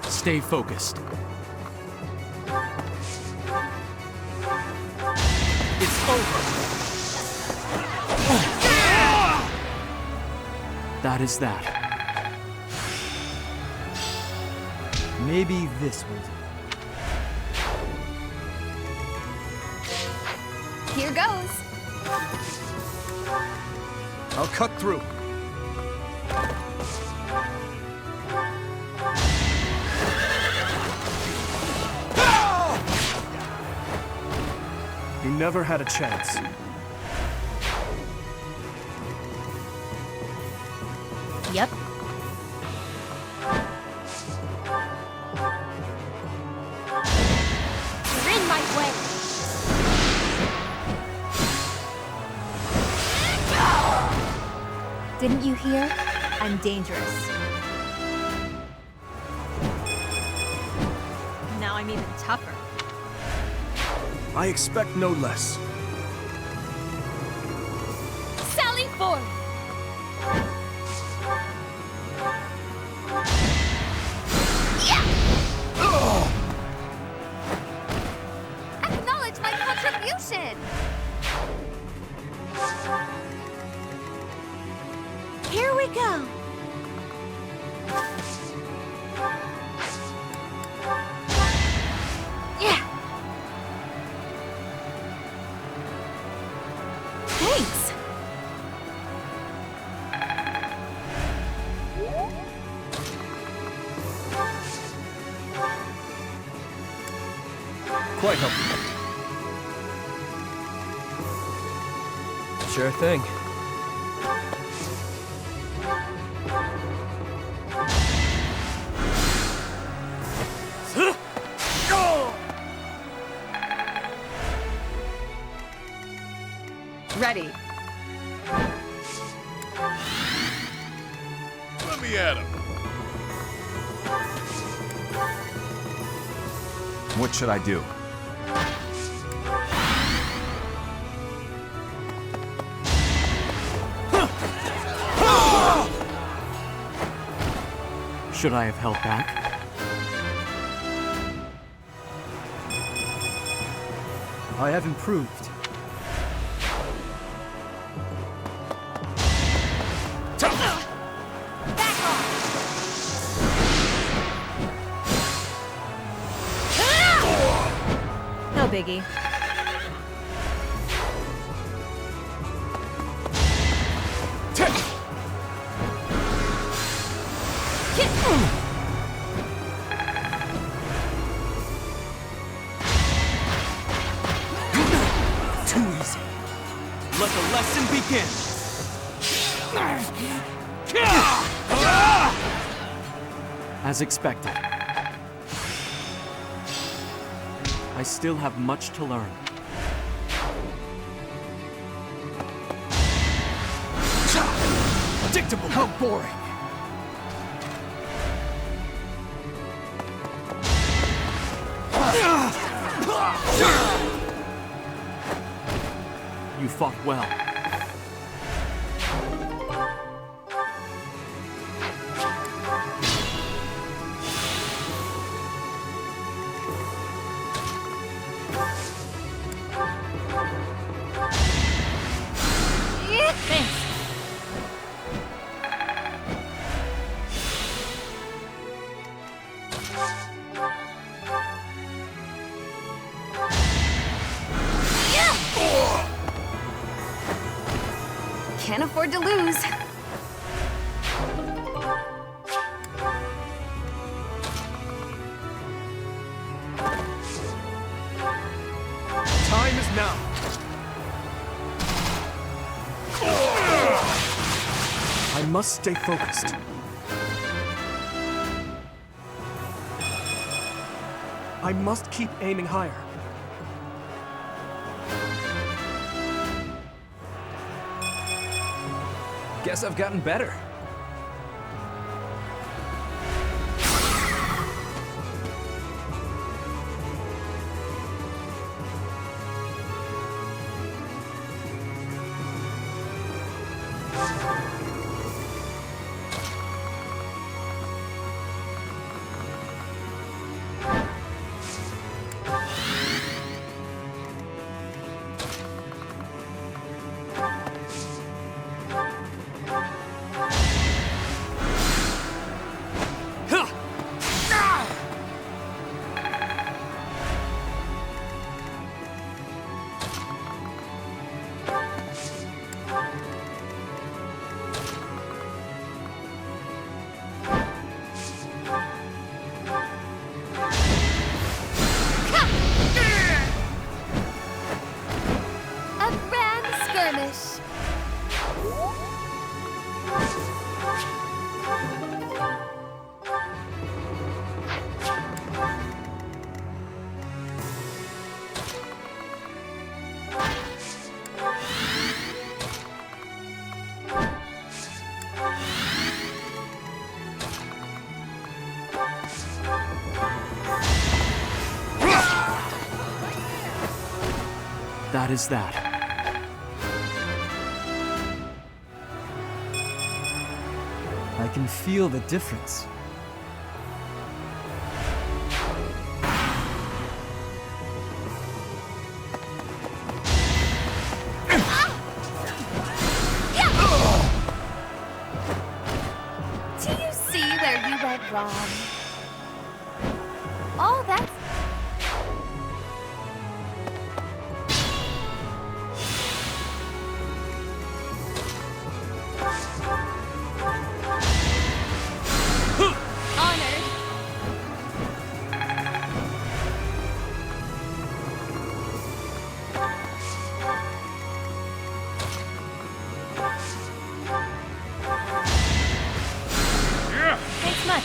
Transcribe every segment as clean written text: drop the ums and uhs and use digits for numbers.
Stay focused. It's over. That is that. Maybe this will do. Here goes. I'll cut through. He never had a chance. Yep. You're in my way. Didn't you hear? I'm dangerous. Now I'm even tougher. I expect no less. Sally forth! Yeah! Acknowledge my contribution! Here we go! Yeah! Thanks! Quite helpful. Sure thing. Ready. Let me at him. What should I do? Should I have held back? I have improved. No biggie. Too easy. Let the lesson begin. As expected. I still have much to learn. Predictable. How boring. You fought well. Thanks. Can't afford to lose. now. I must stay focused. I must keep aiming higher. Guess I've gotten better. That is that. I can feel the difference. Do you see where you went wrong? Oh, that's... honored. Thanks much.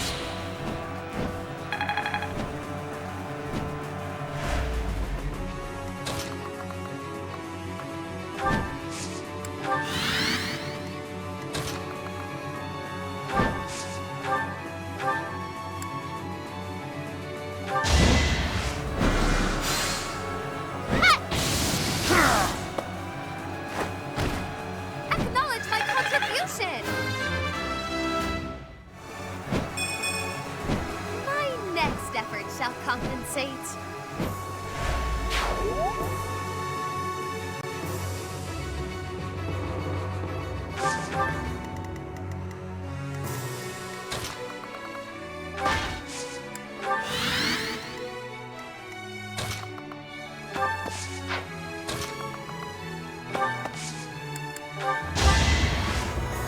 Acknowledge my contribution! My next effort shall compensate.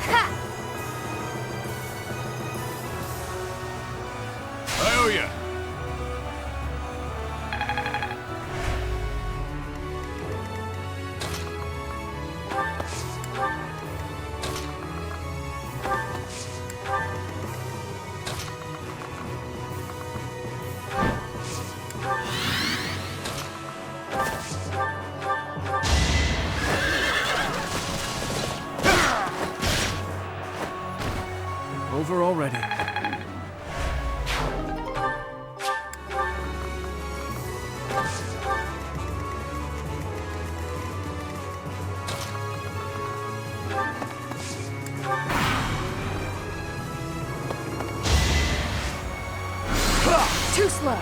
Ha! I owe ya. Over already. Too slow.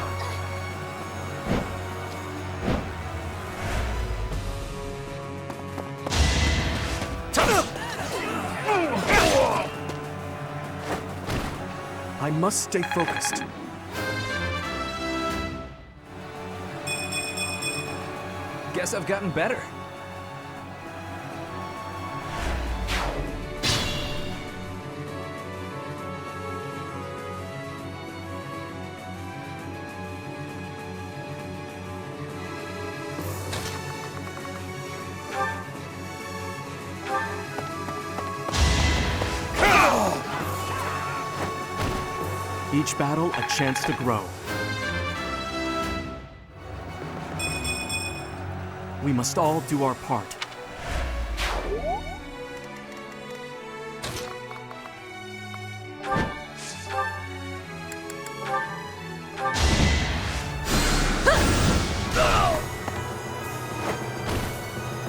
I must stay focused. Guess I've gotten better. Each battle a chance to grow. We must all do our part.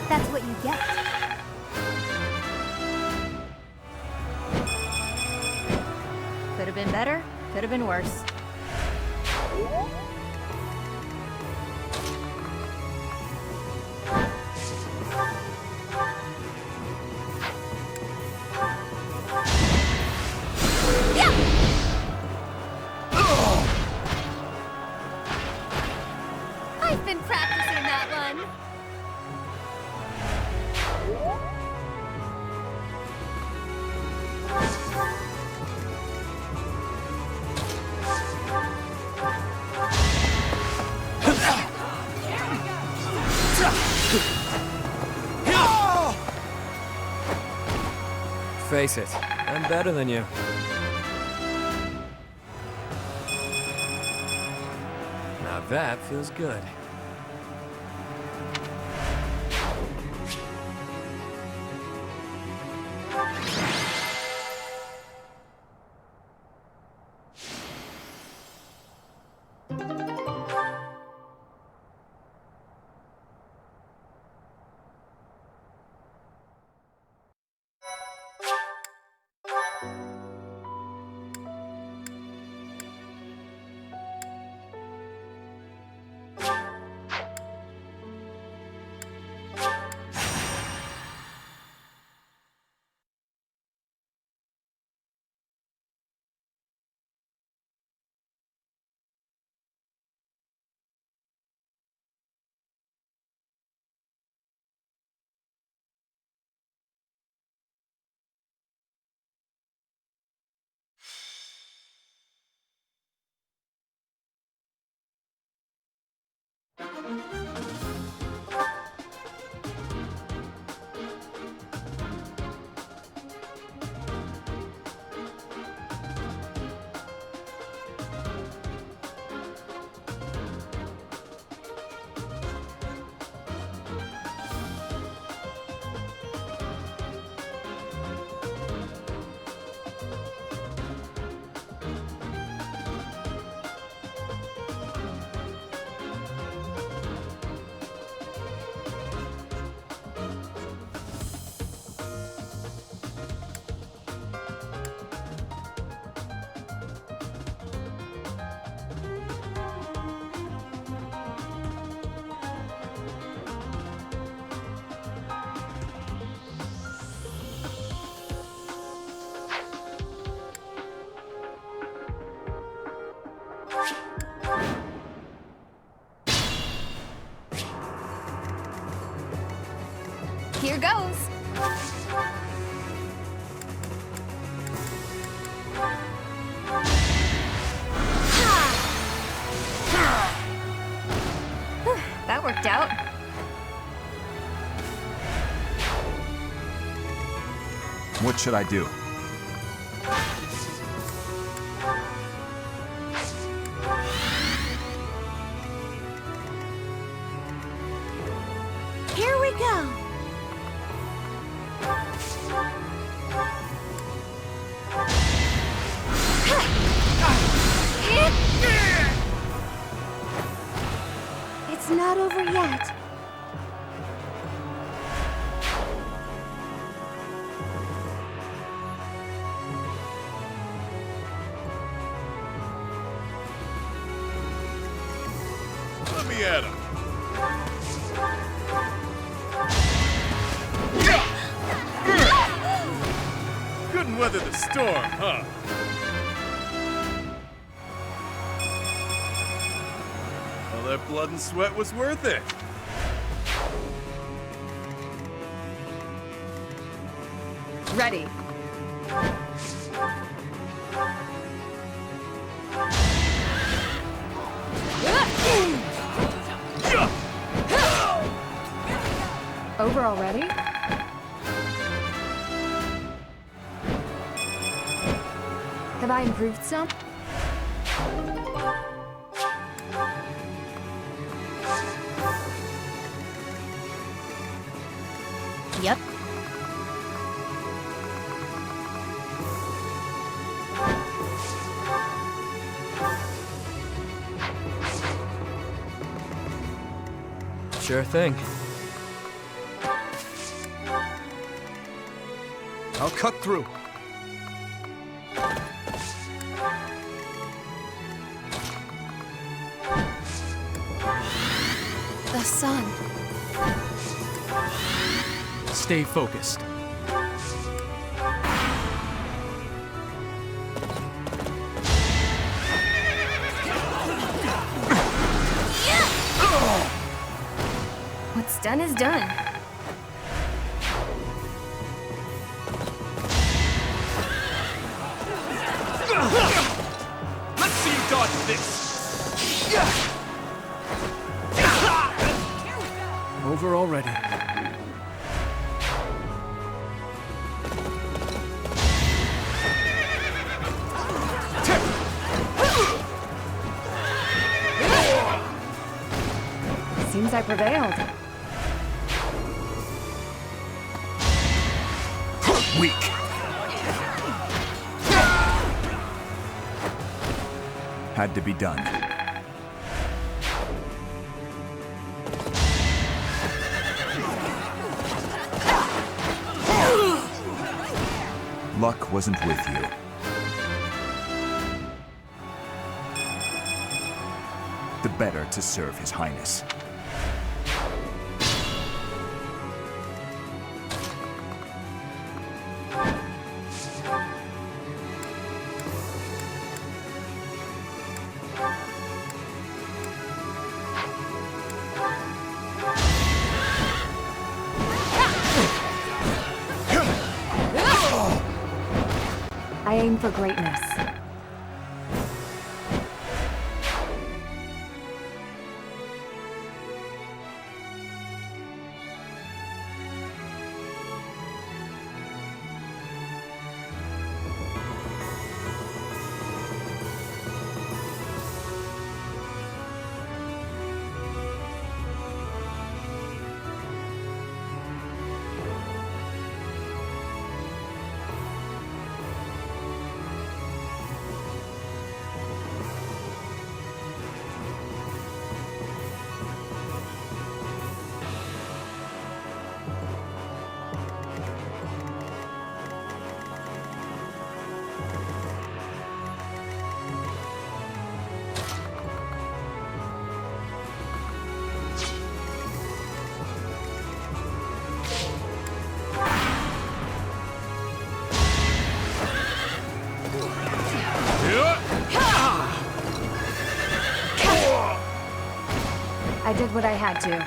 That's what you get. Could have been better, could have been worse. I've been practicing that one. Face it, I'm better than you. Now that feels good. Here goes. That worked out. What should I do? Here we go. It's not over yet. Let me at him. Couldn't weather the storm, huh? All that blood and sweat was worth it. Ready. Over already? Have I improved some? Yep. Sure thing. I'll cut through. The sun. Stay focused. What's done is done. Let's see you dodge this! Over already. Seems I prevailed. Weak. Had to be done. Luck wasn't with you. The better to serve His Highness. I aim for greatness. I did what I had to.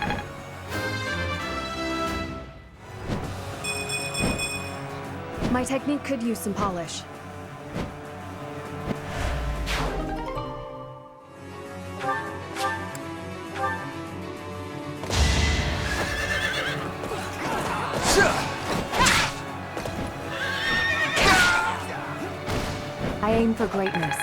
My technique could use some polish. I aim for greatness.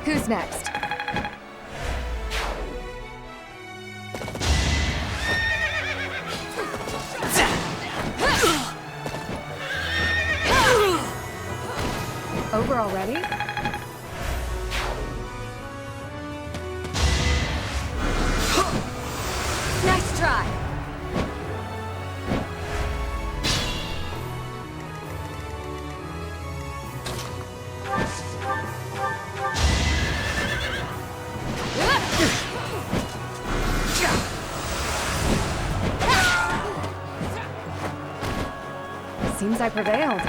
Who's next? Over already? Nice try! Seems I prevailed.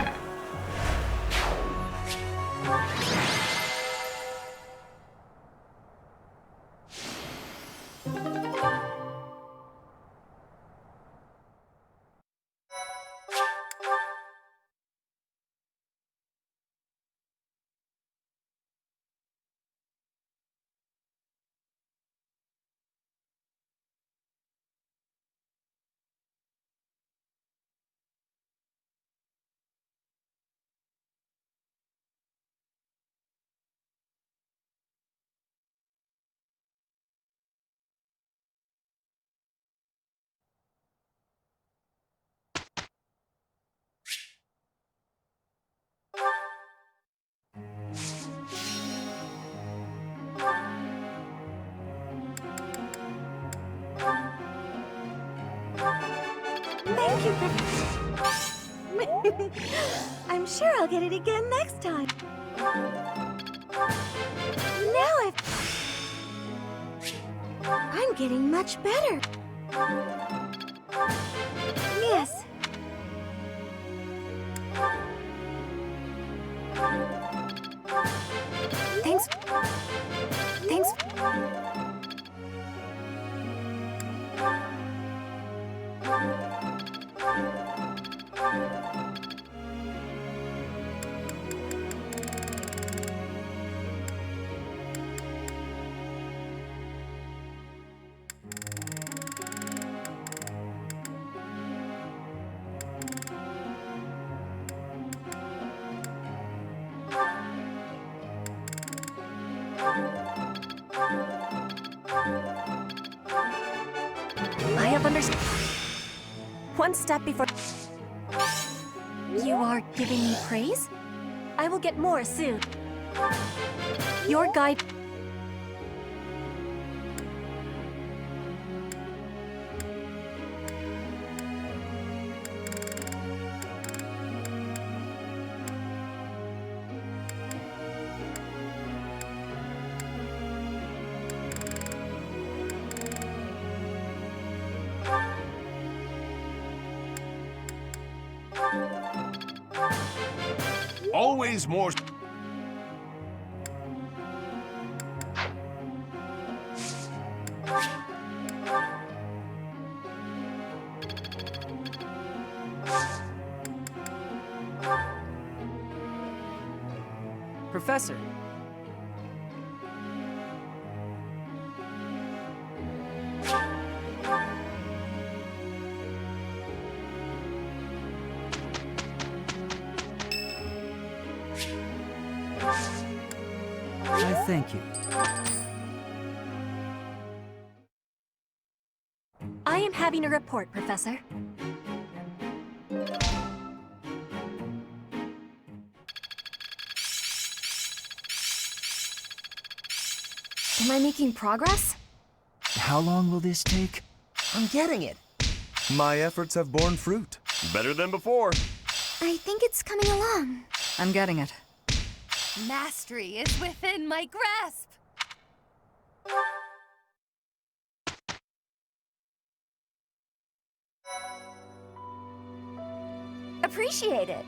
I'm sure I'll get it again next time. Now I'm getting much better. Yes. Thanks. Thanks. I have understood. One step before. You are giving me praise? I will get more soon. Your guide. Always more. Professor, I thank you. I am having a report, Professor. Am I making progress? How long will this take? I'm getting it. My efforts have borne fruit. Better than before. I think it's coming along. I'm getting it. Mastery is within my grasp. Appreciate it.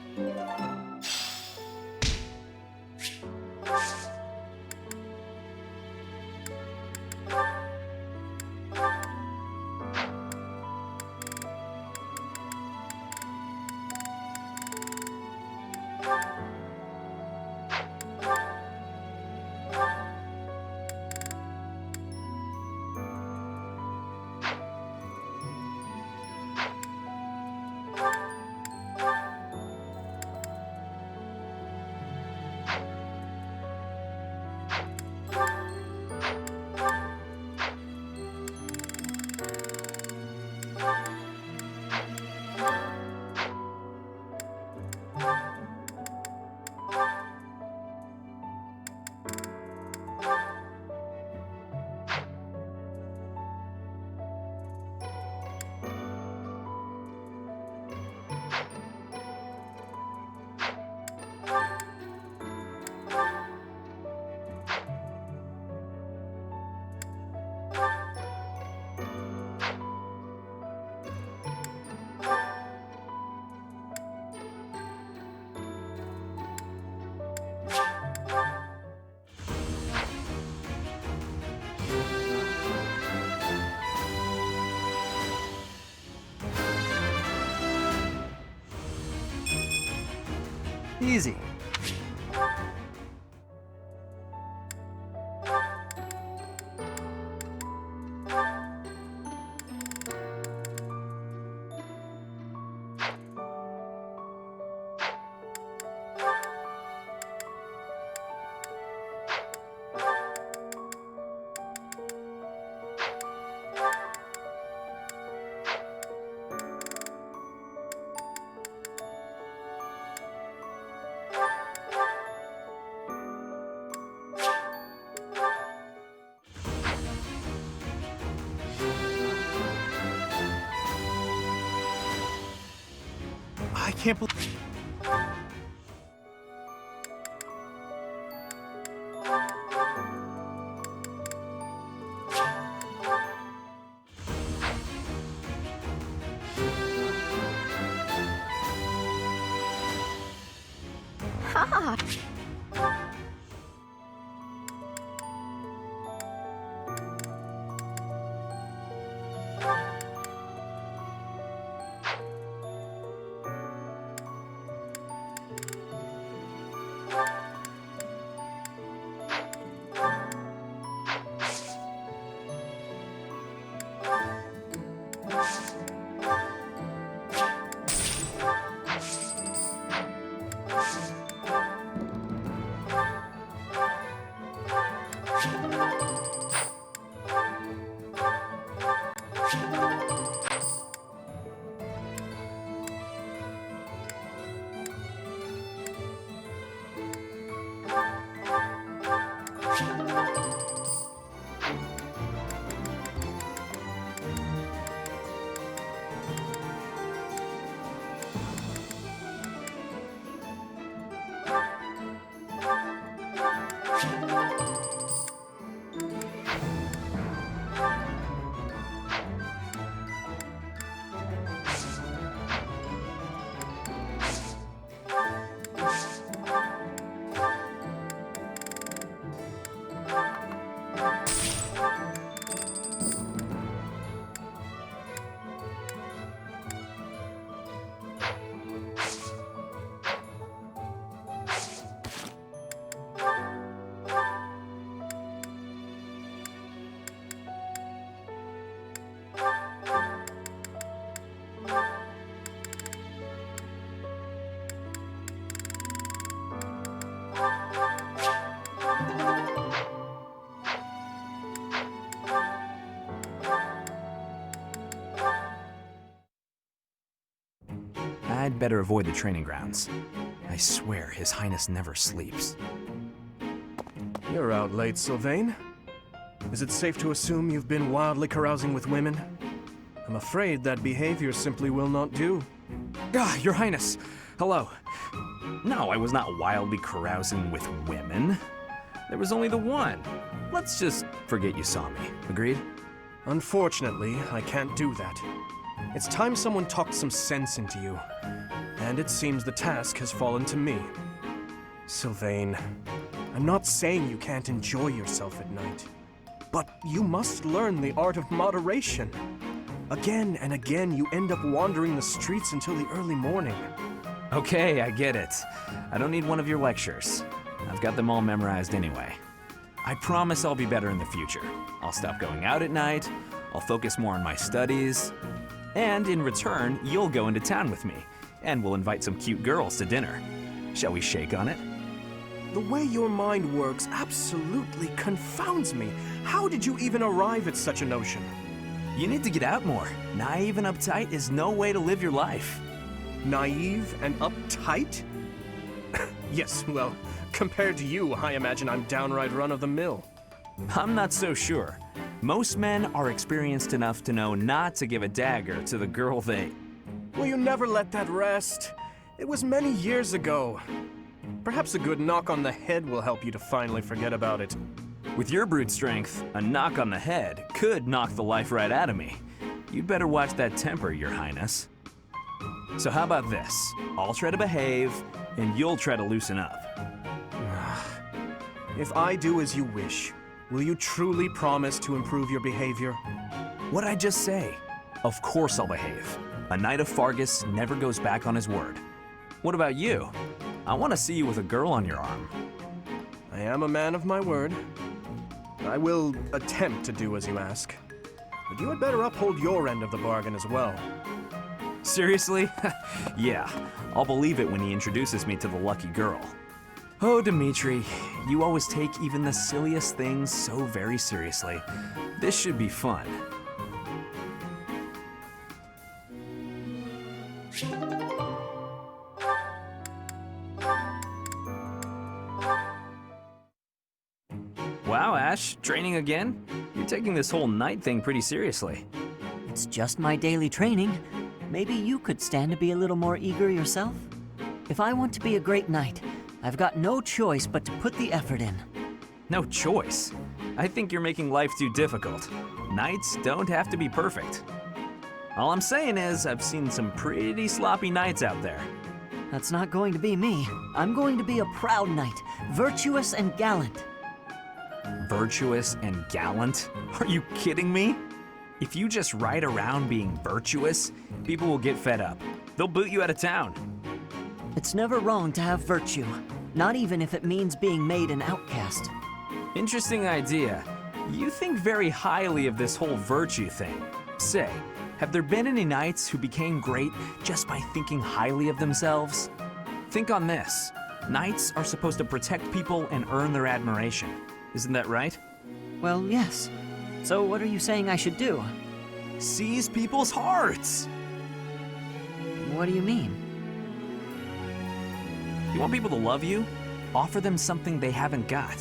Easy. can't believe... I'd better avoid the training grounds. I swear His Highness never sleeps. You're out late, Sylvain. Is it safe to assume you've been wildly carousing with women? I'm afraid that behavior simply will not do. Ah, Your Highness! Hello. No, I was not wildly carousing with women. There was only the one. Let's just forget you saw me. Agreed? Unfortunately, I can't do that. It's time someone talked some sense into you. And it seems the task has fallen to me. Sylvain, I'm not saying you can't enjoy yourself at night. But you must learn the art of moderation. Again and again, you end up wandering the streets until the early morning. Okay, I get it. I don't need one of your lectures. I've got them all memorized anyway. I promise I'll be better in the future. I'll stop going out at night, I'll focus more on my studies, and in return, you'll go into town with me, and we'll invite some cute girls to dinner. Shall we shake on it? The way your mind works absolutely confounds me. How did you even arrive at such a notion? You need to get out more. Naive and uptight is no way to live your life. Naive and uptight? Yes, well, compared to you, I imagine I'm downright run-of-the-mill. I'm not so sure. Most men are experienced enough to know not to give a dagger to the girl they... Will you never let that rest? It was many years ago. Perhaps a good knock on the head will help you to finally forget about it. With your brute strength, a knock on the head could knock the life right out of me. You'd better watch that temper, Your Highness. So how about this? I'll try to behave, and you'll try to loosen up. If I do as you wish, will you truly promise to improve your behavior? What'd I just say? Of course I'll behave. A knight of Fargus never goes back on his word. What about you? I want to see you with a girl on your arm. I am a man of my word. I will attempt to do as you ask. But you had better uphold your end of the bargain as well. Seriously? Yeah, I'll believe it when he introduces me to the lucky girl. Oh, Dimitri, you always take even the silliest things so very seriously. This should be fun. Wow, Ash, training again? You're taking this whole night thing pretty seriously. It's just my daily training. maybe you could stand to be a little more eager yourself? If I want to be a great knight, I've got no choice but to put the effort in. No choice. I think you're making life too difficult. Knights don't have to be perfect. All I'm saying is, I've seen some pretty sloppy knights out there. That's not going to be me. I'm going to be a proud knight, virtuous and gallant. Virtuous and gallant? Are you kidding me? If you just ride around being virtuous, people will get fed up. They'll boot you out of town. It's never wrong to have virtue, not even if it means being made an outcast. Interesting idea. You think very highly of this whole virtue thing. Say, have there been any knights who became great just by thinking highly of themselves? Think on this. Knights are supposed to protect people and earn their admiration. Isn't that right? Well, yes. So what are you saying I should do? Seize people's hearts! What do you mean? You want people to love you? Offer them something they haven't got.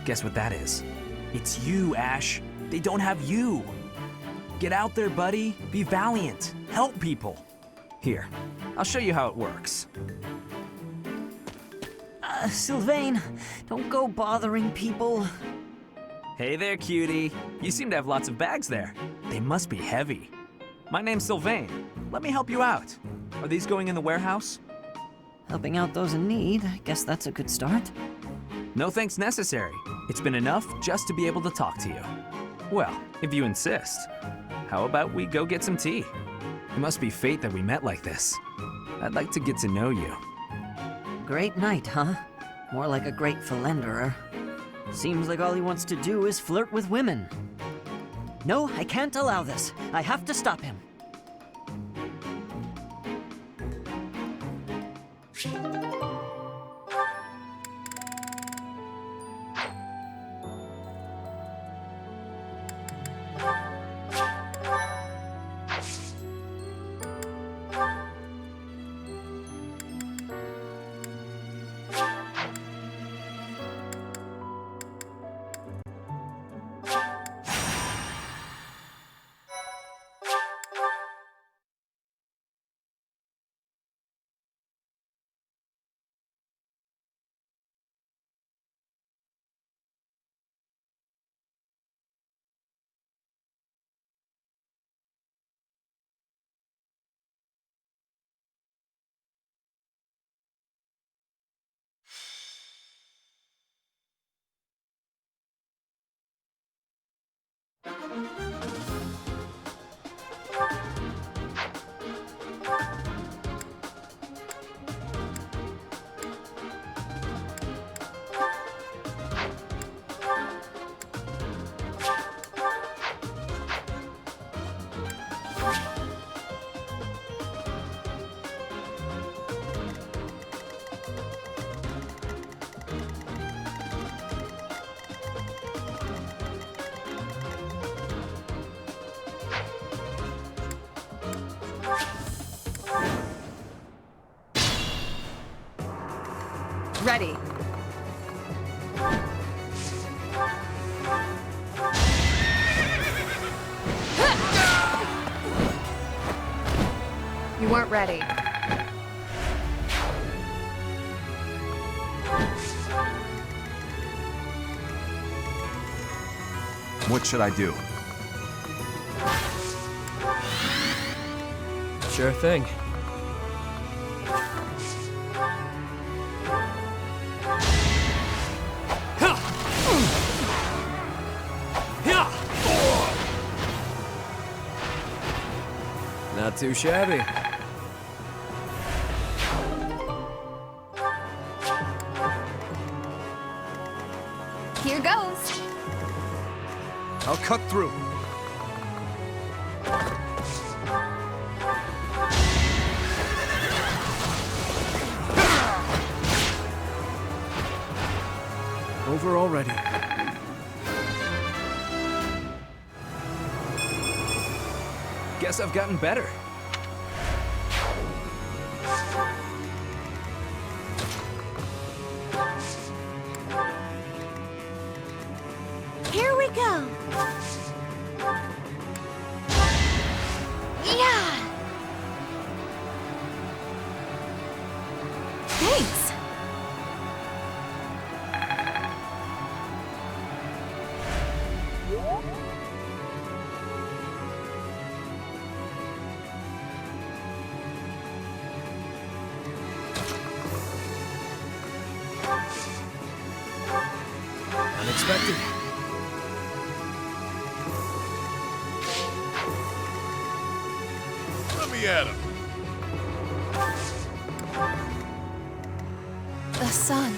Guess what that is? It's you, Ash. They don't have you. Get out there, buddy. Be valiant. Help people. Here, I'll show you how it works. Sylvain, don't go bothering people. Hey there, cutie. You seem to have lots of bags there. They must be heavy. My name's Sylvain. Let me help you out. Are these going in the warehouse? Helping out those in need, I guess that's a good start. No thanks necessary. It's been enough just to be able to talk to you. Well, if you insist. How about we go get some tea? It must be fate that we met like this. I'd like to get to know you. Great knight, huh? More like a great philanderer. Seems like all he wants to do is flirt with women. No, I can't allow this. I have to stop him. Ready. You weren't ready. What should I do? Sure thing. Not too shabby. Here goes. I'll cut through. Over already. Guess I've gotten better. Here we go. Yeah. Thanks. Unexpected. Let me at him. The sun.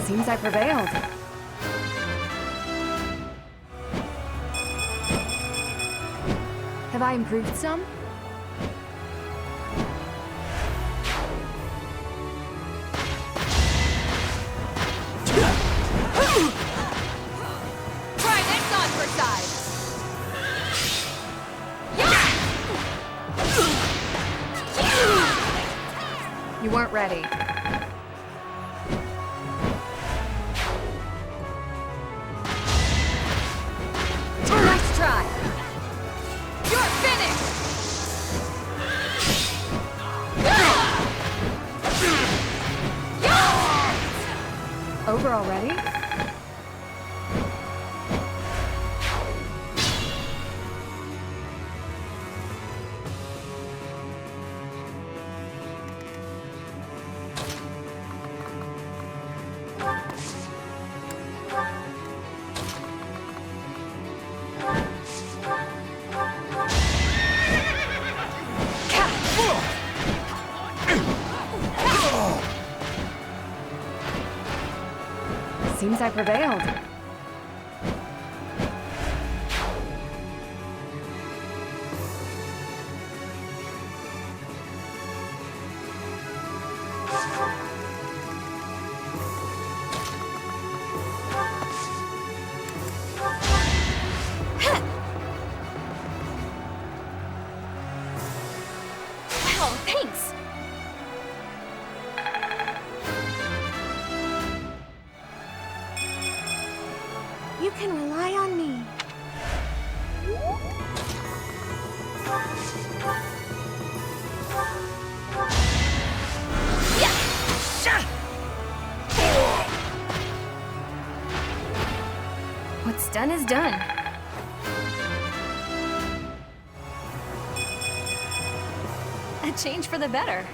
Seems I prevailed. Have I improved some? Try this on for size. You weren't ready. Nice try. You're finished. Over already? Seems I prevailed. Wow, thanks. You can rely on me. What's done is done. A change for the better.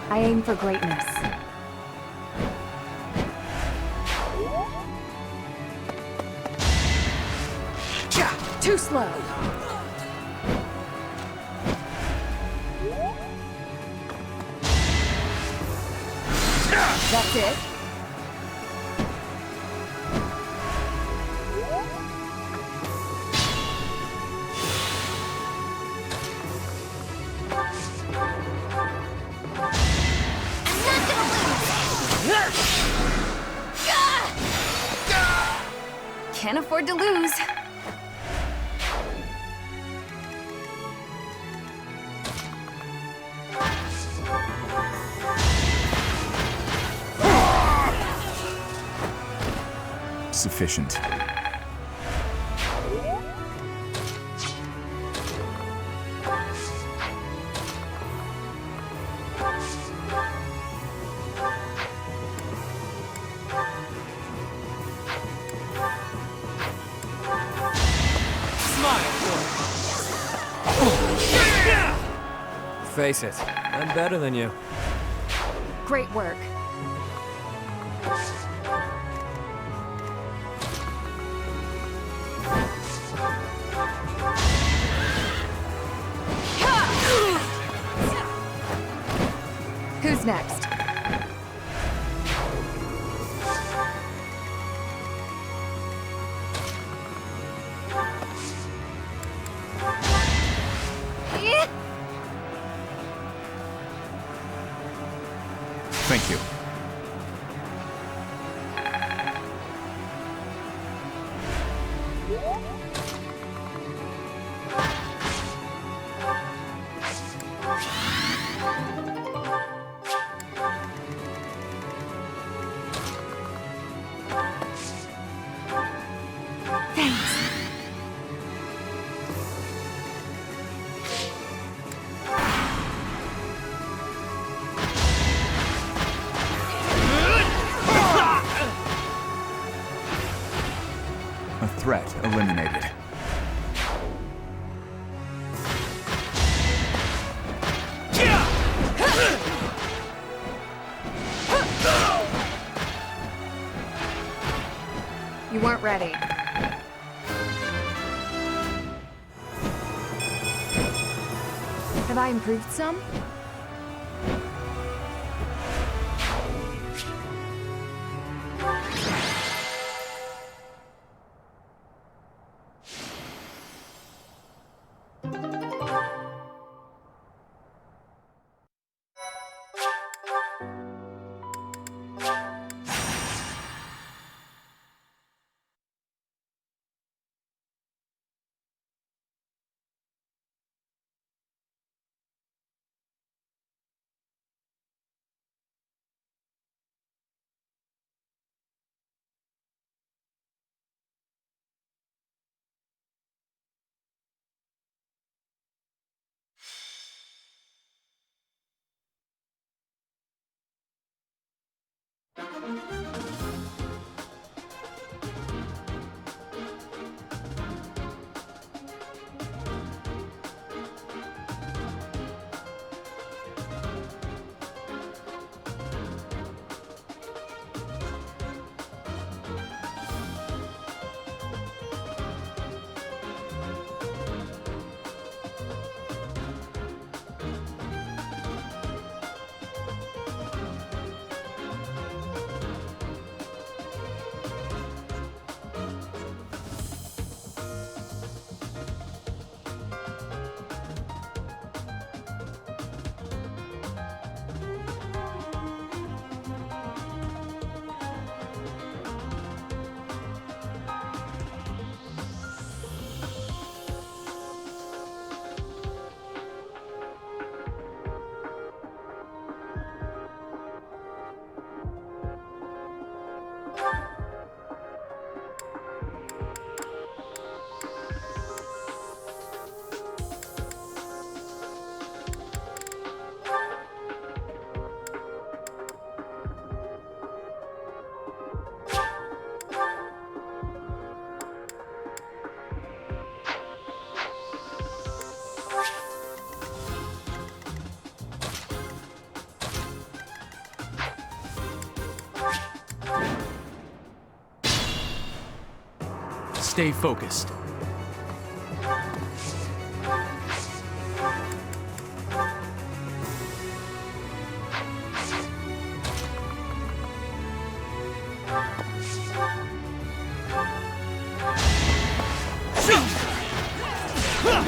I aim for greatness. Too slow. That's it. Can't afford to lose. Sufficient. face it, I'm better than you. Great work. Who's next? Thank you. A threat eliminated. You weren't ready. Have I improved some? Stay focused.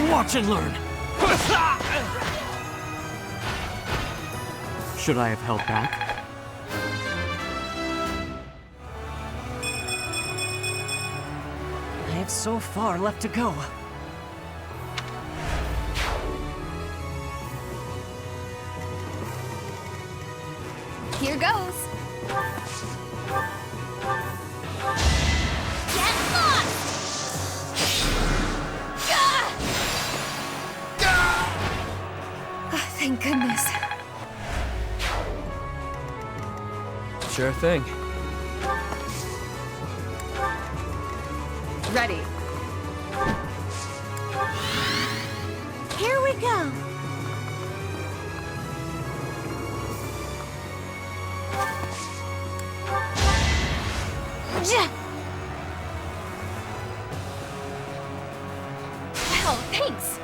Watch and learn. Should I have held back? I have so far left to go. Here goes. Get lost! Oh, thank goodness. Sure thing. Ready. Here we go. Wow, thanks.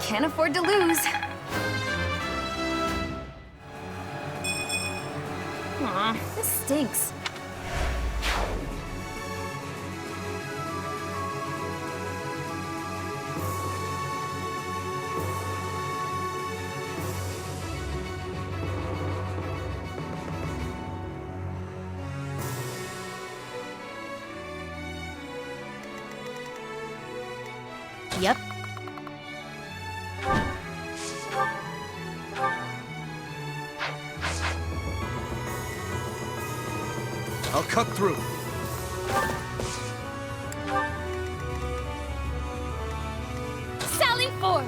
Can't afford to lose. Aw, this stinks. Yep. I'll cut through. Sally forth!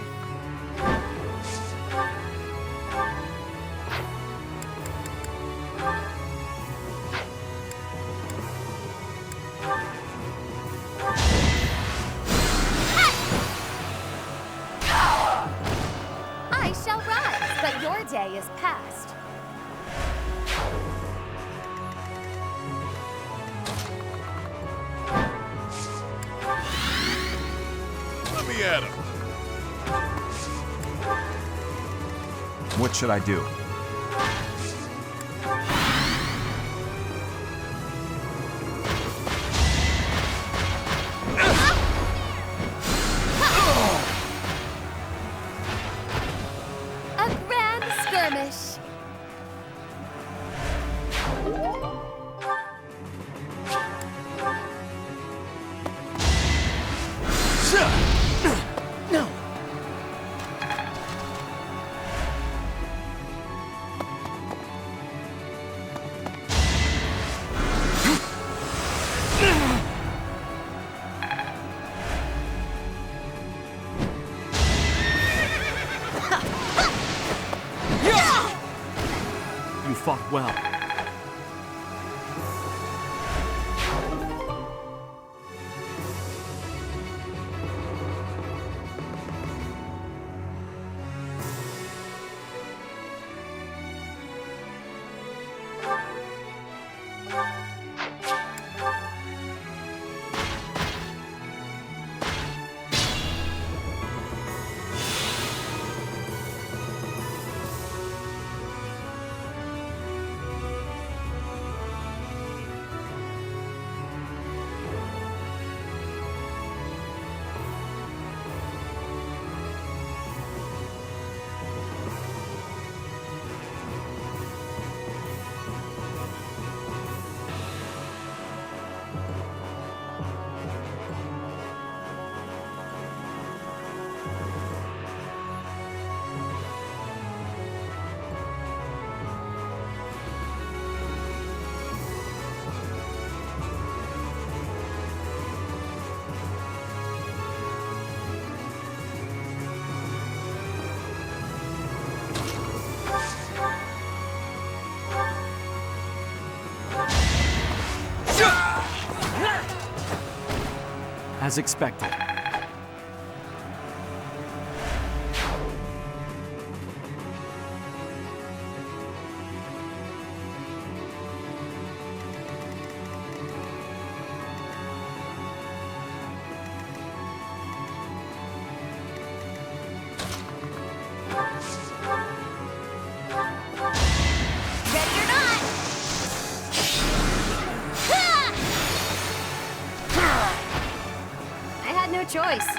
I shall rise, but your day is past. Let me at him. What should I do? A grand skirmish. No! You fought well. As expected. Ready or not! I had no choice.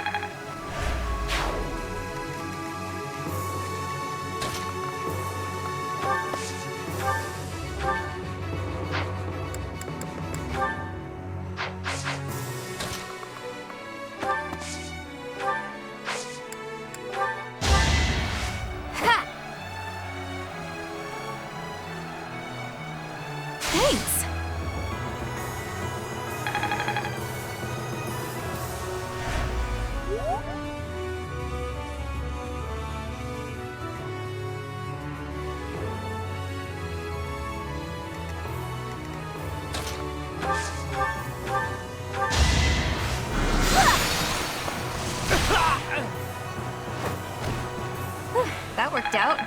Ha! Thanks. that worked out.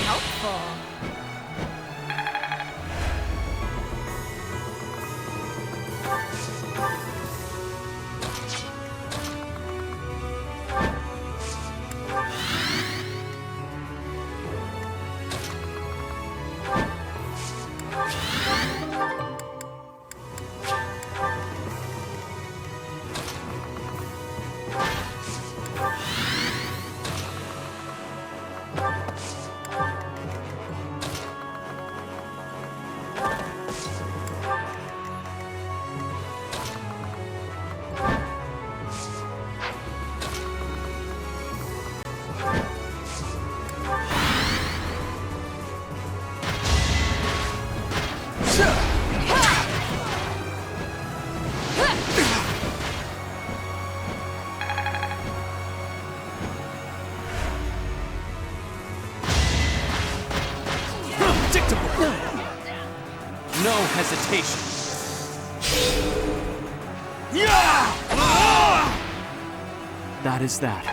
Helpful. No hesitation. That is that.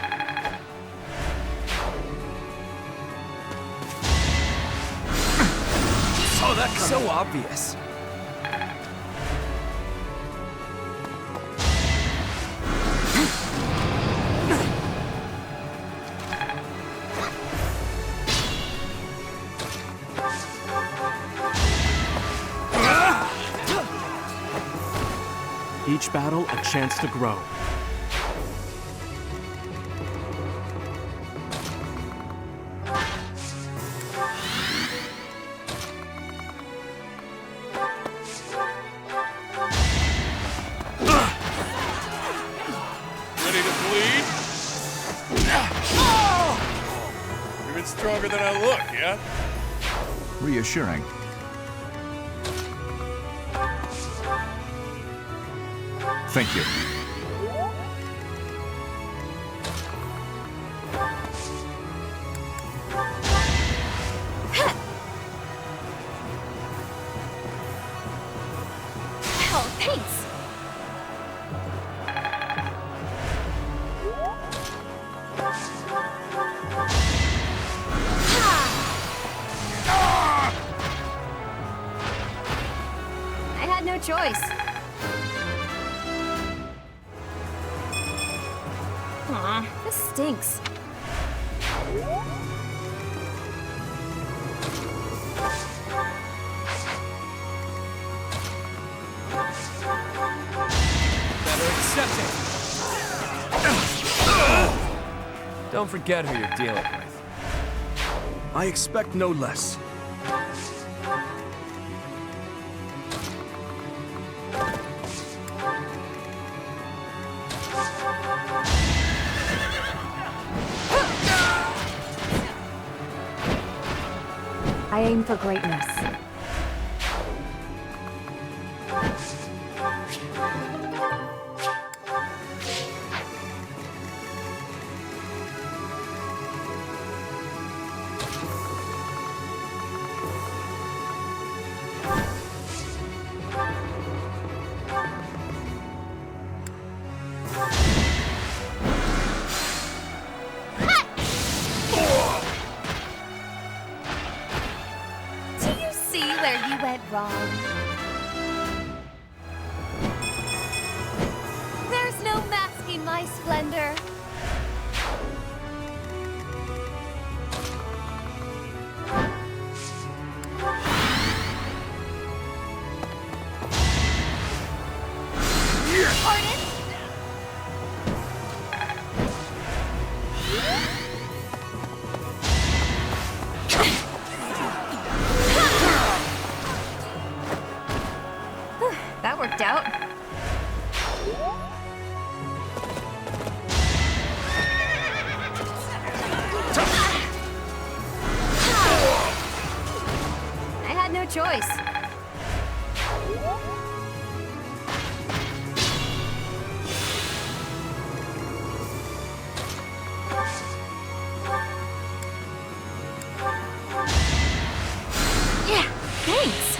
Saw that coming. So obvious. Each battle a chance to grow. Ready to bleed? You're even stronger than I look, yeah? Reassuring. Thank you. Hell, thanks. I had no choice. Aw, this stinks. Better accept it. Don't forget who you're dealing with. I expect no less. I aim for greatness. where you went wrong. There's no masking my splendor. Pardon? That worked out. I had no choice. Yeah, thanks.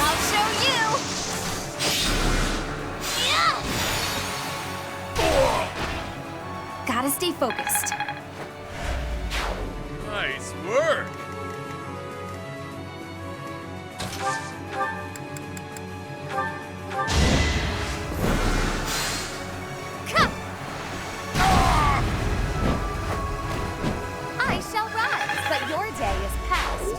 I'll show you! Yeah! Gotta stay focused. Nice work! Come! I shall rise, but your day is past.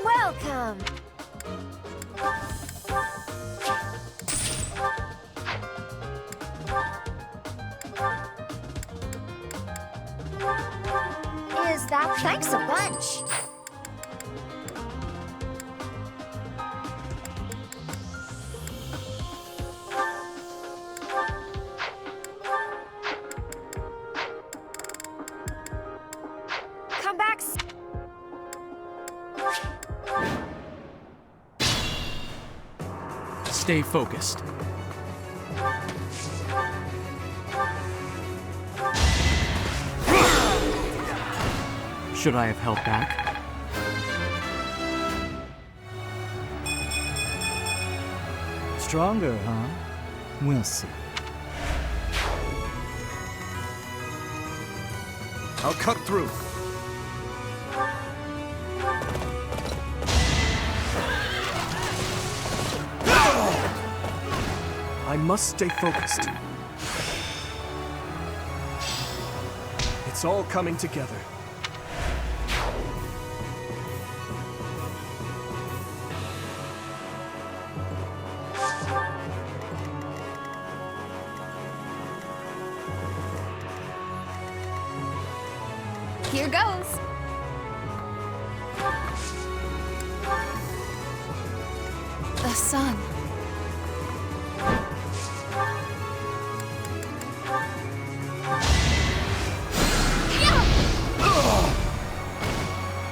Welcome! Is that thanks a bunch? Come back! Stay focused. Should I have held back? Stronger, huh? We'll see. I'll cut through. I must stay focused. It's all coming together. Here goes. The sun.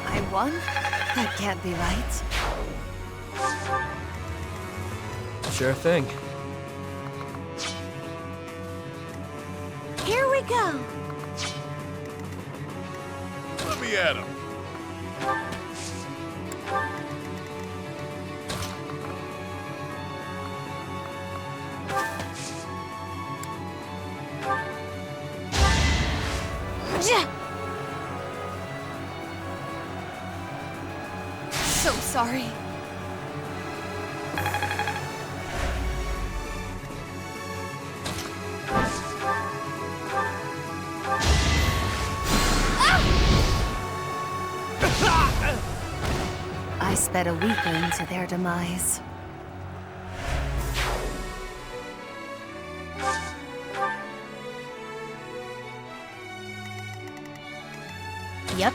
I won? That can't be right. Sure thing. Here we go. Let me at him. So sorry. I sped a weakling to their demise. Yep.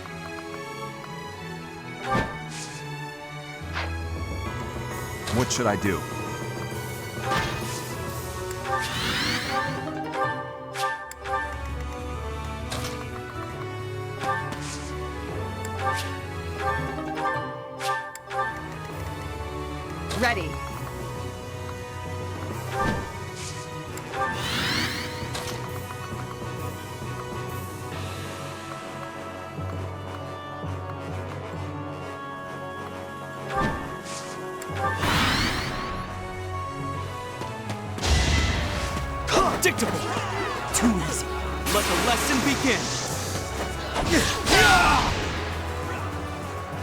What should I do? Ready. Predictable! Too easy. Let the lesson begin!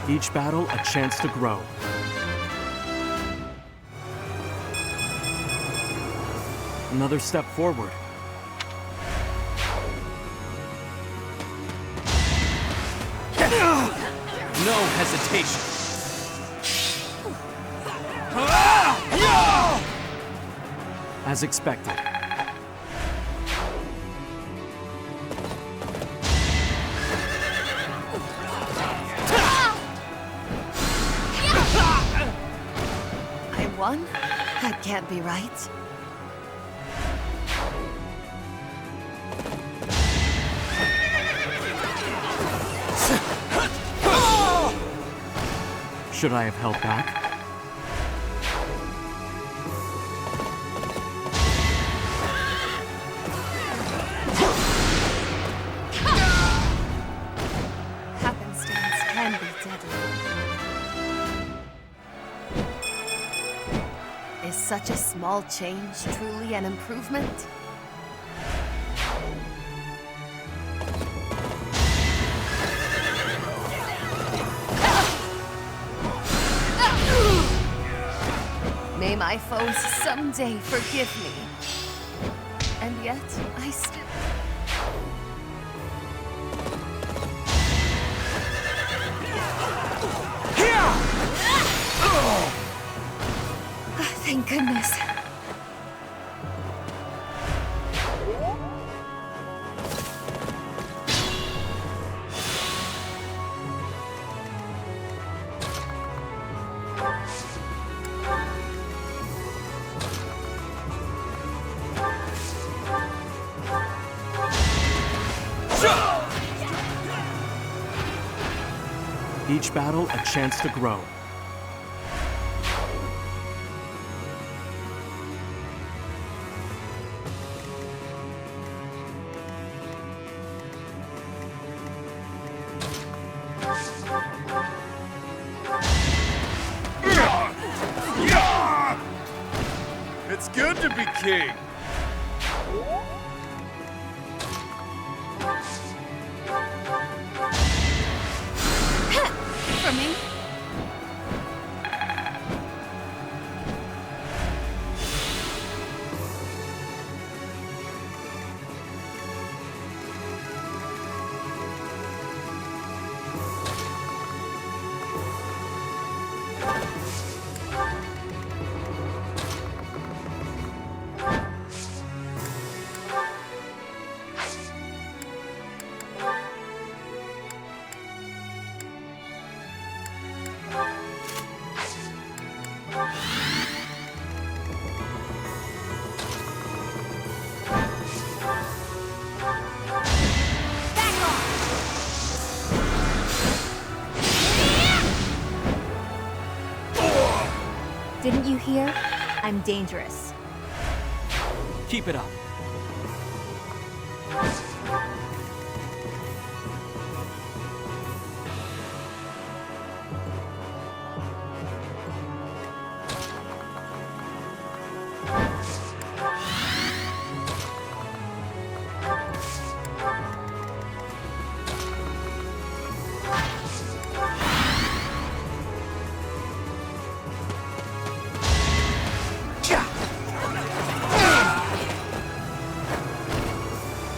Each battle a chance to grow. Another step forward. No hesitation. As expected. I won? That can't be right. Should I have held back? Happenstance can such a small change truly an improvement? May my foes someday forgive me. And yet, I still... Thank goodness. Each battle, a chance to grow. It's good to be king. For me? Didn't you hear? I'm dangerous. Keep it up.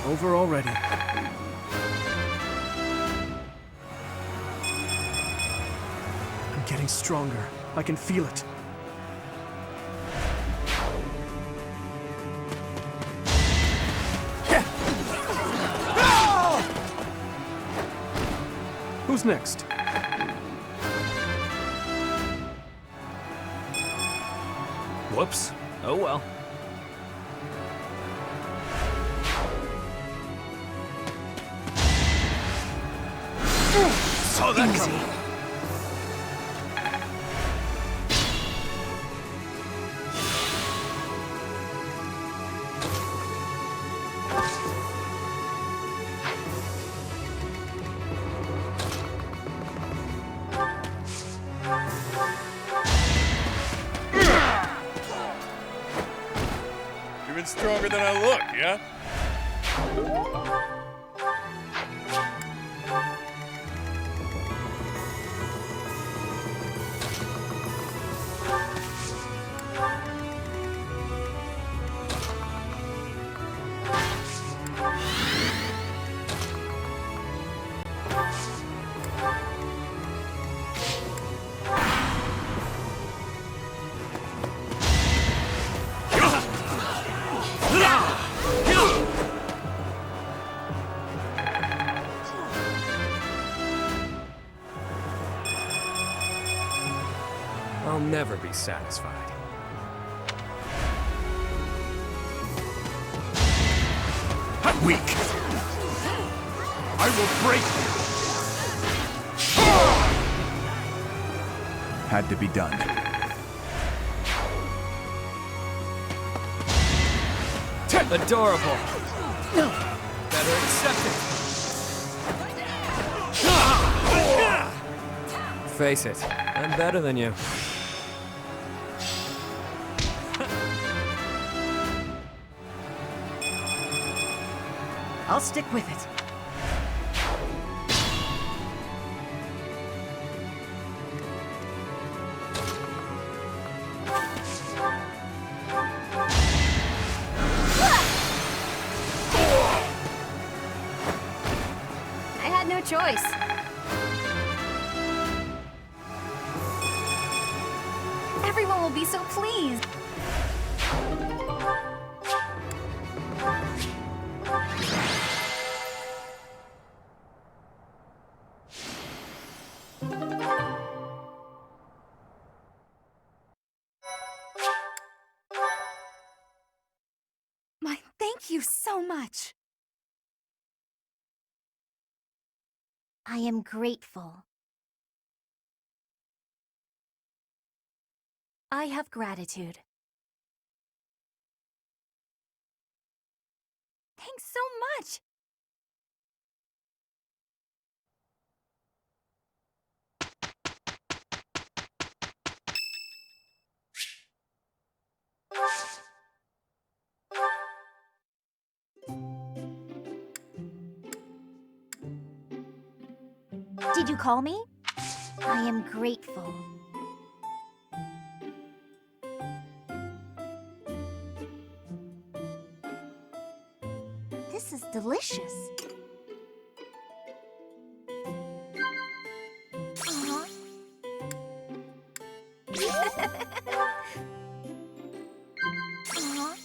Over already. I'm getting stronger. I can feel it. Who's next? Whoops. Oh well. Saw that coming. You're even stronger than I look, yeah? I'll never be satisfied. I'm weak. I will break you. Had to be done. Adorable. Better accept it. Face it, I'm better than you. I'll stick with it. I had no choice. Everyone will be so pleased. My thank you so much. I am grateful. I have gratitude. Thanks so much. Did you call me? I am grateful. This is delicious. Uh-huh. Uh-huh.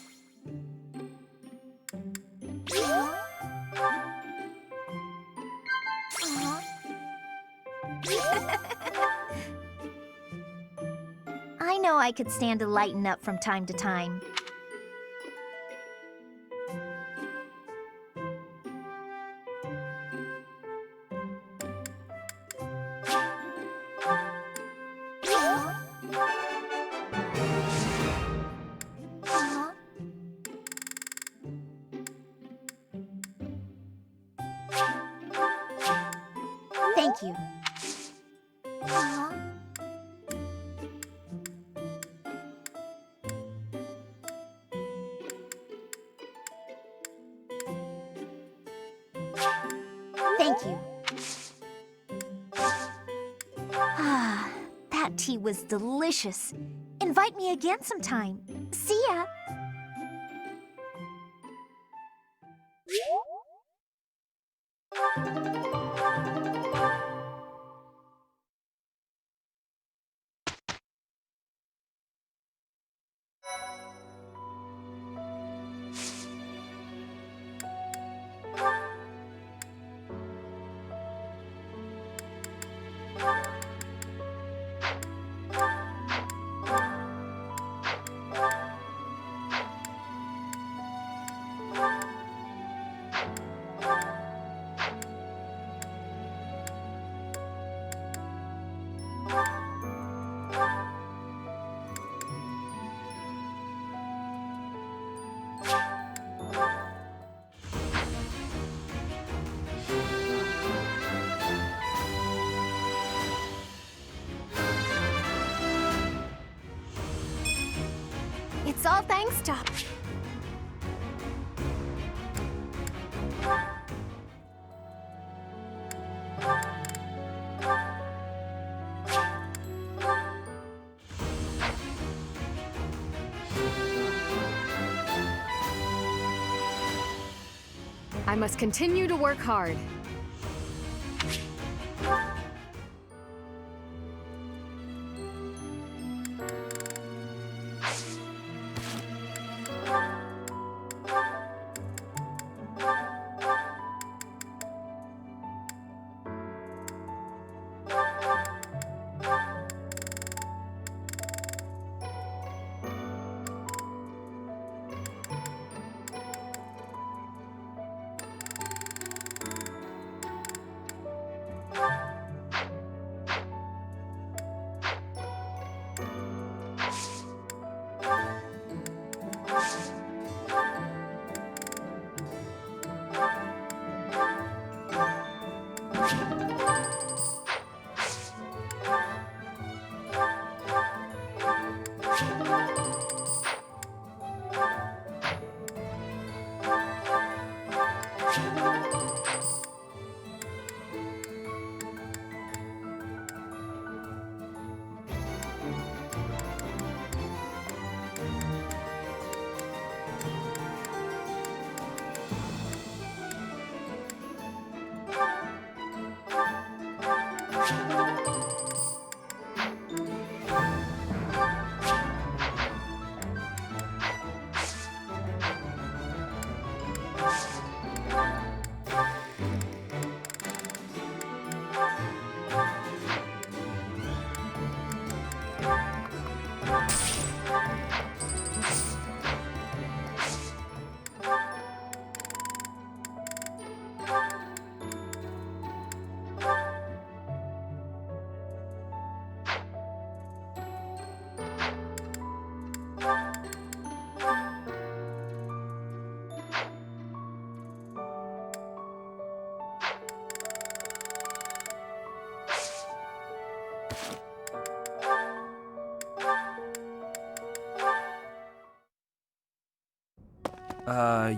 Uh-huh. I know I could stand to lighten up from time to time. Thank you. Thank you. Ah, that tea was delicious. Invite me again sometime. See ya. It's all thanks to... I must continue to work hard.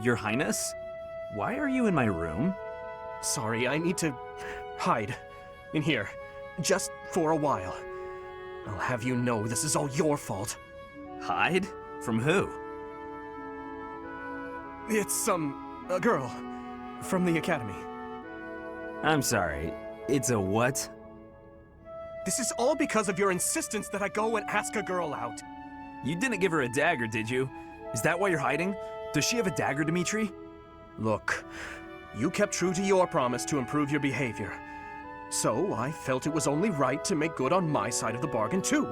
Your Highness? Why are you in my room? Sorry, I need to hide in here, just for a while. I'll have you know this is all your fault. Hide? From who? It's a girl from the academy. I'm sorry, it's a what? This is all because of your insistence that I go and ask a girl out. You didn't give her a dagger, did you? Is that why you're hiding? Does she have a dagger, Dimitri? Look, you kept true to your promise to improve your behavior. So I felt it was only right to make good on my side of the bargain, too.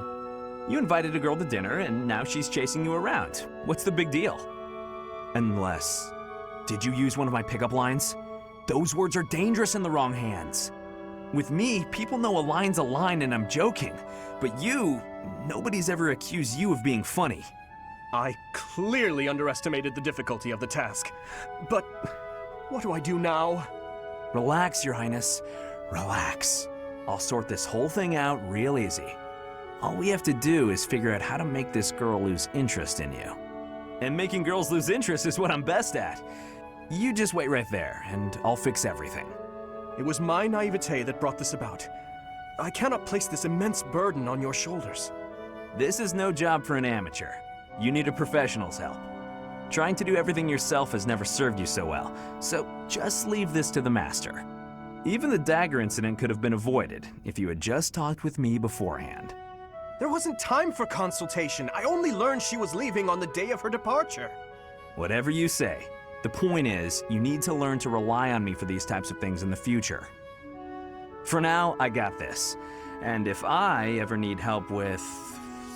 You invited a girl to dinner, and now she's chasing you around. What's the big deal? Unless... Did you use one of my pickup lines? Those words are dangerous in the wrong hands. With me, people know a line's a line and I'm joking. But you, nobody's ever accused you of being funny. I clearly underestimated the difficulty of the task. But what do I do now? Relax, Your Highness. Relax. I'll sort this whole thing out real easy. All we have to do is figure out how to make this girl lose interest in you. And making girls lose interest is what I'm best at. You just wait right there, and I'll fix everything. It was my naivete that brought this about. I cannot place this immense burden on your shoulders. This is no job for an amateur. You need a professional's help. Trying to do everything yourself has never served you so well, so just leave this to the master. Even the dagger incident could have been avoided if you had just talked with me beforehand. There wasn't time for consultation. I only learned she was leaving on the day of her departure. Whatever you say. The point is, you need to learn to rely on me for these types of things in the future. For now, I got this. And if I ever need help with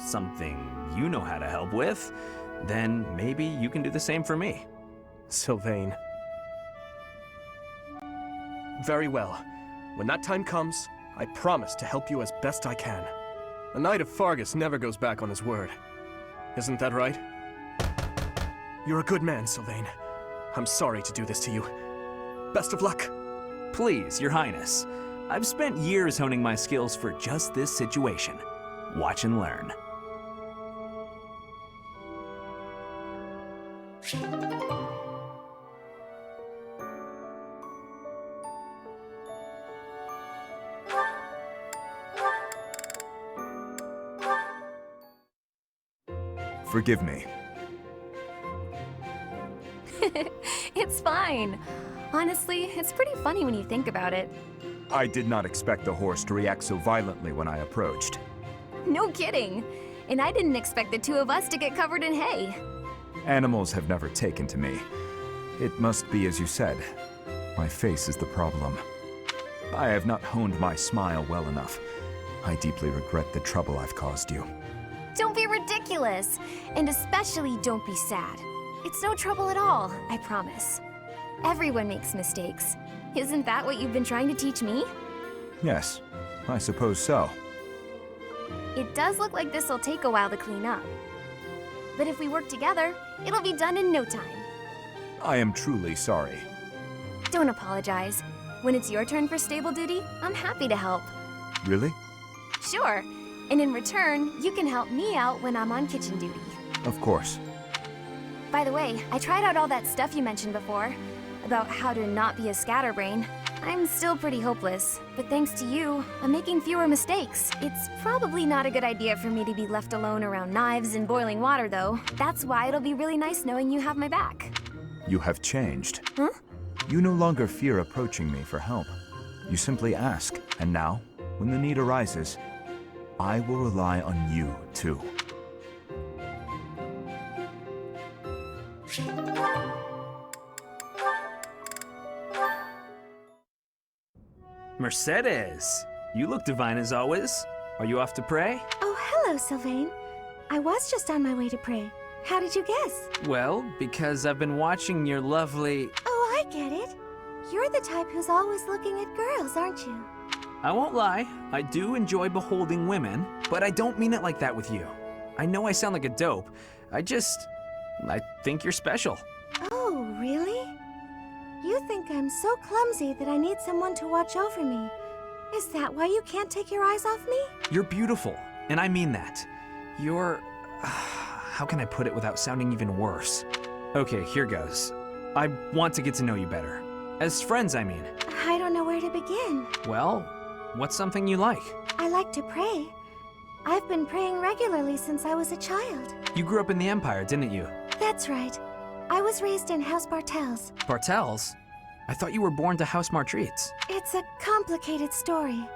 something you know how to help with, then maybe you can do the same for me. Sylvain. Very well. When that time comes, I promise to help you as best I can. A Knight of Fargus never goes back on his word. Isn't that right? You're a good man, Sylvain. I'm sorry to do this to you. Best of luck. Please, Your Highness. I've spent years honing my skills for just this situation. Watch and learn. Forgive me. It's fine. Honestly, it's pretty funny when you think about it. I did not expect the horse to react so violently when I approached. No kidding. And I didn't expect the two of us to get covered in hay. Animals have never taken to me. It must be as you said. My face is the problem. I have not honed my smile well enough. I deeply regret the trouble I've caused you. Don't be ridiculous. And especially don't be sad. It's no trouble at all, I promise. Everyone makes mistakes. Isn't that what you've been trying to teach me? Yes, I suppose so. It does look like this'll take a while to clean up. But if we work together, it'll be done in no time. I am truly sorry. Don't apologize. When it's your turn for stable duty, I'm happy to help. Really? Sure. And in return, you can help me out when I'm on kitchen duty. Of course. By the way, I tried out all that stuff you mentioned before, about how to not be a scatterbrain. I'm still pretty hopeless, but thanks to you, I'm making fewer mistakes. It's probably not a good idea for me to be left alone around knives and boiling water, though. That's why it'll be really nice knowing you have my back. You have changed. Huh? You no longer fear approaching me for help. You simply ask, and now, when the need arises, I will rely on you, too. Mercedes, you look divine as always. Are you off to pray? Oh, hello, Sylvain. I was just on my way to pray. How did you guess? Well, because I've been watching your lovely... Oh, I get it. You're the type who's always looking at girls, aren't you? I won't lie, I do enjoy beholding women, but I don't mean it like that with you. I know I sound like a dope. I think you're special. Oh, really? You think I'm so clumsy that I need someone to watch over me. Is that why you can't take your eyes off me? You're beautiful, and I mean that. You're... how can I put it without sounding even worse? Okay, here goes. I want to get to know you better. As friends, I mean. I don't know where to begin. Well, what's something you like? I like to pray. I've been praying regularly since I was a child. You grew up in the Empire, didn't you? That's right. I was raised in House Bartels. Bartels? I thought you were born to House Martreats. It's a complicated story.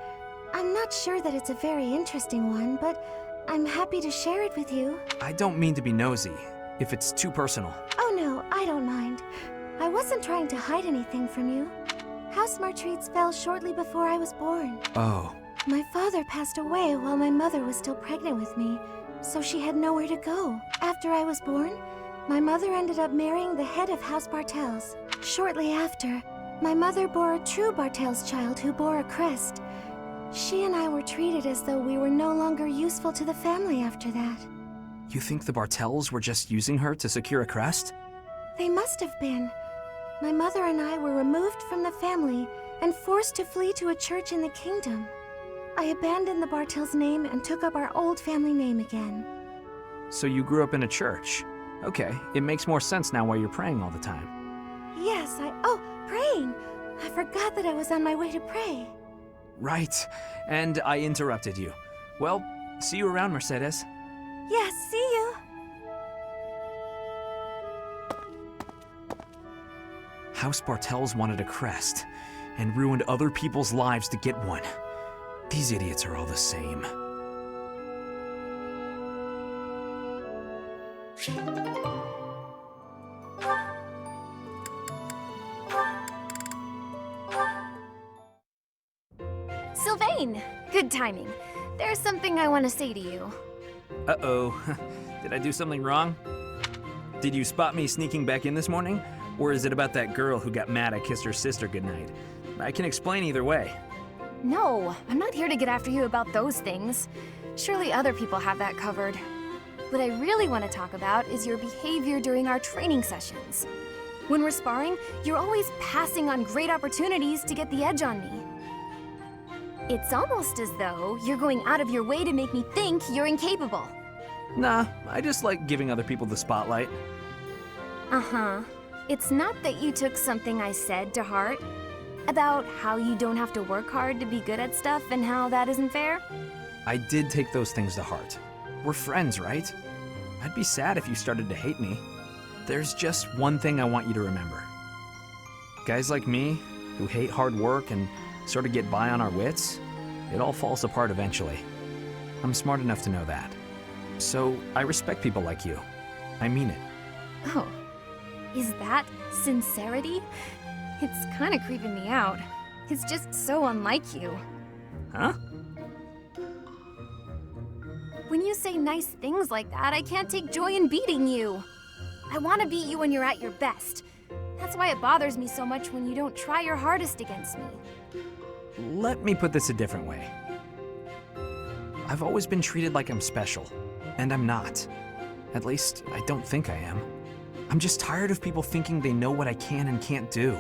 I'm not sure that it's a very interesting one, but I'm happy to share it with you. I don't mean to be nosy, if it's too personal. Oh no, I don't mind. I wasn't trying to hide anything from you. House Martreats fell shortly before I was born. Oh. My father passed away while my mother was still pregnant with me, so she had nowhere to go. After I was born, my mother ended up marrying the head of House Bartels. Shortly after, my mother bore a true Bartels child who bore a crest. She and I were treated as though we were no longer useful to the family after that. You think the Bartels were just using her to secure a crest? They must have been. My mother and I were removed from the family and forced to flee to a church in the kingdom. I abandoned the Bartels name and took up our old family name again. So you grew up in a church. Okay, it makes more sense now why you're praying all the time. Yes, Oh, praying! I forgot that I was on my way to pray. Right, and I interrupted you. Well, see you around, Mercedes. Yes, see you! House Bartels wanted a crest, and ruined other people's lives to get one. These idiots are all the same. Sylvain! Good timing. There's something I want to say to you. Uh-oh. Did I do something wrong? Did you spot me sneaking back in this morning? Or is it about that girl who got mad I kissed her sister goodnight? I can explain either way. No, I'm not here to get after you about those things. Surely other people have that covered. What I really want to talk about is your behavior during our training sessions. When we're sparring, you're always passing on great opportunities to get the edge on me. It's almost as though you're going out of your way to make me think you're incapable. Nah, I just like giving other people the spotlight. Uh-huh. It's not that you took something I said to heart. About how you don't have to work hard to be good at stuff and how that isn't fair? I did take those things to heart. We're friends, right? I'd be sad if you started to hate me. There's just one thing I want you to remember. Guys like me, who hate hard work and sort of get by on our wits, it all falls apart eventually. I'm smart enough to know that. So I respect people like you. I mean it. Oh, is that sincerity? It's kind of creeping me out. It's just so unlike you. Huh? When you say nice things like that, I can't take joy in beating you. I want to beat you when you're at your best. That's why it bothers me so much when you don't try your hardest against me. Let me put this a different way. I've always been treated like I'm special, and I'm not. At least, I don't think I am. I'm just tired of people thinking they know what I can and can't do.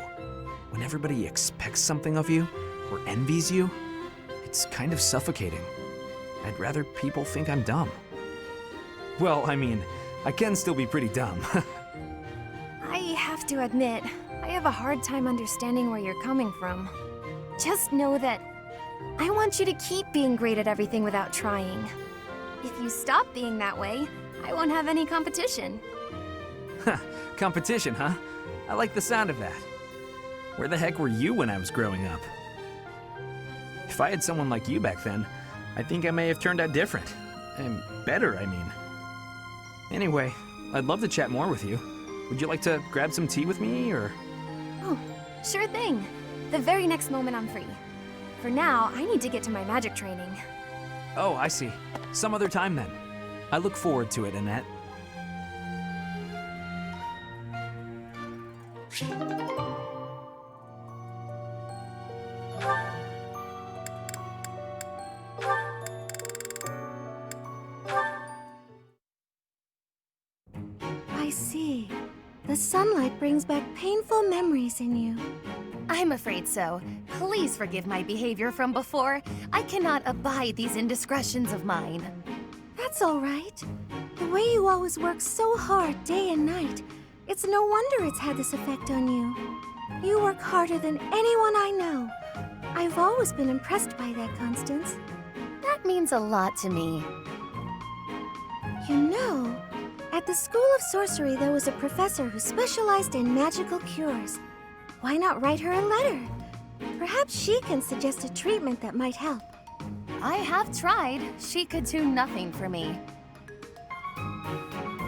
When everybody expects something of you, or envies you, it's kind of suffocating. I'd rather people think I'm dumb. Well, I mean, I can still be pretty dumb. I have to admit, I have a hard time understanding where you're coming from. Just know that I want you to keep being great at everything without trying. If you stop being that way, I won't have any competition. Competition, huh? I like the sound of that. Where the heck were you when I was growing up? If I had someone like you back then, I think I may have turned out different. And better, I mean. Anyway, I'd love to chat more with you. Would you like to grab some tea with me, or...? Oh, sure thing. The very next moment I'm free. For now, I need to get to my magic training. Oh, I see. Some other time then. I look forward to it, Annette. I see. The sunlight brings back painful memories in you. I'm afraid so. please forgive my behavior from before. I cannot abide these indiscretions of mine. That's all right. The way you always work so hard day and night, it's no wonder it's had this effect on you. You work harder than anyone I know. I've always been impressed by that, Constance. That means a lot to me. You know, at the School of Sorcery there was a professor who specialized in magical cures. Why not write her a letter? Perhaps she can suggest a treatment that might help. I have tried. She could do nothing for me.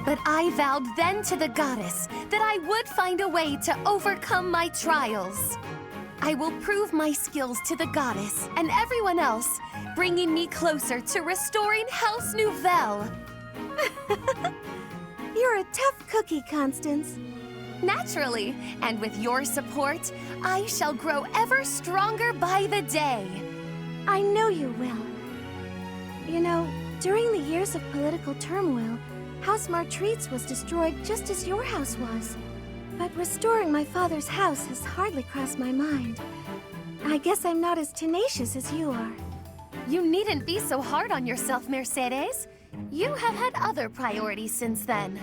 But I vowed then to the goddess that I would find a way to overcome my trials. I will prove my skills to the goddess and everyone else, bringing me closer to restoring House Nouvelle. You're a tough cookie, Constance. Naturally, and with your support, I shall grow ever stronger by the day. I know you will. You know, during the years of political turmoil, House Martreats was destroyed just as your house was. But restoring my father's house has hardly crossed my mind. I guess I'm not as tenacious as you are. You needn't be so hard on yourself, Mercedes. You have had other priorities since then.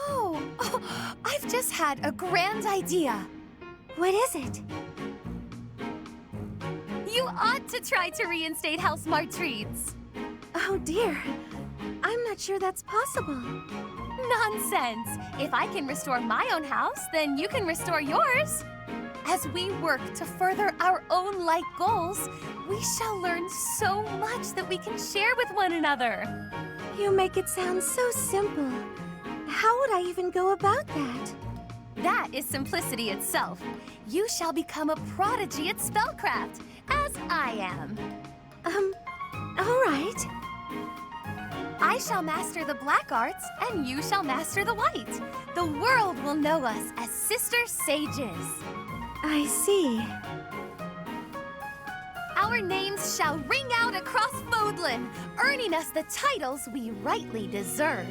Oh, I've just had a grand idea. What is it? You ought to try to reinstate House Martreats. Oh dear. I'm not sure that's possible. Nonsense! If I can restore my own house, then you can restore yours. As we work to further our own life goals, we shall learn so much that we can share with one another. You make it sound so simple. How would I even go about that? That is simplicity itself. You shall become a prodigy at spellcraft, as I am. All right. I shall master the black arts, and you shall master the white. The world will know us as sister sages. I see. Our names shall ring out across Fodlan, earning us the titles we rightly deserve.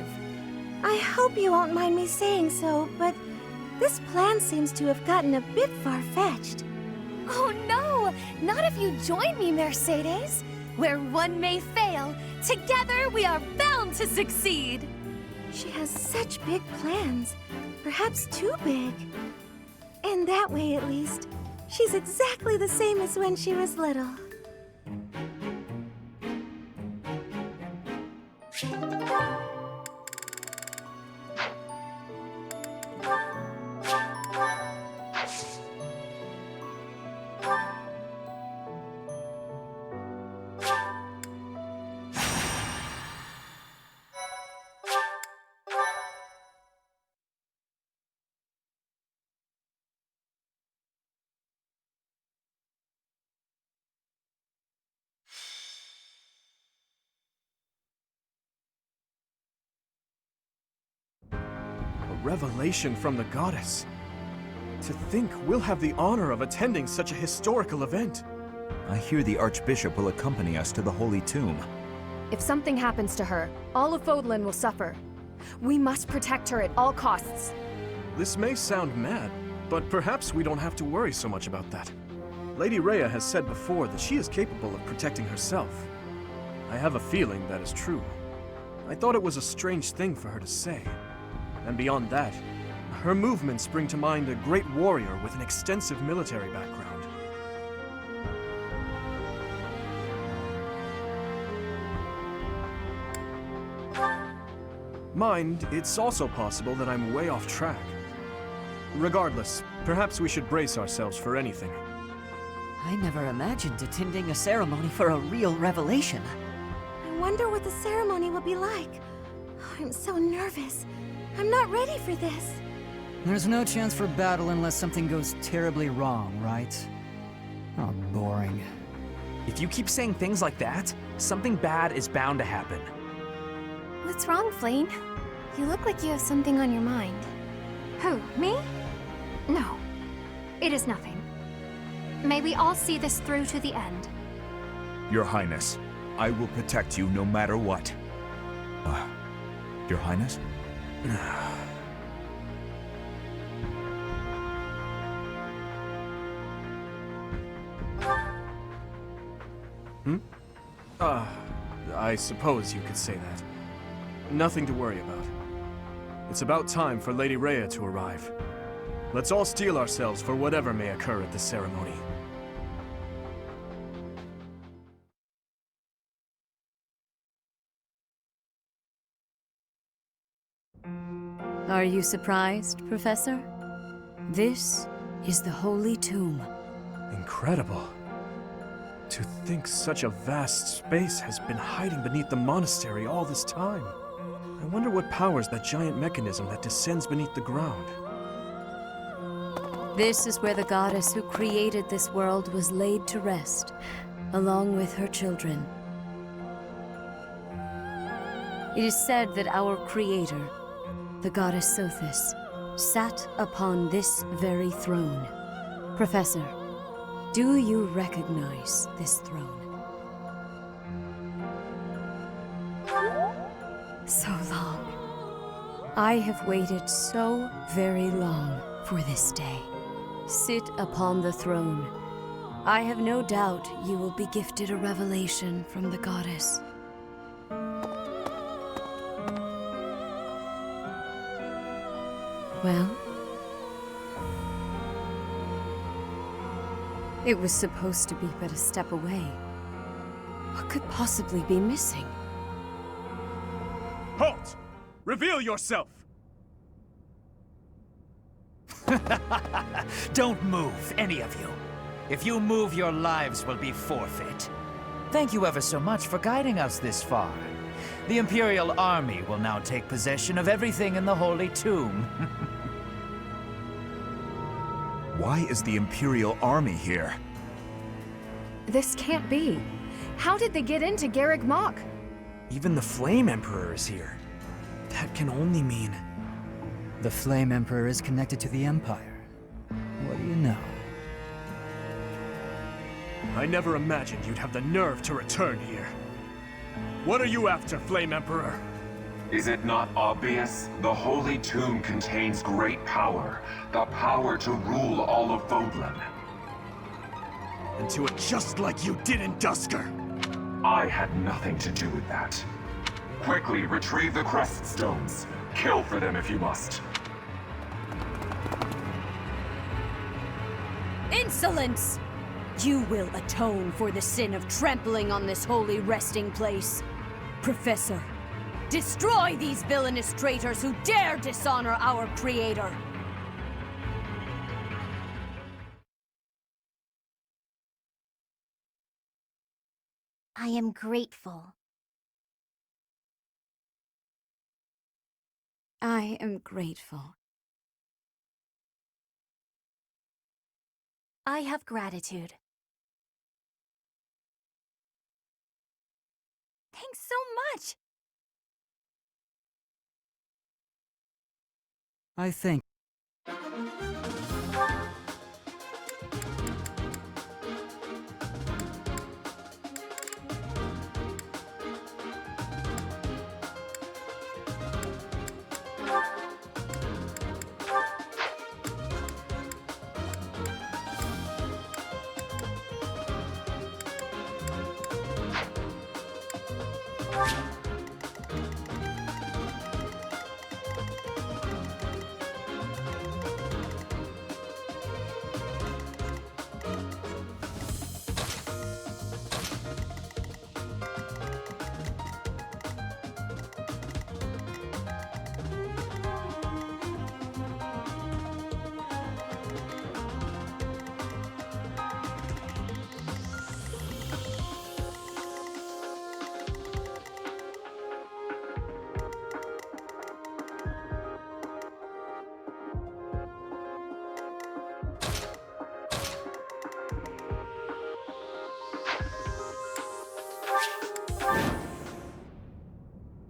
I hope you won't mind me saying so, but this plan seems to have gotten a bit far-fetched. Oh no! Not if you join me, Mercedes. Where one may fail, together we are bound to succeed. She has such big plans, perhaps too big. In that way, at least, she's exactly the same as when she was little. A revelation from the goddess. To think we'll have the honor of attending such a historical event. I hear the Archbishop will accompany us to the Holy Tomb. If something happens to her, all of Fodlan will suffer. We must protect her at all costs. This may sound mad, but perhaps we don't have to worry so much about that. Lady Rhea has said before that she is capable of protecting herself. I have a feeling that is true. I thought it was a strange thing for her to say. And beyond that, her movements bring to mind a great warrior with an extensive military background. Mind, it's also possible that I'm way off track. Regardless, perhaps we should brace ourselves for anything. I never imagined attending a ceremony for a real revelation. I wonder what the ceremony will be like. Oh, I'm so nervous. I'm not ready for this. There's no chance for battle unless something goes terribly wrong, right? Oh, boring. If you keep saying things like that, something bad is bound to happen. What's wrong, Flane? You look like you have something on your mind. Who, me? No. It is nothing. May we all see this through to the end. Your Highness, I will protect you no matter what. Your Highness? I suppose you could say that. Nothing to worry about. It's about time for Lady Rhea to arrive. Let's all steel ourselves for whatever may occur at the ceremony. Are you surprised, Professor? This is the Holy Tomb. Incredible. To think such a vast space has been hiding beneath the monastery all this time. I wonder what powers that giant mechanism that descends beneath the ground. This is where the goddess who created this world was laid to rest, along with her children. It is said that our creator, the goddess Sothis, sat upon this very throne. Professor, do you recognize this throne? So long. I have waited so very long for this day. Sit upon the throne. I have no doubt you will be gifted a revelation from the goddess. Well? It was supposed to be but a step away. What could possibly be missing? Halt! Reveal yourself! Don't move, any of you. If you move, your lives will be forfeit. Thank you ever so much for guiding us this far. The Imperial Army will now take possession of everything in the Holy Tomb. Why is the Imperial Army here? This can't be. How did they get into Garreg Mach? Even the Flame Emperor is here. That can only mean... The Flame Emperor is connected to the Empire. What do you know? I never imagined you'd have the nerve to return here. What are you after, Flame Emperor? Is it not obvious? The Holy Tomb contains great power. The power to rule all of Fodlan. And to it just like you did in Dusker. I had nothing to do with that. Quickly retrieve the crest stones. Kill for them if you must. Insolence! You will atone for the sin of trampling on this holy resting place. Professor, destroy these villainous traitors who dare dishonor our creator! I am grateful. I am grateful. I have gratitude. Thanks so much! I think...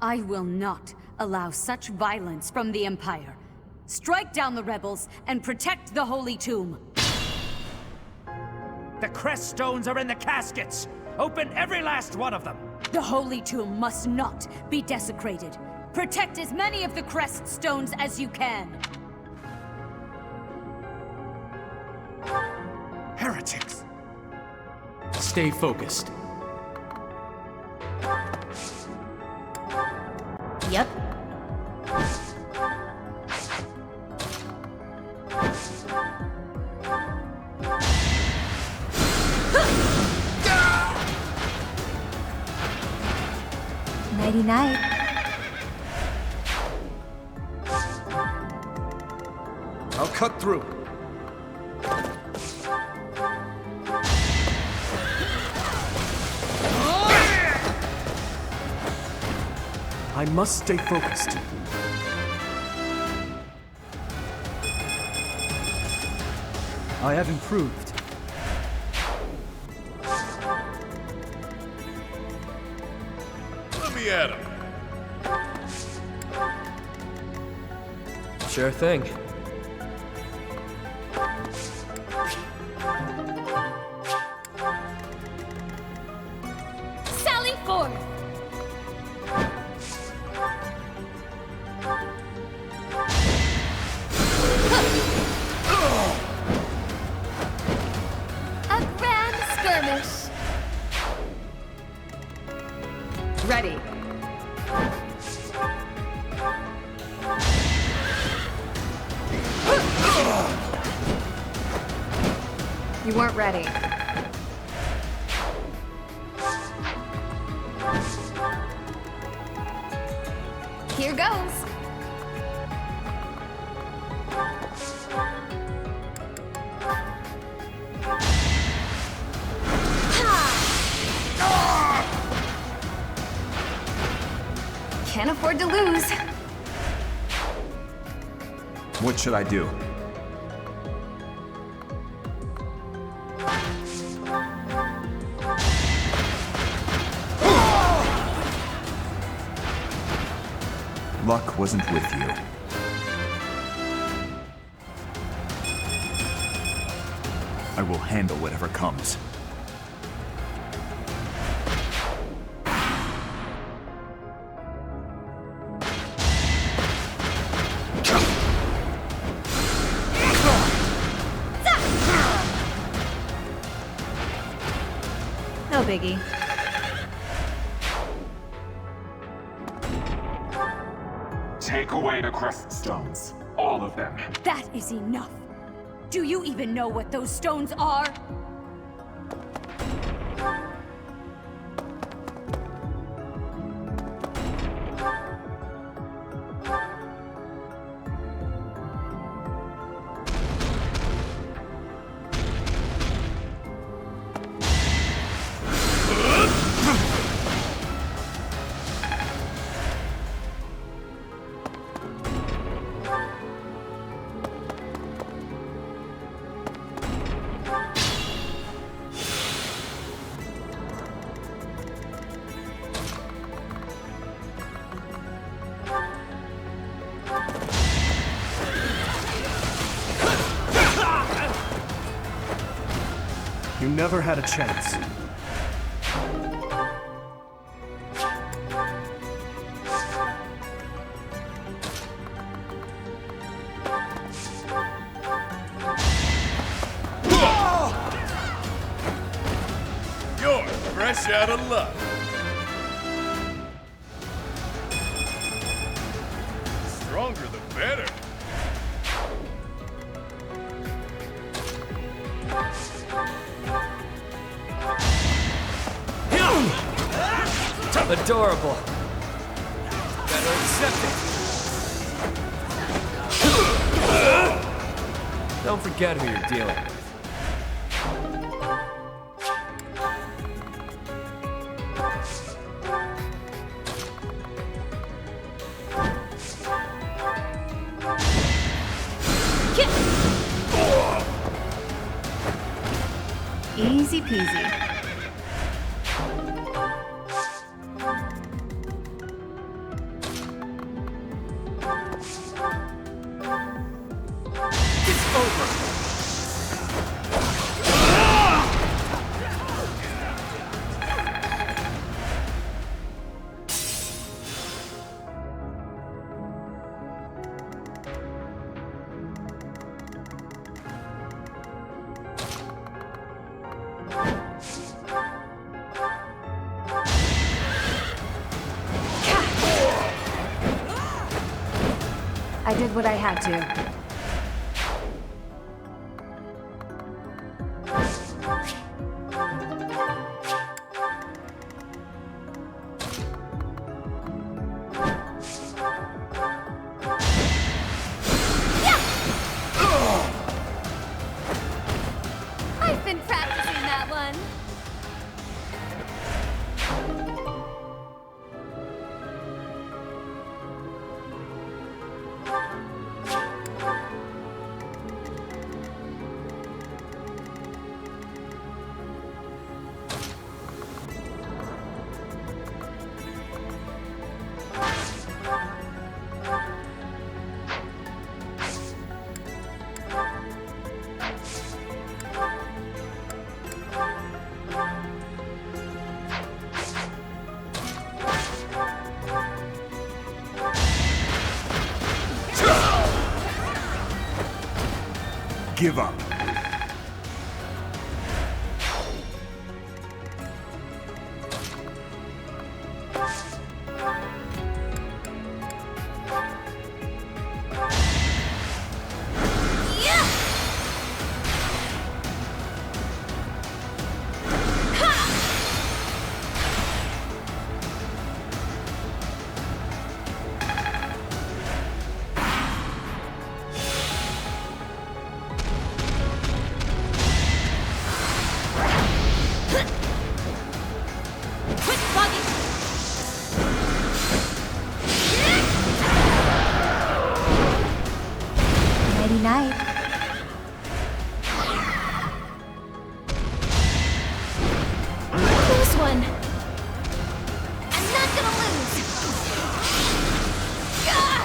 I will not allow such violence from the Empire. Strike down the rebels and protect the Holy Tomb. The crest stones are in the caskets! Open every last one of them! The Holy Tomb must not be desecrated. Protect as many of the crest stones as you can. Heretics! Stay focused. Yep. Nighty-night. I'll cut through. I must stay focused. I have improved. Let me at him. Sure thing. Sally forth! A grand skirmish. Ready. You weren't ready. Here goes. Can't afford to lose. What should I do? Luck wasn't with you. I will handle whatever comes. No biggie. Take away the crest stones. All of them. That is enough. Do you even know what those stones are? You never had a chance. You're fresh out of luck. Stronger the better. Adorable. Better accept it. Don't forget who you're dealing with. Easy peasy. It's over. I did what I had to. I've been practicing that one. Give up. Nighty night. Lose one. I'm not gonna lose. Gah!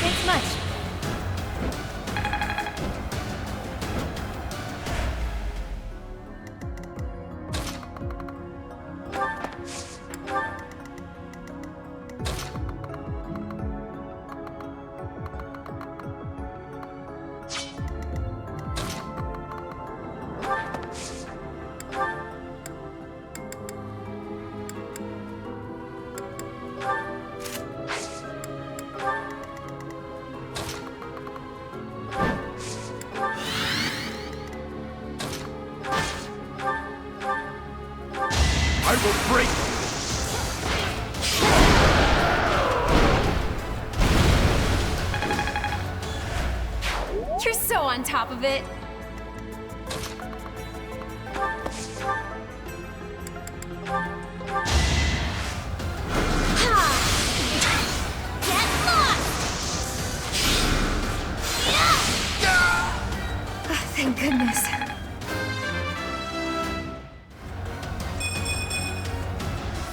Thanks much. I will break. You're so on top of it. Ha! Get lost! Yeah! Oh, thank goodness.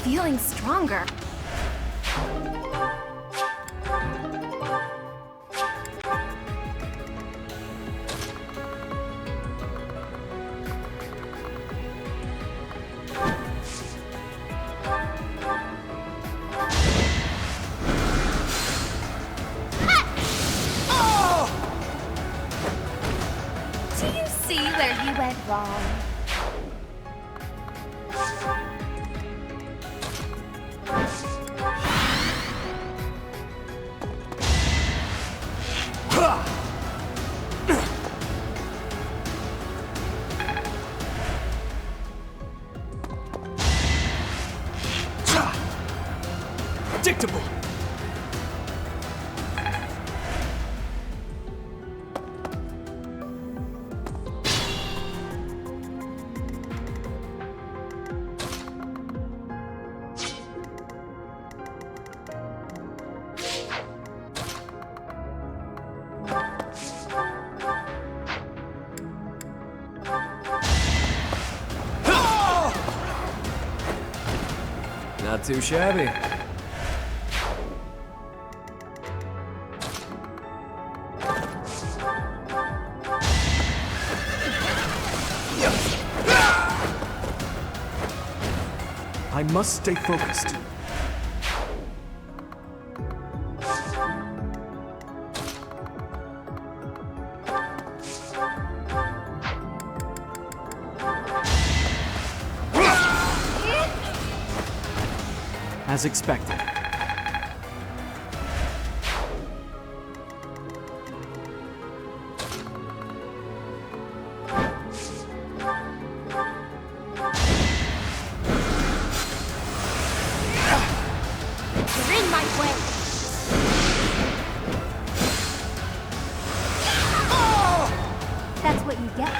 Feeling stronger. Do you see where you went wrong? Predictable. Not too shabby. I must stay focused. As expected. You're in my way! That's what you get.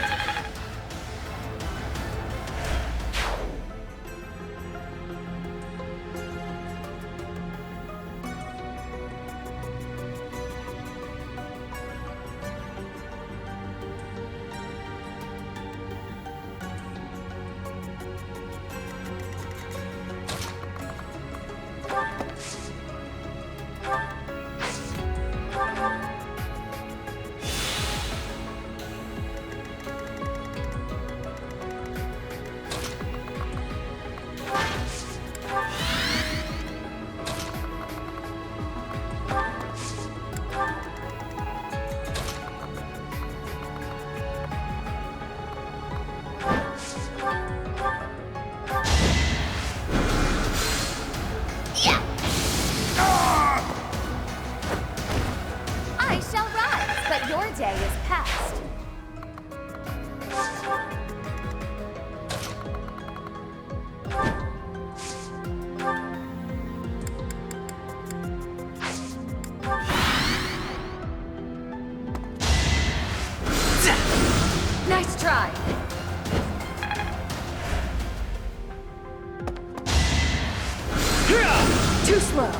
I shall rise, but your day is past. Nice try! Too slow.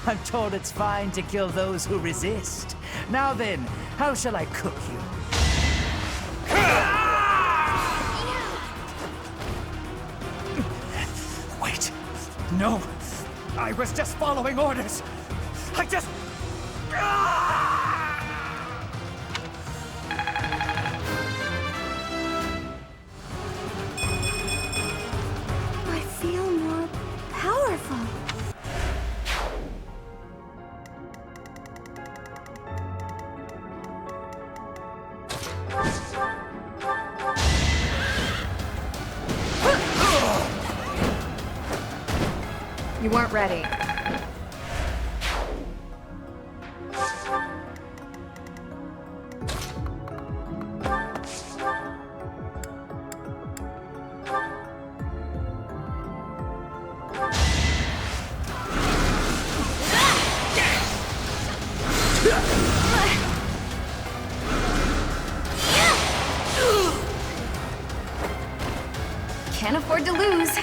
I'm told it's fine to kill those who resist. Now then, how shall I cook you? Wait. No. I was just following orders. I just... I feel more powerful. You weren't ready. Can't afford to lose.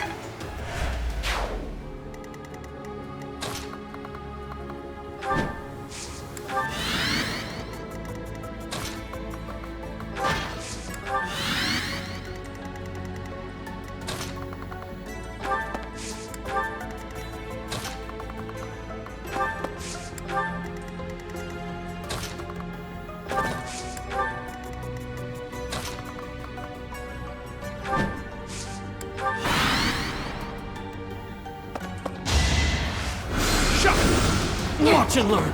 Watch and learn!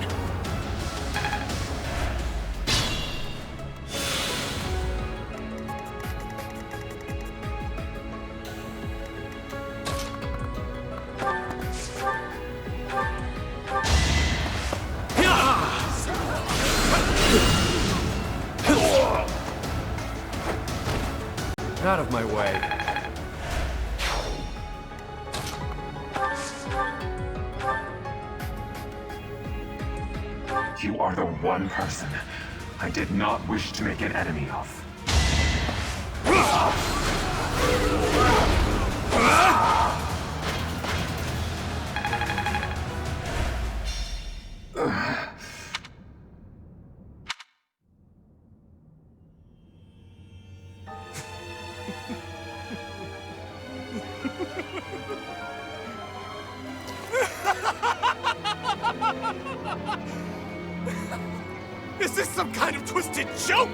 Out of my way. You are the one person I did not wish to make an enemy of. Is this some kind of twisted joke?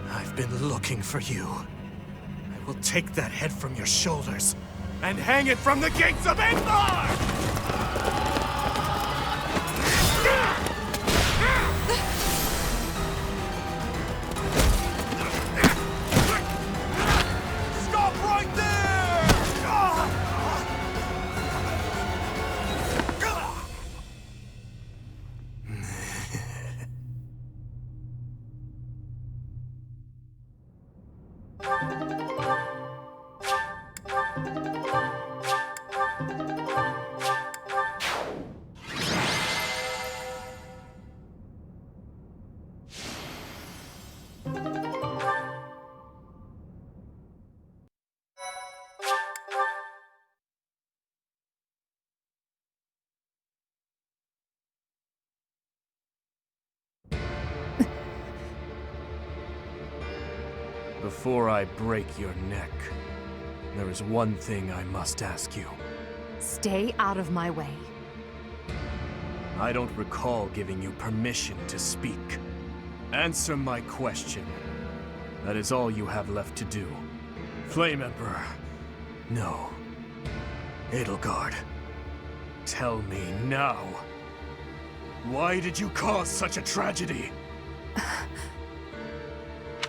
I've been looking for you. I will take that head from your shoulders and hang it from the gates of Endor! Stop right there! Before I break your neck, there is one thing I must ask you. Stay out of my way. I don't recall giving you permission to speak. Answer my question. That is all you have left to do. Flame Emperor. No. Edelgard. Tell me now. Why did you cause such a tragedy?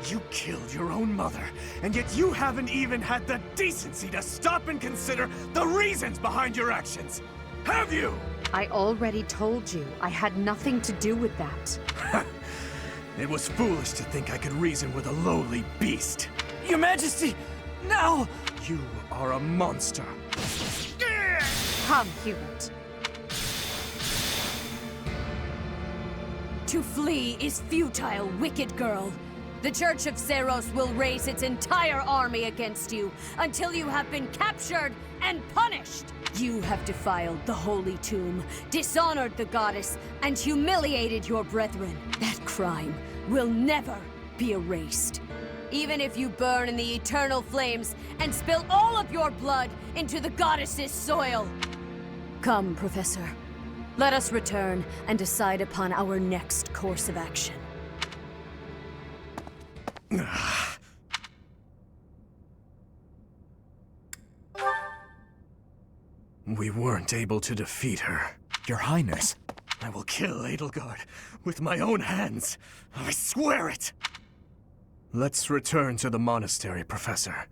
You killed your own mother, and yet you haven't even had the decency to stop and consider the reasons behind your actions. Have you? I already told you I had nothing to do with that. It was foolish to think I could reason with a lowly beast. Your Majesty, no! You are a monster. Come, Hubert. To flee is futile, wicked girl. The Church of Seros will raise its entire army against you until you have been captured and punished. You have defiled the Holy Tomb, dishonored the goddess, and humiliated your brethren. That crime will never be erased. Even if you burn in the eternal flames and spill all of your blood into the goddess's soil. Come, Professor. Let us return and decide upon our next course of action. We weren't able to defeat her. Your Highness. I will kill Edelgard with my own hands. I swear it! Let's return to the monastery, Professor.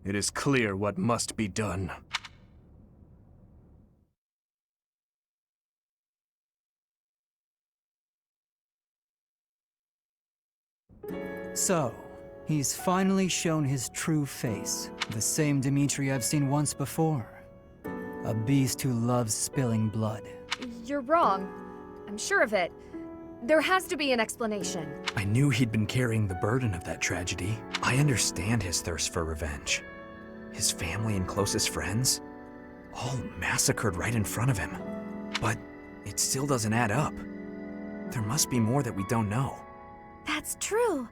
It is clear what must be done. So, he's finally shown his true face. The same Dimitri I've seen once before. A beast who loves spilling blood. You're wrong. I'm sure of it. There has to be an explanation. I knew he'd been carrying the burden of that tragedy. I understand his thirst for revenge. His family and closest friends, all massacred right in front of him. But it still doesn't add up. There must be more that we don't know. That's true.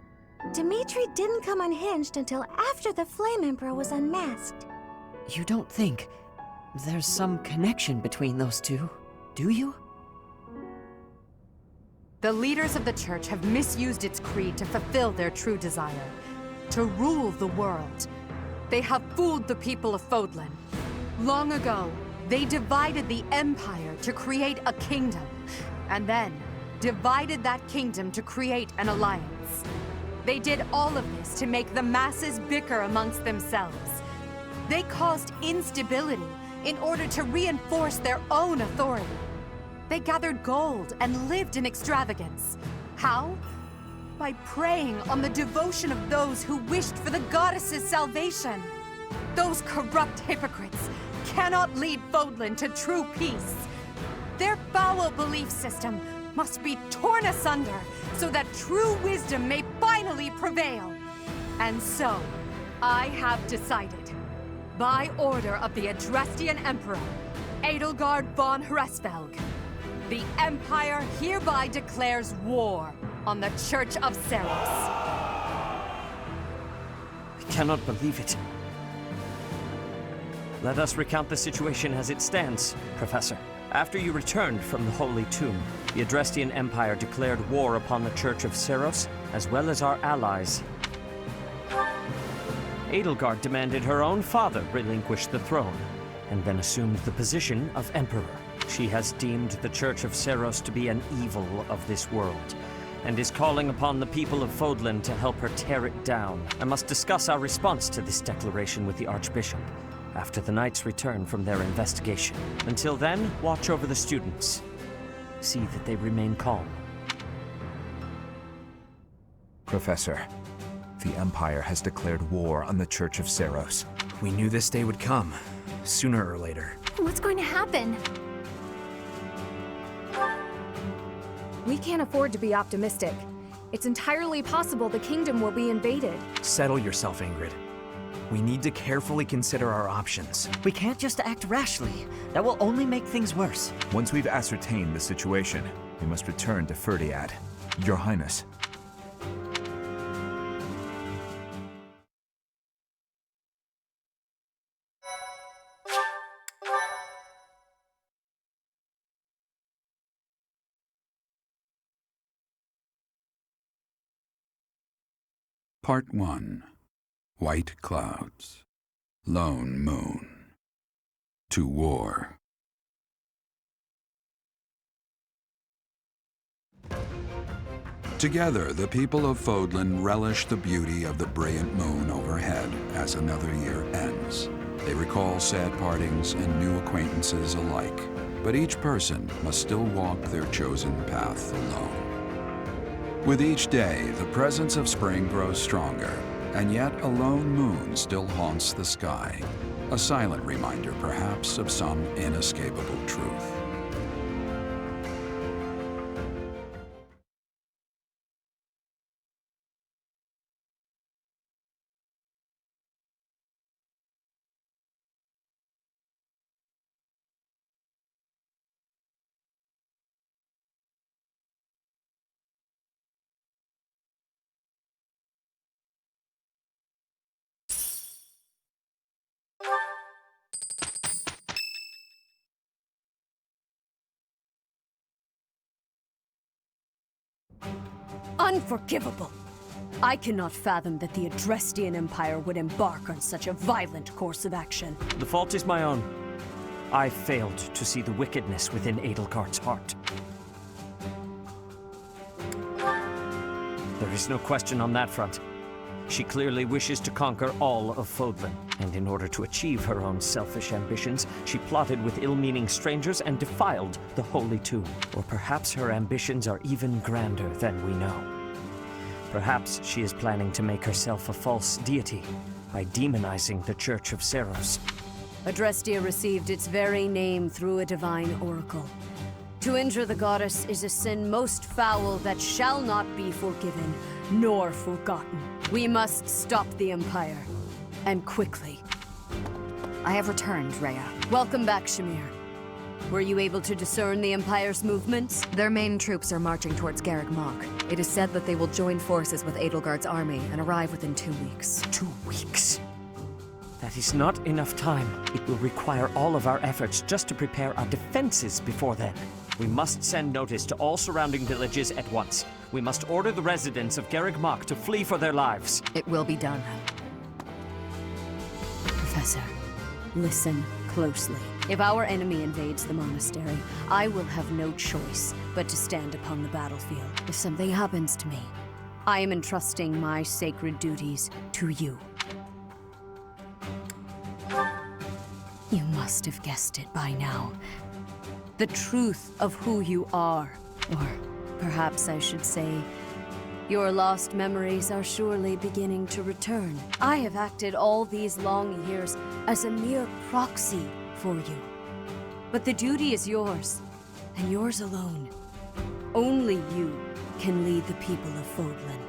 Dimitri didn't come unhinged until after the Flame Emperor was unmasked. You don't think there's some connection between those two, do you? The leaders of the Church have misused its creed to fulfill their true desire. To rule the world. They have fooled the people of Fodlan. Long ago, they divided the Empire to create a kingdom. And then, divided that kingdom to create an alliance. They did all of this to make the masses bicker amongst themselves. They caused instability in order to reinforce their own authority. They gathered gold and lived in extravagance. How? By preying on the devotion of those who wished for the goddess's salvation. Those corrupt hypocrites cannot lead Fodlan to true peace. Their foul belief system must be torn asunder so that true wisdom may finally prevail. And so, I have decided, by order of the Adrestian Emperor, Edelgard von Hresvelg, The Empire hereby declares war on the Church of Ceros. I cannot believe it. Let us recount the situation as it stands, Professor. After you returned from the Holy Tomb, the Adrestian Empire declared war upon the Church of Ceros, as well as our allies. Edelgard demanded her own father relinquish the throne, and then assumed the position of Emperor. She has deemed the Church of Ceros to be an evil of this world, and is calling upon the people of Fodlan to help her tear it down. I must discuss our response to this declaration with the Archbishop after the Knights return from their investigation. Until then, watch over the students. See that they remain calm. Professor, the Empire has declared war on the Church of Ceros. We knew this day would come, sooner or later. What's going to happen? We can't afford to be optimistic. It's entirely possible the kingdom will be invaded. Settle yourself, Ingrid. We need to carefully consider our options. We can't just act rashly. That will only make things worse. Once we've ascertained the situation, we must return to Ferdiad. Your Highness. Part 1. White Clouds. Lone Moon. To War. Together, the people of Fodlan relish the beauty of the brilliant moon overhead as another year ends. They recall sad partings and new acquaintances alike, but each person must still walk their chosen path alone. With each day, the presence of spring grows stronger, and yet a lone moon still haunts the sky, a silent reminder, perhaps, of some inescapable truth. Unforgivable! I cannot fathom that the Adrestian Empire would embark on such a violent course of action. The fault is my own. I failed to see the wickedness within Edelgard's heart. There is no question on that front. She clearly wishes to conquer all of Fodlan, and in order to achieve her own selfish ambitions, she plotted with ill-meaning strangers and defiled the Holy Tomb. Or perhaps her ambitions are even grander than we know. Perhaps she is planning to make herself a false deity by demonizing the Church of Ceros. Adrestia received its very name through a divine oracle. To injure the goddess is a sin most foul that shall not be forgiven nor forgotten. We must stop the Empire, and quickly. I have returned, Rhea. Welcome back, Shamir. Were you able to discern the Empire's movements? Their main troops are marching towards Garreg Mach. It is said that they will join forces with Edelgard's army and arrive within 2 weeks. 2 weeks? That is not enough time. It will require all of our efforts just to prepare our defenses before then. We must send notice to all surrounding villages at once. We must order the residents of Garreg Mach to flee for their lives. It will be done. Professor, listen closely. If our enemy invades the monastery, I will have no choice but to stand upon the battlefield. If something happens to me, I am entrusting my sacred duties to you. You must have guessed it by now. The truth of who you are. Or perhaps I should say, your lost memories are surely beginning to return. I have acted all these long years as a mere proxy for you. But the duty is yours, and yours alone. Only you can lead the people of Fodlan.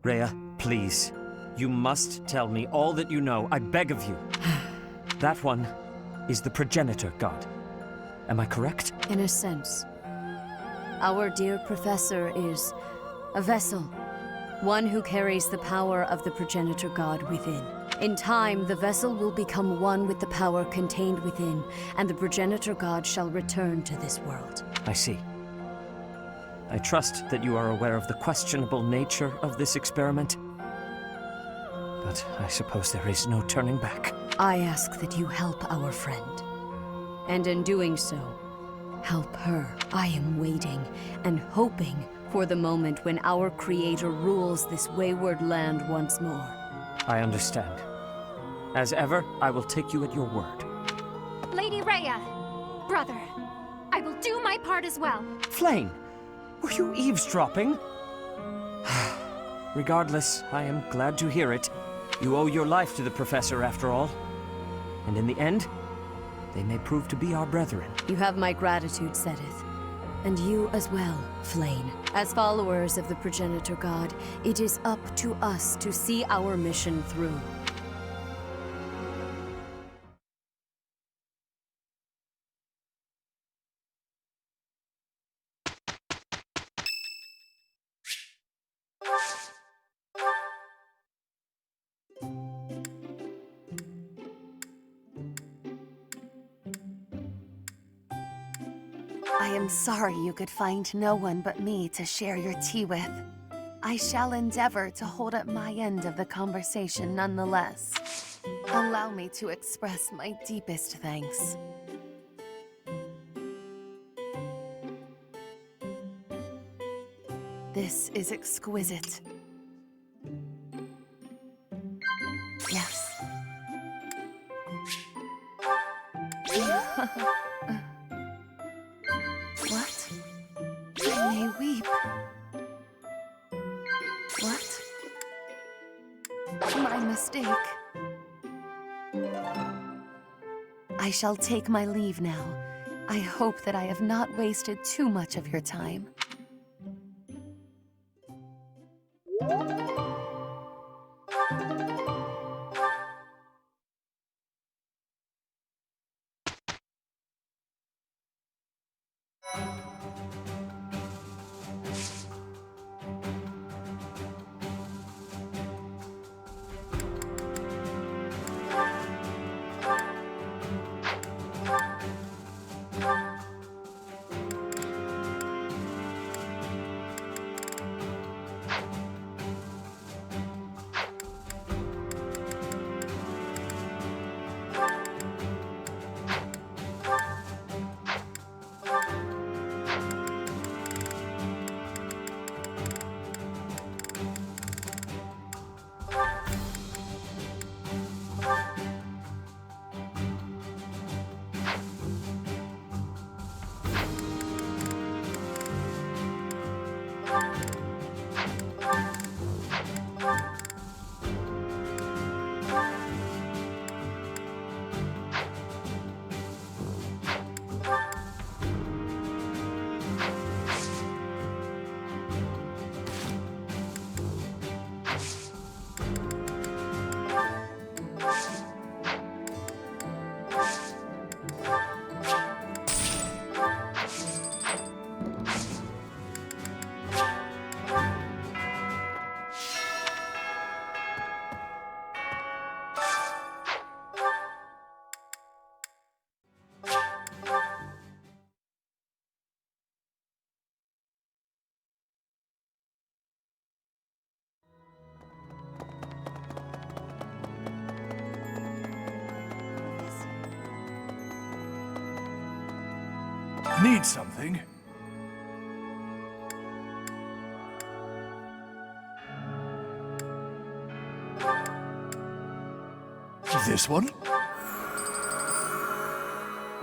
Rhea, please. You must tell me all that you know. I beg of you. That one is the progenitor god. Am I correct? In a sense. Our dear professor is a vessel, one who carries the power of the progenitor god within. In time, the vessel will become one with the power contained within, and the progenitor god shall return to this world. I see. I trust that you are aware of the questionable nature of this experiment. But I suppose there is no turning back. I ask that you help our friend. And in doing so, help her. I am waiting and hoping for the moment when our creator rules this wayward land once more. I understand. As ever, I will take you at your word. Lady Rhea, brother, I will do my part as well. Flame! Were you eavesdropping? Regardless, I am glad to hear it. You owe your life to the Professor, after all. And in the end, they may prove to be our brethren. You have my gratitude, Sedith. And you as well, Flame. As followers of the progenitor god, it is up to us to see our mission through. I am sorry you could find no one but me to share your tea with. I shall endeavor to hold up my end of the conversation nonetheless. Allow me to express my deepest thanks. This is exquisite. Yes. What? I may weep. What? My mistake. I shall take my leave now. I hope that I have not wasted too much of your time. Need something? This one?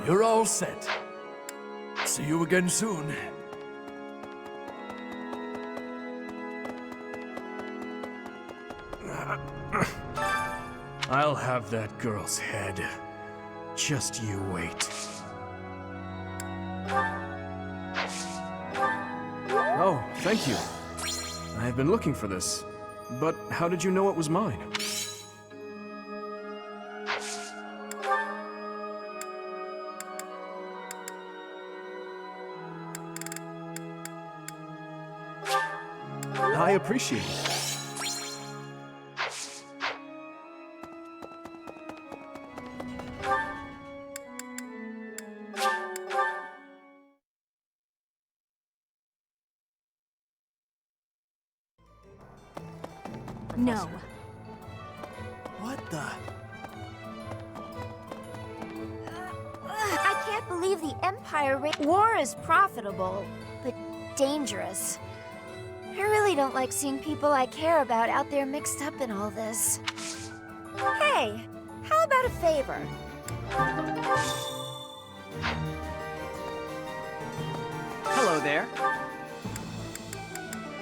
You're all set. See you again soon. I'll have that girl's head. Just you wait. Oh, thank you. I've been looking for this. But how did you know it was mine? I appreciate it. No. What the? I can't believe the Empire War is profitable, but dangerous. I really don't like seeing people I care about out there mixed up in all this. Hey, how about a favor? Hello there.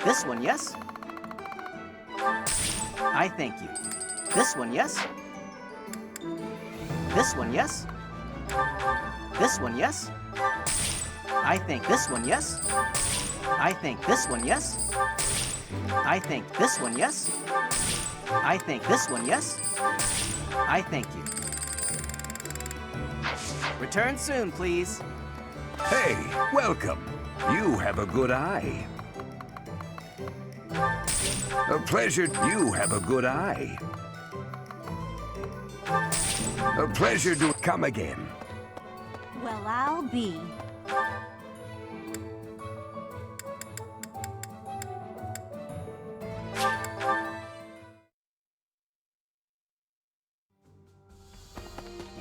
This one, yes? I thank you. This one, yes? This one, yes? This one, yes? I think this one, yes? I think this one, yes? I think this one, yes? I think this one, yes? I thank you. Return soon, please. Hey, welcome. You have a good eye. A pleasure. You have a good eye. A pleasure to come again. Well, I'll be.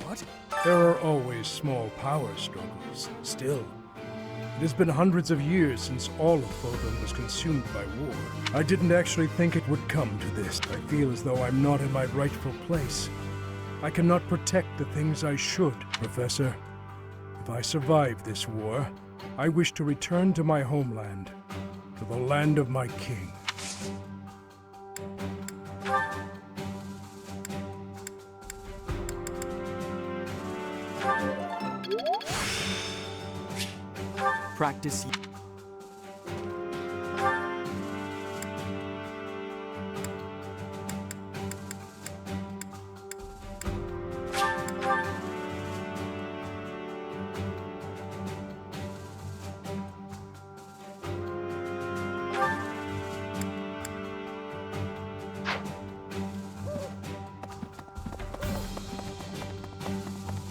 What? There are always small power struggles, still. It has been hundreds of years since all of Fodlan was consumed by war. I didn't actually think it would come to this. I feel as though I'm not in my rightful place. I cannot protect the things I should, Professor. If I survive this war, I wish to return to my homeland, to the land of my king. Practice.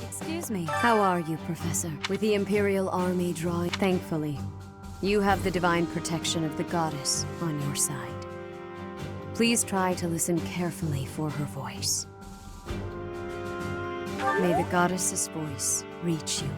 Excuse me. How are you, Professor? With the Imperial Army drawing... Thankfully, you have the divine protection of the goddess on your side. Please try to listen carefully for her voice. May the goddess's voice reach you.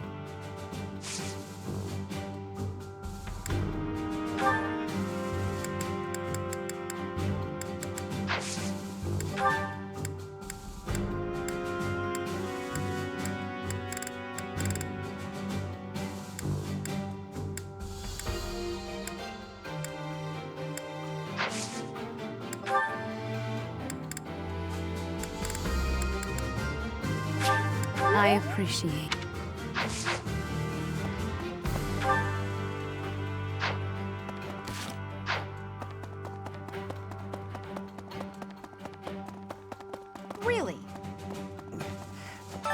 I appreciate. Really?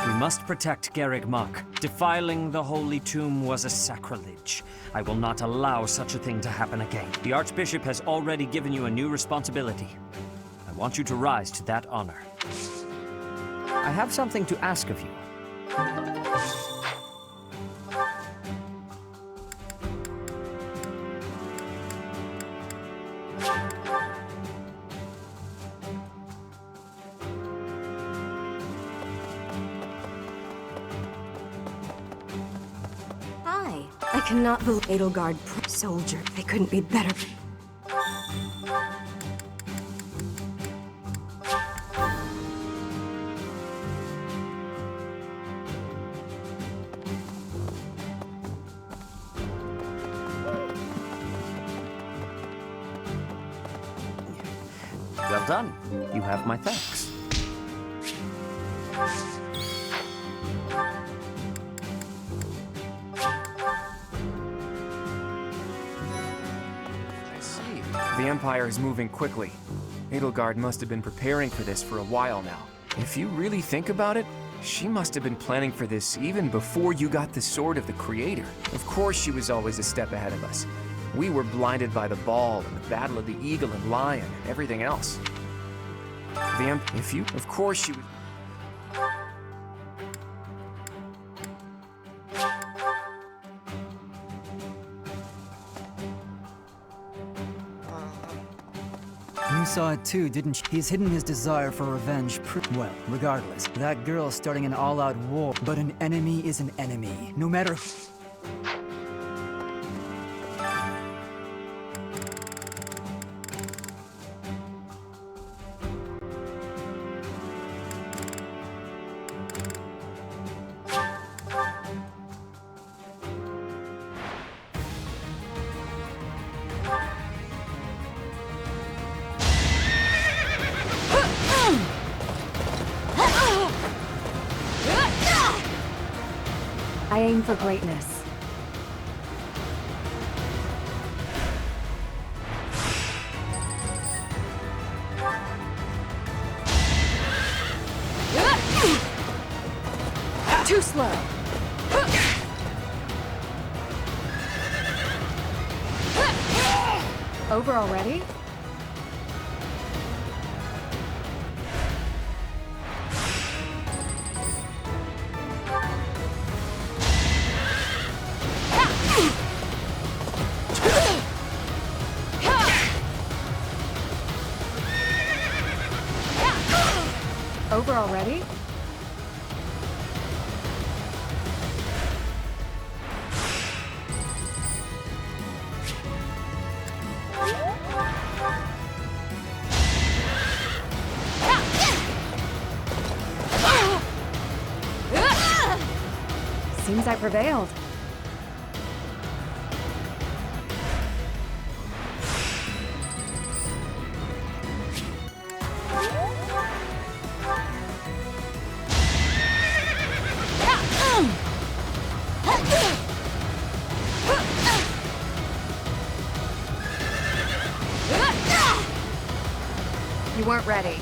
We must protect Garreg Mach. Defiling the Holy Tomb was a sacrilege. I will not allow such a thing to happen again. The Archbishop has already given you a new responsibility. I want you to rise to that honor. I have something to ask of you. Hi. I cannot believe Edelgard soldier. They couldn't be better. Well done. You have my thanks. I see. The Empire is moving quickly. Edelgard must have been preparing for this for a while now. If you really think about it, she must have been planning for this even before you got the Sword of the Creator. Of course she was always a step ahead of us. We were blinded by the ball and the battle of the eagle and lion and everything else. If you... Of course she was... You saw it too, didn't you? He's hidden his desire for revenge well, regardless. That girl's starting an all-out war. But an enemy is an enemy, no matter who... I aim for greatness. Too slow. Over already? Over already? Seems I prevailed. You weren't ready.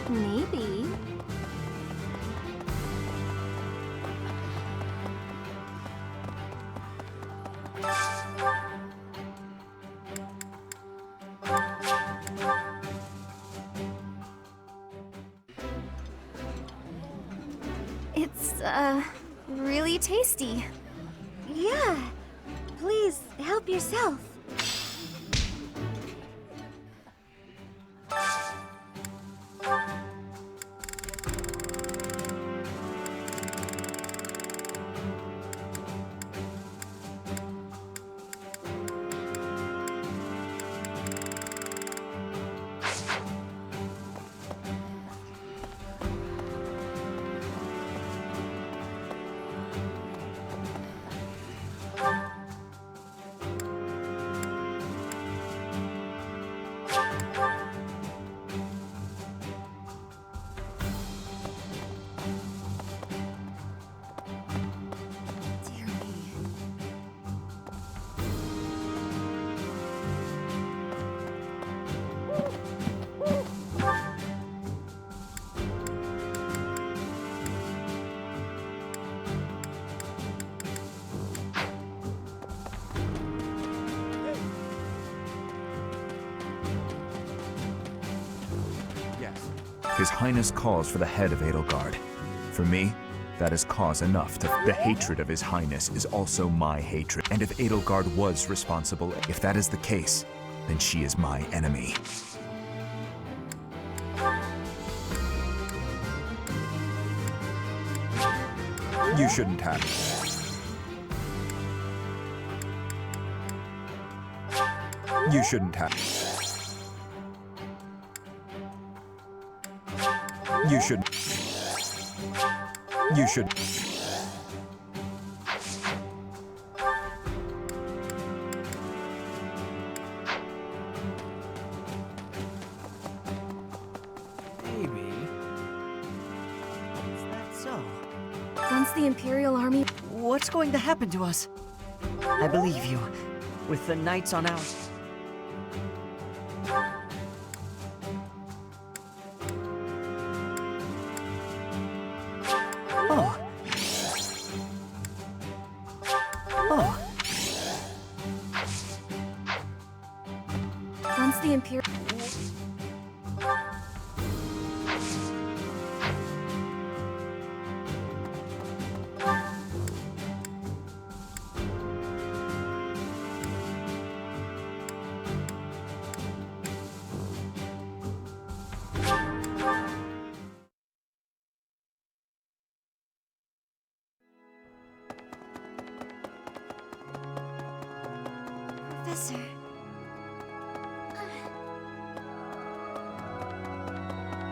Maybe. It's, really tasty. Yeah. Please, help yourself. His Highness calls for the head of Edelgard. For me, that is cause enough to... The hatred of His Highness is also my hatred. And if Edelgard was responsible, if that is the case, then she is my enemy. You shouldn't have. You shouldn't have. You should. You should. Maybe. Is that so? Once the Imperial Army... What's going to happen to us? I believe you. With the knights on our... Oh. Oh. Once the Imperial... Professor.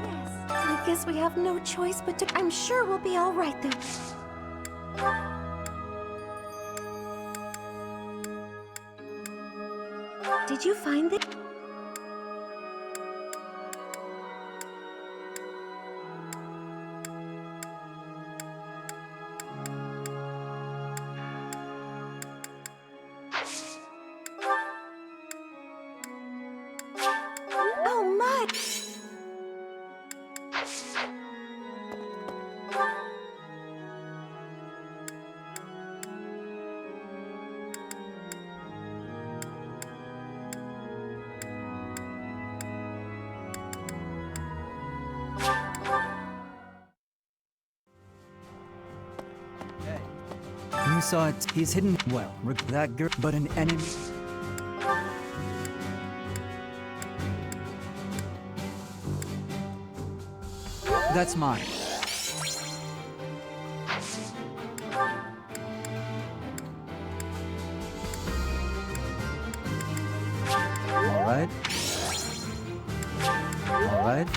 Yes. I guess we have no choice but to... I'm sure we'll be all right, though. Did you find it? Oh my! You saw it. He's hidden. Well, that girl, but an enemy. That's mine. All right. All right.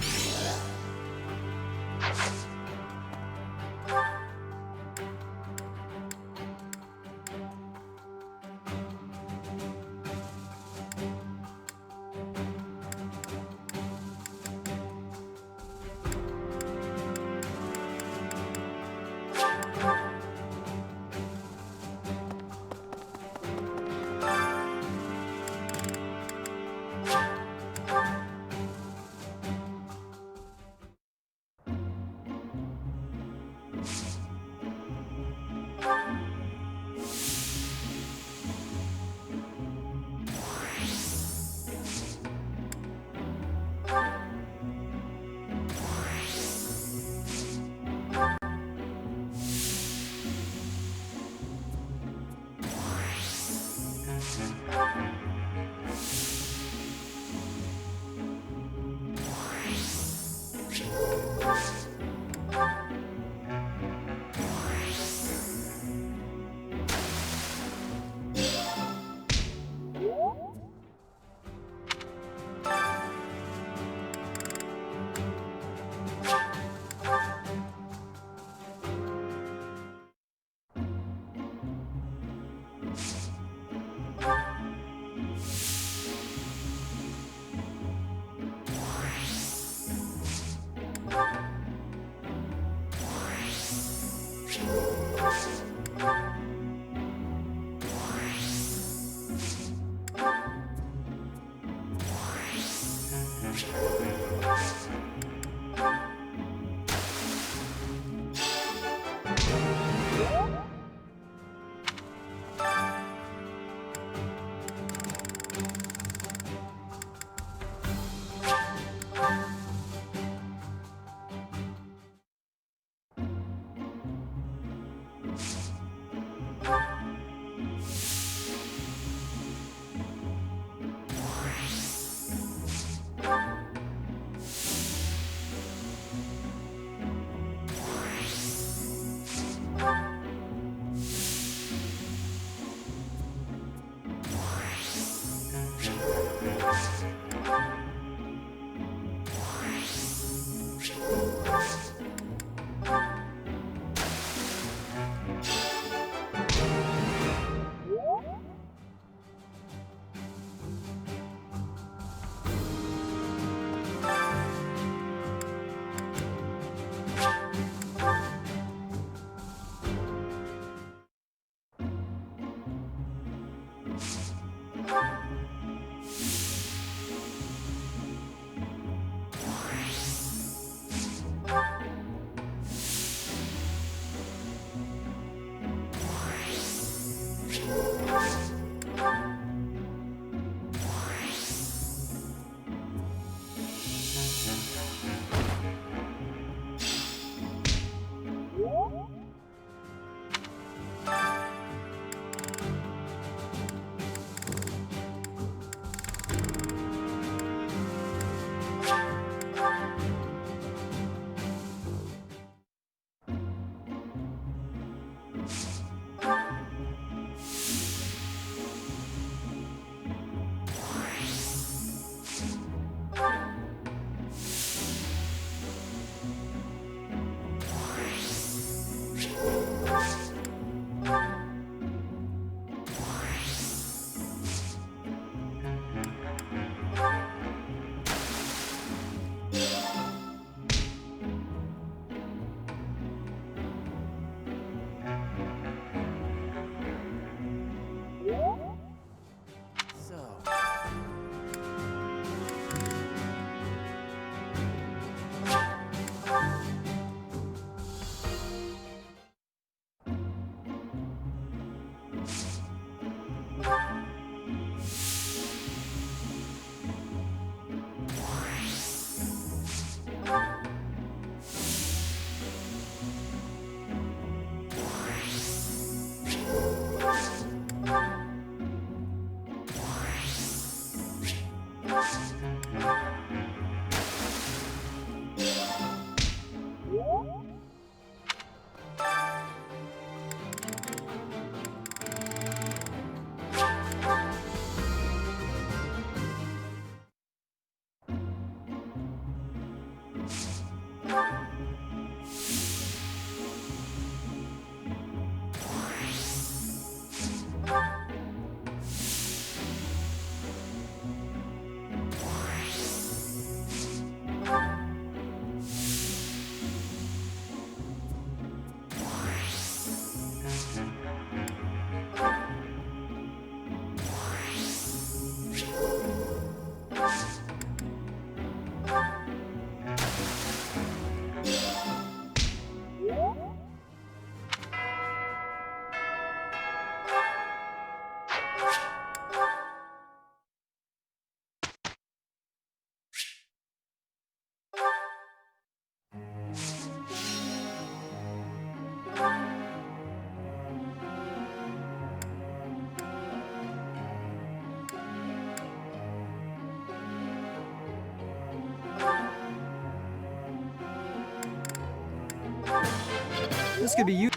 This could be you.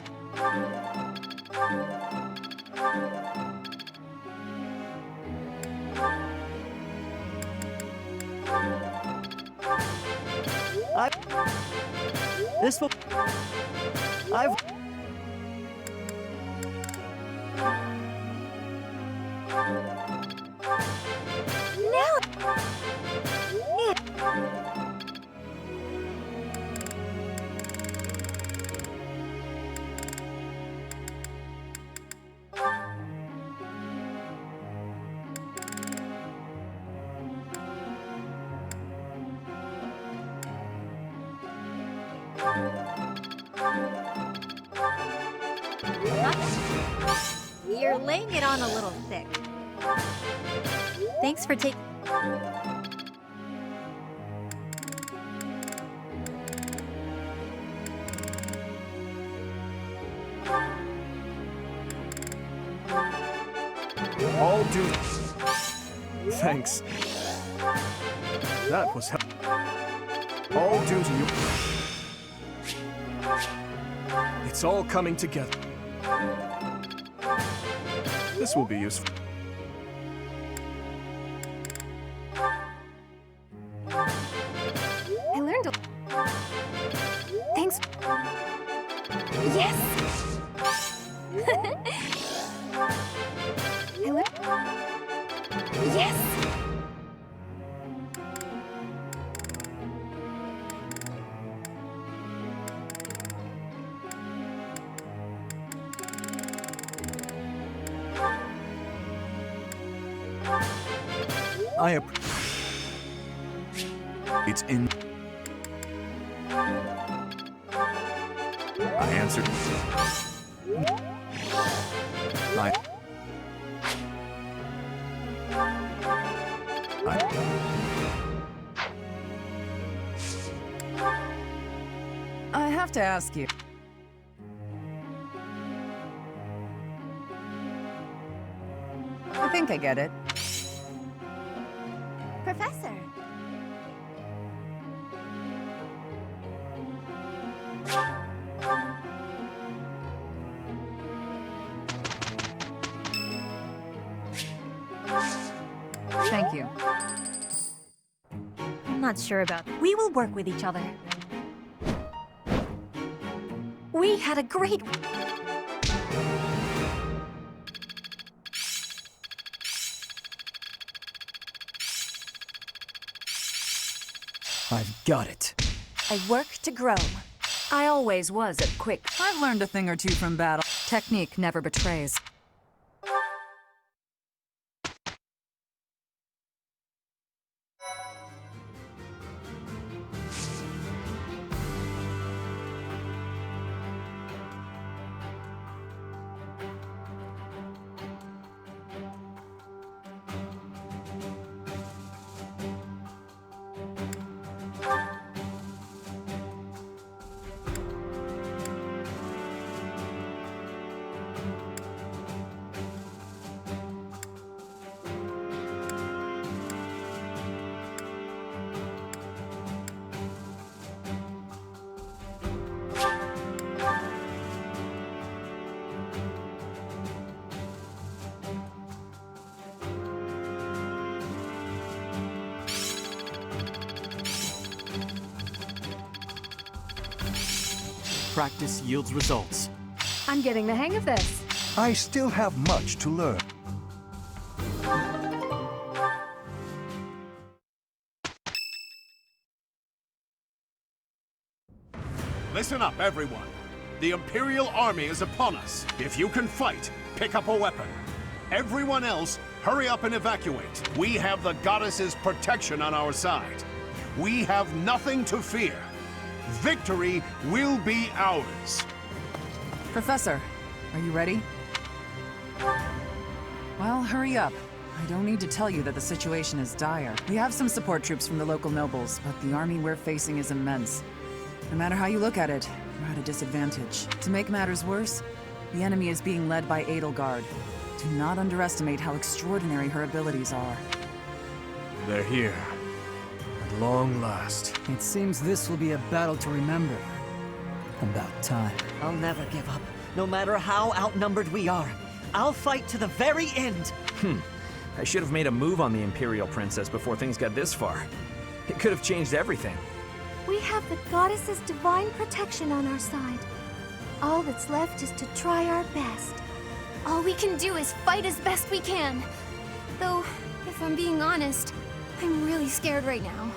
This will... I've... You're laying it on a little thick. Thanks for taking... All due... Thanks. That was all due to you. It's all coming together. This will be useful. I learned a... Thanks. Yes! I learned... Yes! It's in... I answered... to ask you. I think I get it. Professor. Thank you. I'm not sure about. We will work with each other. We had a great. I've got it. I work to grow. I always was at quick. I've learned a thing or two from battle. Technique never betrays. Practice yields results. I'm getting the hang of this. I still have much to learn. Listen up, everyone. The Imperial Army is upon us. If you can fight, pick up a weapon. Everyone else, hurry up and evacuate. We have the Goddess's protection on our side. We have nothing to fear. Victory will be ours. Professor, are you ready? Well, hurry up. I don't need to tell you that the situation is dire. We have some support troops from the local nobles, but the army we're facing is immense. No matter how you look at it, we're at a disadvantage. To make matters worse, the enemy is being led by Edelgard. Do not underestimate how extraordinary her abilities are. They're here. At long last. It seems this will be a battle to remember. About time. I'll never give up, no matter how outnumbered we are. I'll fight to the very end. I should have made a move on the Imperial Princess before things got this far. It could have changed everything. We have the Goddess's divine protection on our side. All that's left is to try our best. All we can do is fight as best we can. Though, if I'm being honest, I'm really scared right now.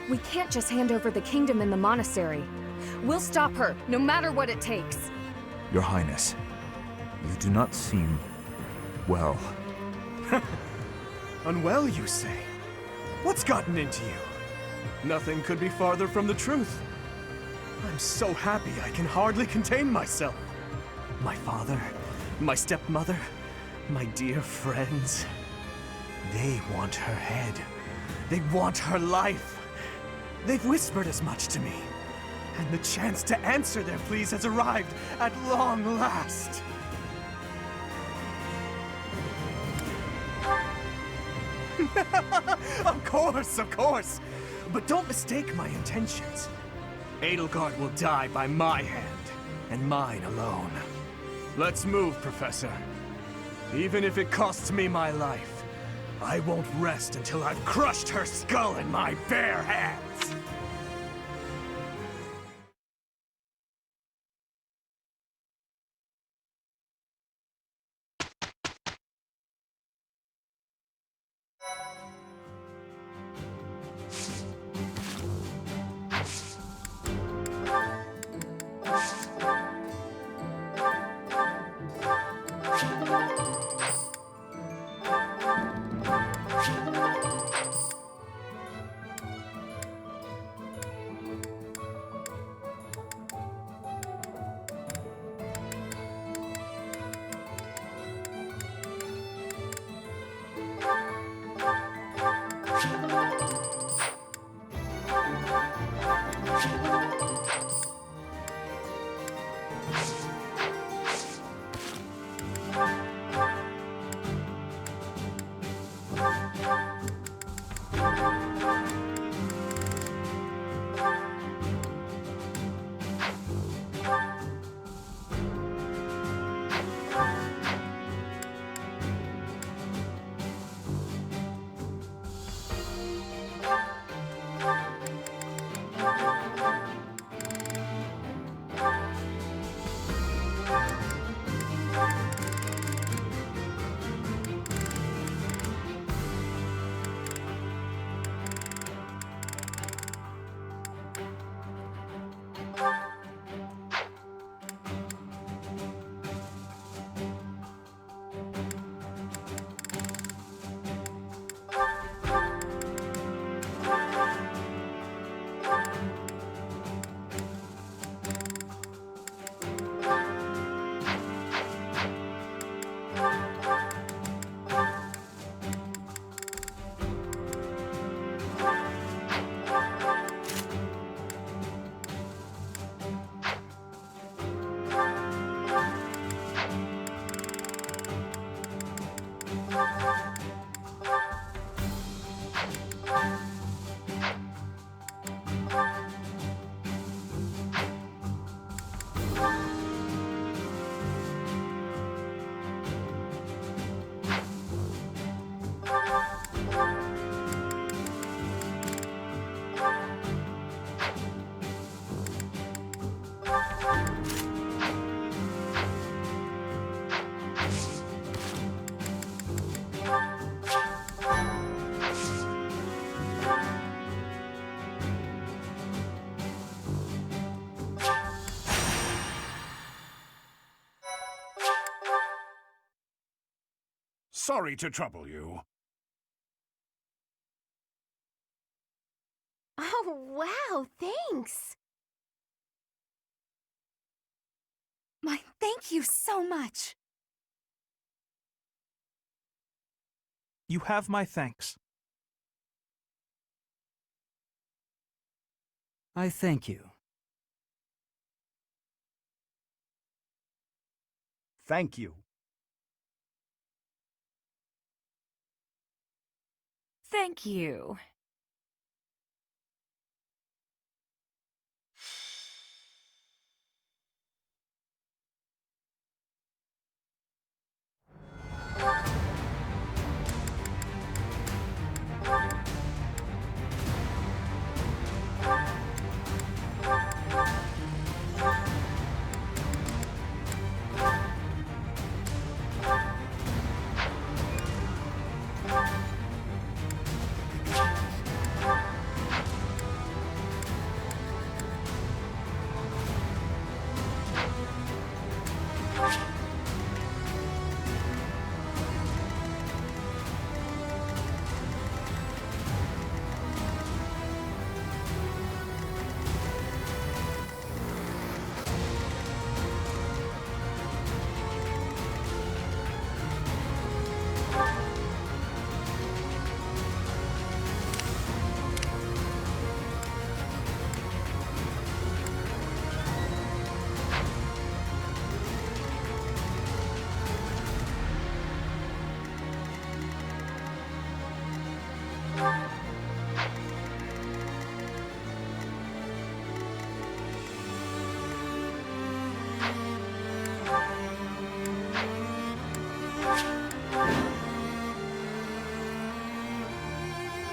We can't just hand over the kingdom and the monastery. We'll stop her, no matter what it takes. Your Highness, you do not seem well. Unwell, you say? What's gotten into you? Nothing could be farther from the truth. I'm so happy I can hardly contain myself. My father, my stepmother, my dear friends. They want her head. They want her life. They've whispered as much to me. And the chance to answer their pleas has arrived at long last. Of course. But don't mistake my intentions. Edelgard will die by my hand, and mine alone. Let's move, Professor. Even if it costs me my life, I won't rest until I've crushed her skull in my bare hands. Sorry to trouble you. Oh, wow, thanks. My thank you so much. You have my thanks. I thank you. Thank you. Thank you.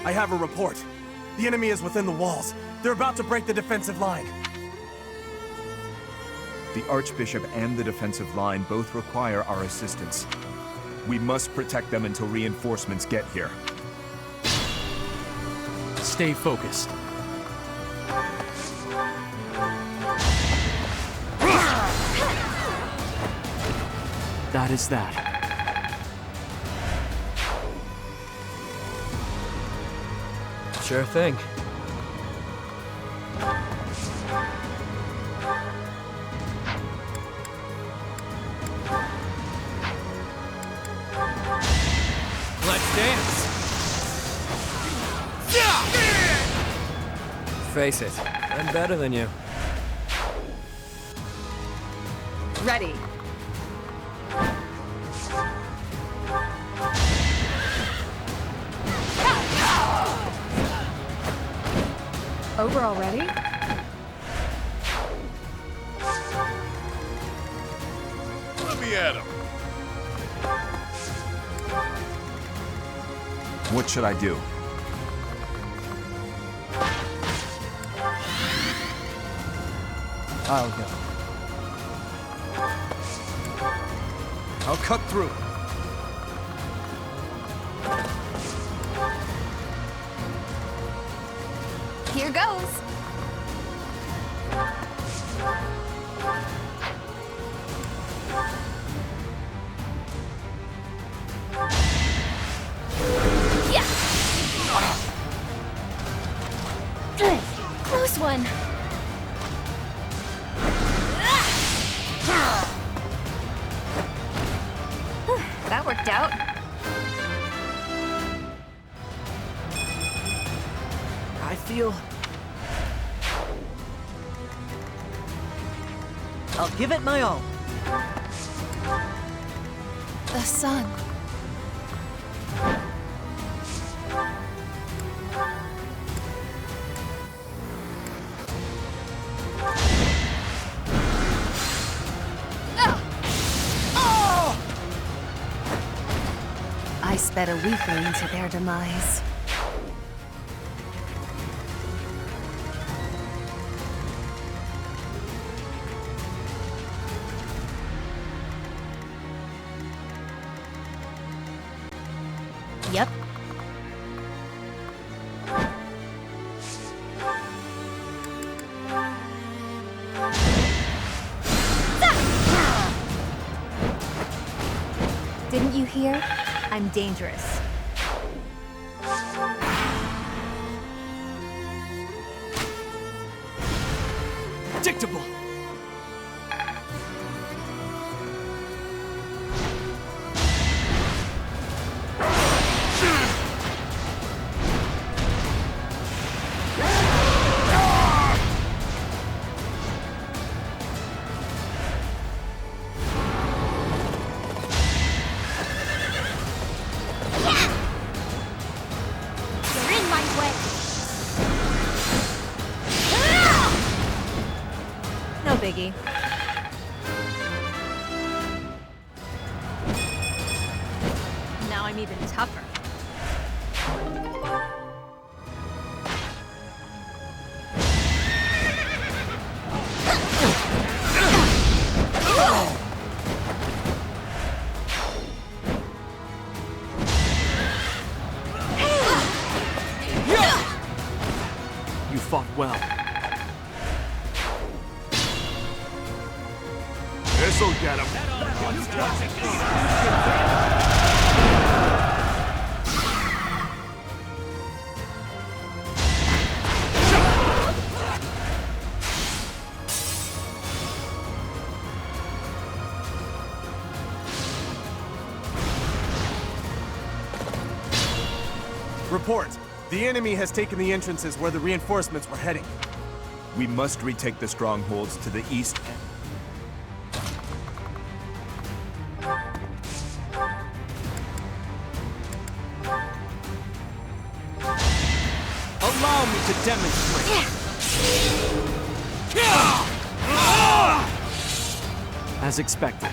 I have a report. The enemy is within the walls. They're about to break the defensive line. The Archbishop and the defensive line both require our assistance. We must protect them until reinforcements get here. Stay focused. That is that. Sure thing. Let's dance! Face it, I'm better than you. Ready. Over already? Let me at him. What should I do? I'll go. I'll cut through. Here goes. Yeah. Close one. That worked out. I feel... I'll give it my all. The sun. I sped a weakling to their demise. Yep. Didn't you hear? I'm dangerous. Predictable! You're in my way. No biggie. Now I'm even tougher. You fought well. This'll get him. Report. The enemy has taken the entrances where the reinforcements were heading. We must retake the strongholds to the east. Allow me to demonstrate. As expected.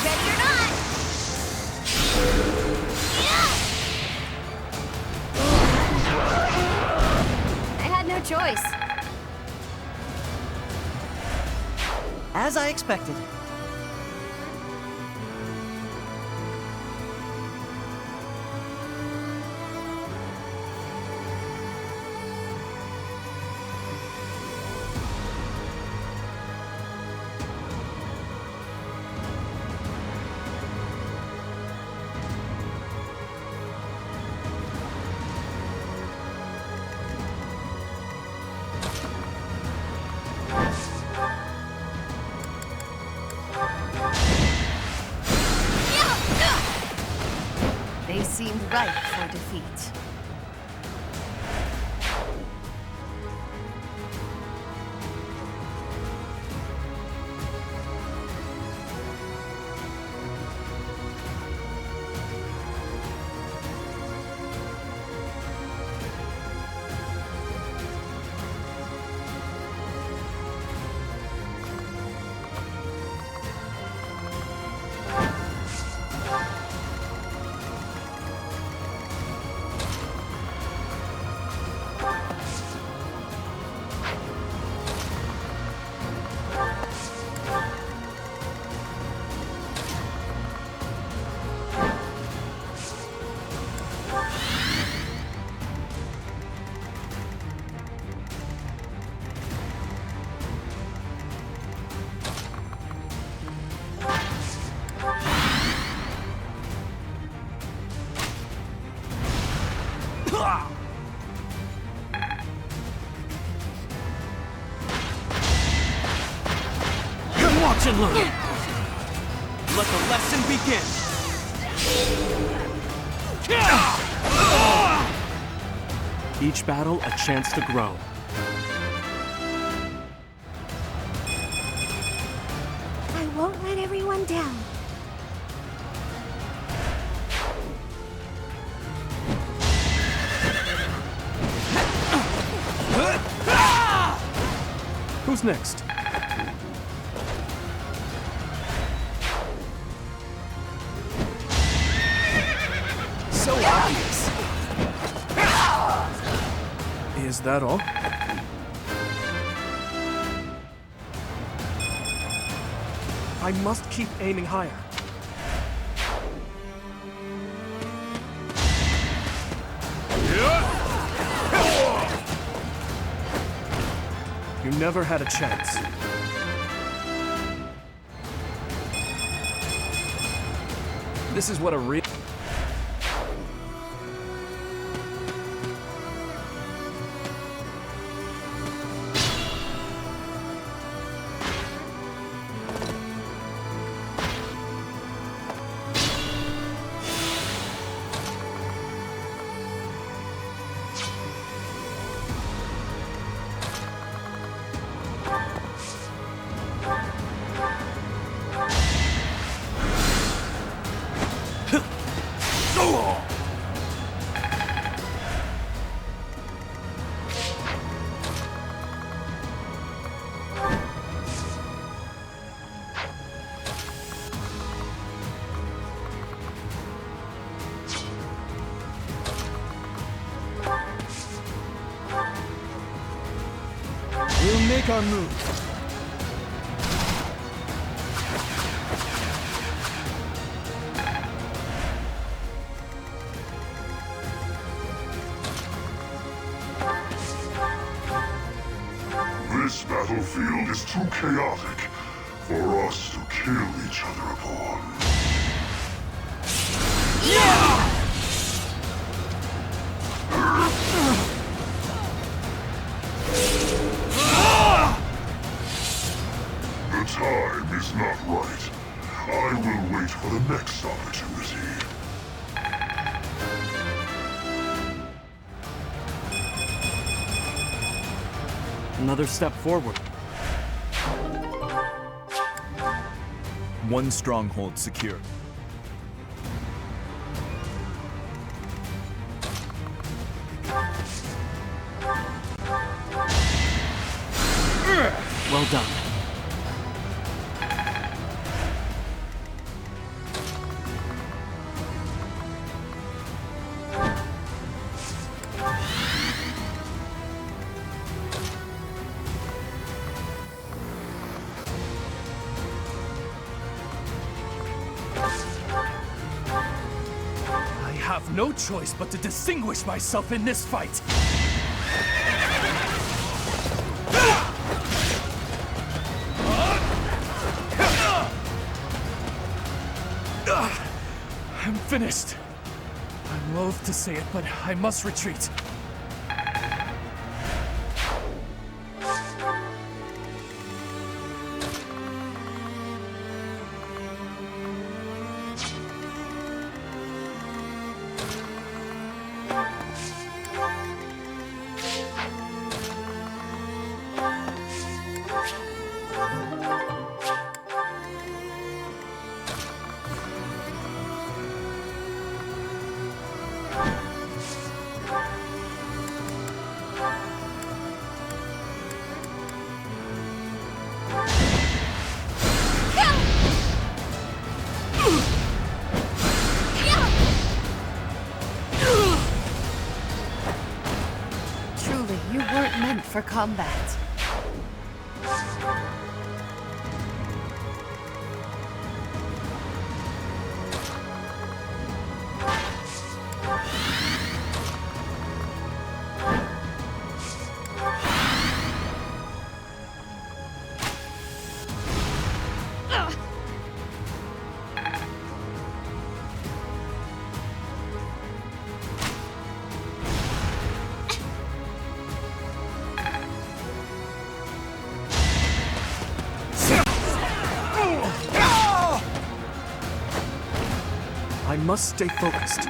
Ready or not? I had no choice. As I expected. They seemed ripe for defeat. and learn. Let the lesson begin. Each battle a chance to grow. I won't let everyone down. Who's next? So obvious. Is that all? I must keep aiming higher. You never had a chance. This is what a real... We'll make our move. This battlefield is too chaotic for us to kill each other upon. The time is not right. I will wait for the next opportunity. Another step forward. One stronghold secure. Well done. I have no choice but to distinguish myself in this fight. I'm finished. I'm loath to say it, but I must retreat. Truly, you weren't meant for combat. must stay focused.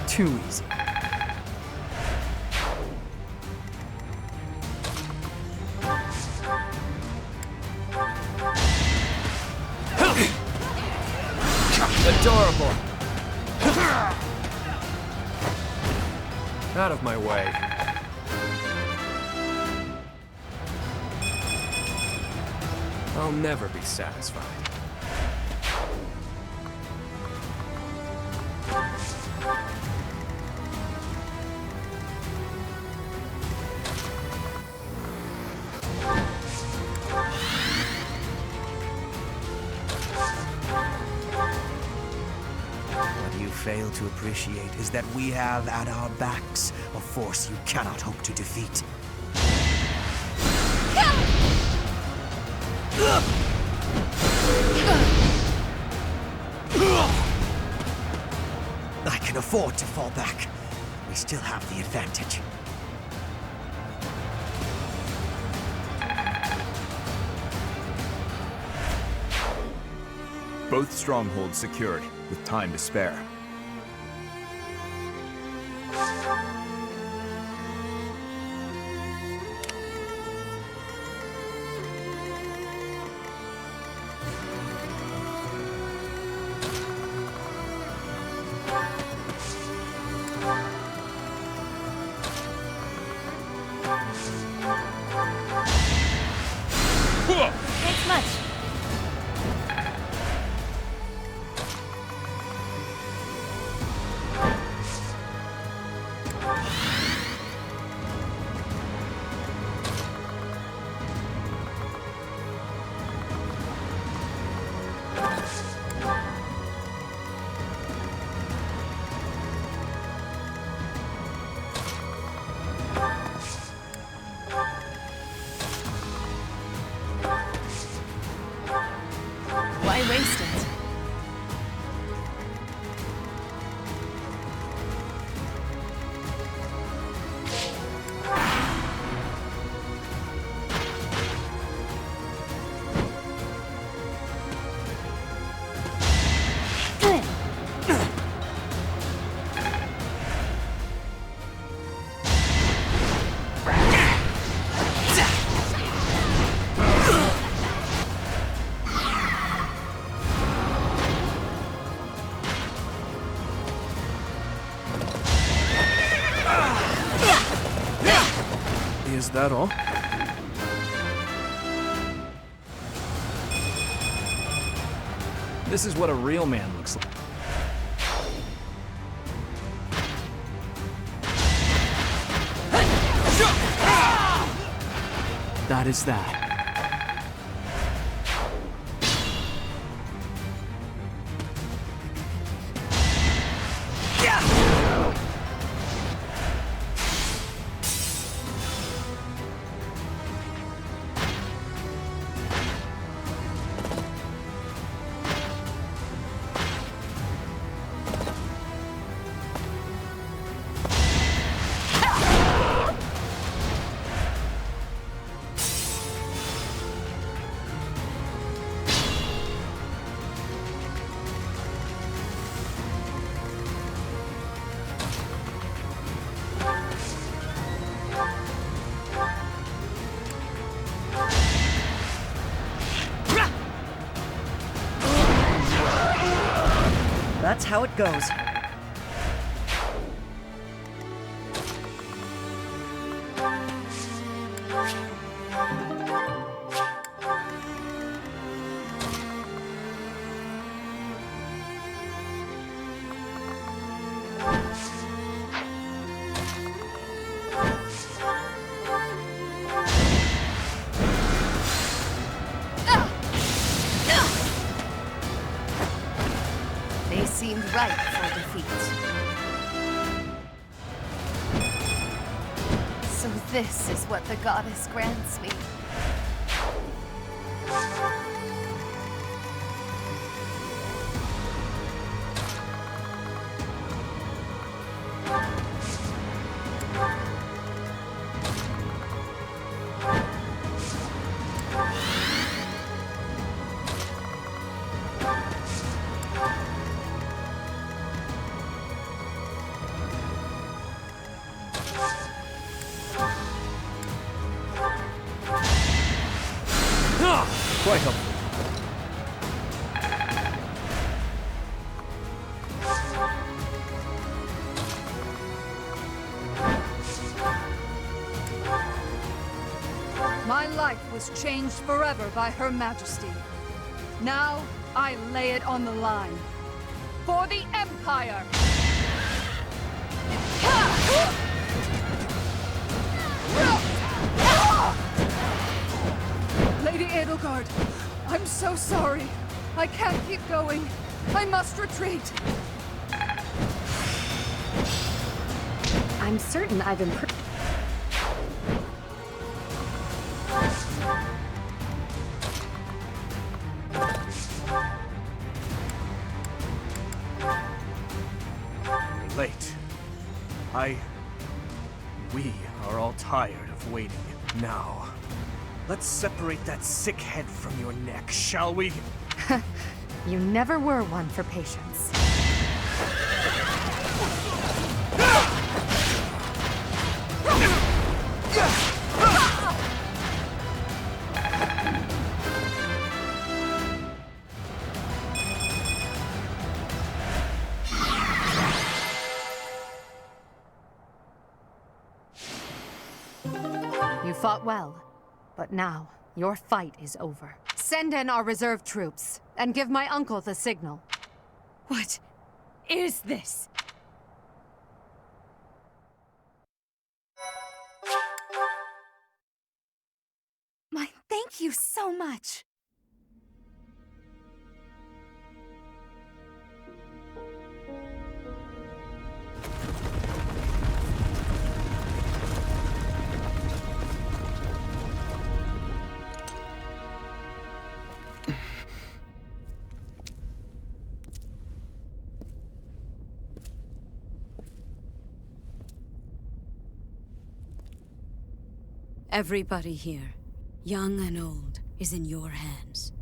Too easy. Adorable! Out of my way. I'll never be satisfied. What you fail to appreciate is that we have at our backs a force you cannot hope to defeat. I can afford to fall back. We still have the advantage. Both strongholds secured, with time to spare. Thanks much. Why waste it? Is that all? This is what a real man looks like. That is that. That's how it goes. Face seemed ripe for defeat. So this is what the goddess grants me. Quite helpful. My life was changed forever by Her Majesty. Now, I lay it on the line. For the Empire! Lady Edelgard, I'm so sorry. I can't keep going. I must retreat. I'm certain I've improved. You're late. We are all tired of waiting. Now, let's separate that sick head from your neck, shall we? You never were one for patience. You fought well, but now your fight is over. Send in our reserve troops, and give my uncle the signal. What is this? Thank you so much. Everybody here, young and old, is in your hands.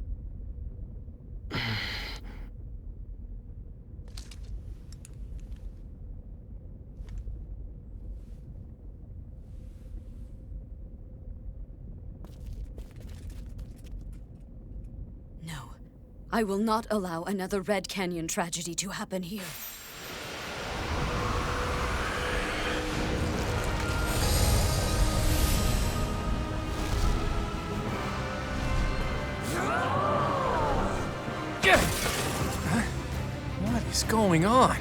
No, I will not allow another Red Canyon tragedy to happen here. What is going on?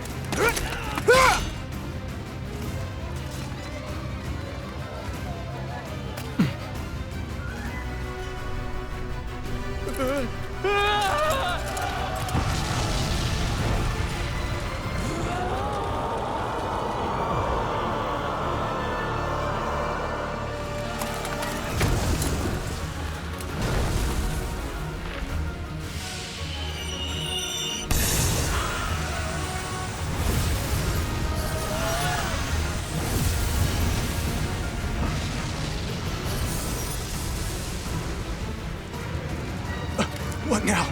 What now?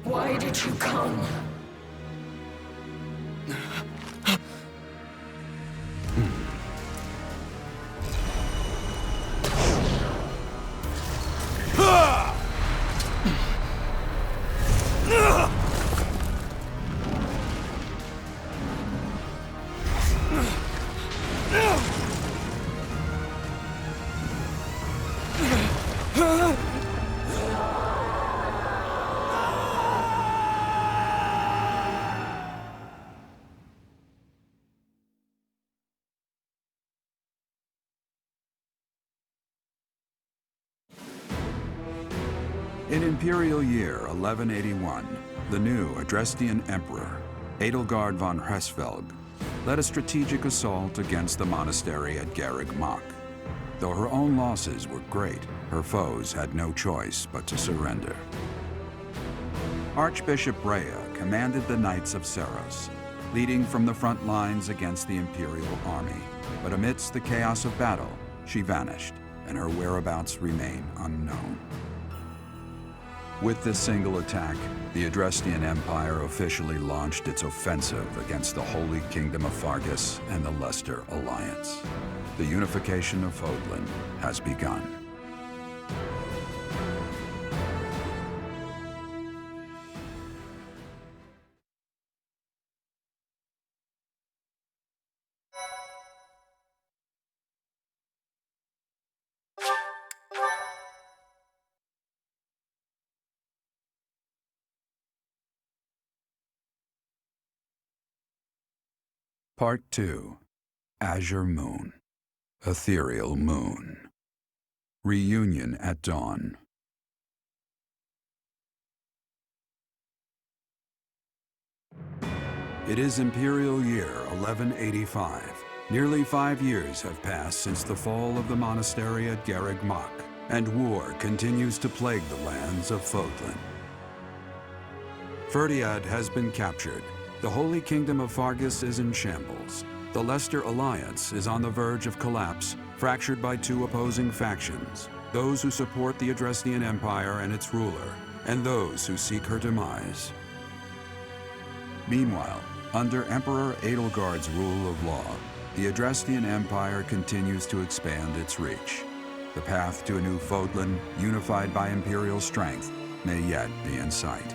Why did you come? In Imperial Year 1181, the new Adrestian Emperor, Edelgard von Hresvelg, led a strategic assault against the monastery at Garreg Mach. Though her own losses were great, her foes had no choice but to surrender. Archbishop Rhea commanded the Knights of Seros, leading from the front lines against the Imperial army. But amidst the chaos of battle, she vanished, and her whereabouts remain unknown. With this single attack, the Adrestian Empire officially launched its offensive against the Holy Kingdom of Fargus and the Leicester Alliance. The unification of Fodlan has begun. Part 2. Azure Moon. Ethereal Moon. Reunion at Dawn. It is Imperial Year 1185. Nearly 5 years have passed since the fall of the monastery at Garreg Mach, and war continues to plague the lands of Fodlan. Ferdiad has been captured. The Holy Kingdom of Fargus is in shambles. The Leicester Alliance is on the verge of collapse, fractured by two opposing factions, those who support the Adrestian Empire and its ruler, and those who seek her demise. Meanwhile, under Emperor Edelgard's rule of law, the Adrestian Empire continues to expand its reach. The path to a new Fodlan, unified by Imperial strength, may yet be in sight.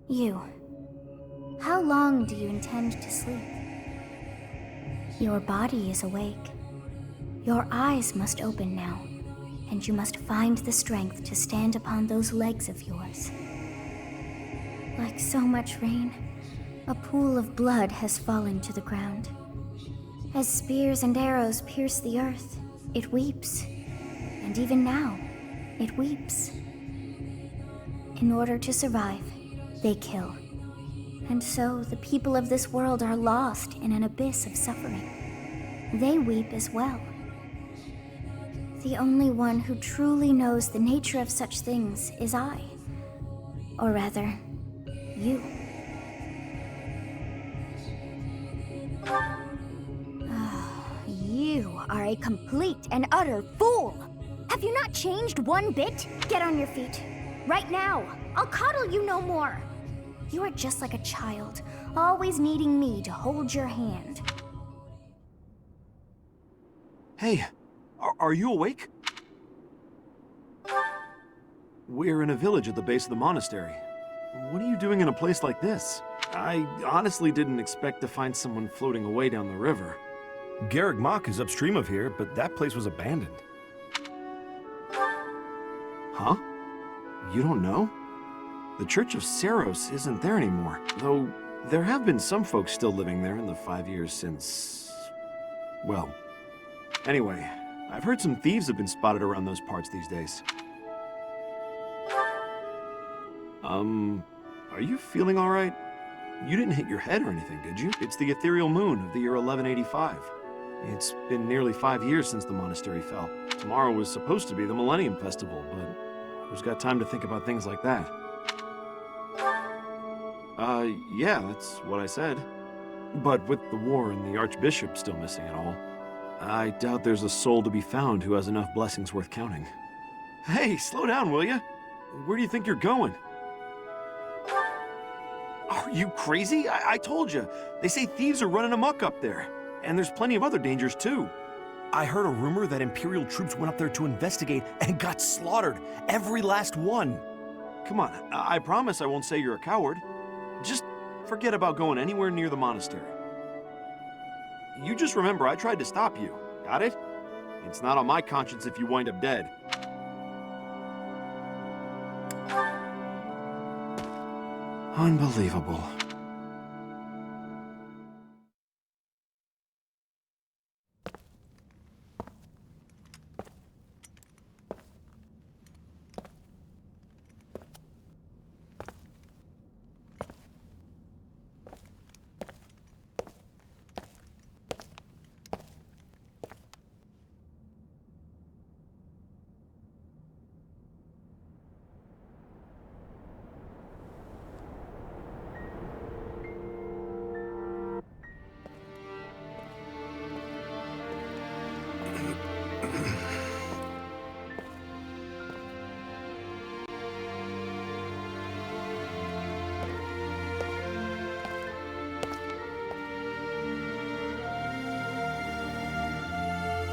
You. How long do you intend to sleep? Your body is awake. Your eyes must open now, and you must find the strength to stand upon those legs of yours. Like so much rain, a pool of blood has fallen to the ground. As spears and arrows pierce the earth, it weeps. And even now, it weeps. In order to survive, they kill. And so the people of this world are lost in an abyss of suffering. They weep as well. The only one who truly knows the nature of such things is I. Or rather, you. You are a complete and utter fool! Have you not changed one bit? Get on your feet. Right now! I'll coddle you no more! You are just like a child, always needing me to hold your hand. Hey, are you awake? We're in a village at the base of the monastery. What are you doing in a place like this? I honestly didn't expect to find someone floating away down the river. Garreg Mach is upstream of here, but that place was abandoned. Huh? You don't know? The Church of Seros isn't there anymore, though there have been some folks still living there in the 5 years since... well... Anyway, I've heard some thieves have been spotted around those parts these days. Are you feeling alright? You didn't hit your head or anything, did you? It's the ethereal moon of the year 1185. It's been nearly 5 years since the monastery fell. Tomorrow was supposed to be the Millennium Festival, but who's got time to think about things like that? Yeah, that's what I said. But with the war and the Archbishop still missing it all, I doubt there's a soul to be found who has enough blessings worth counting. Hey, slow down, will ya? Where do you think you're going? Are you crazy? I told you. They say thieves are running amok up there. And there's plenty of other dangers, too. I heard a rumor that Imperial troops went up there to investigate and got slaughtered. Every last one. Come on, I promise I won't say you're a coward. Just forget about going anywhere near the monastery. You just remember I tried to stop you. Got it? It's not on my conscience if you wind up dead. Unbelievable.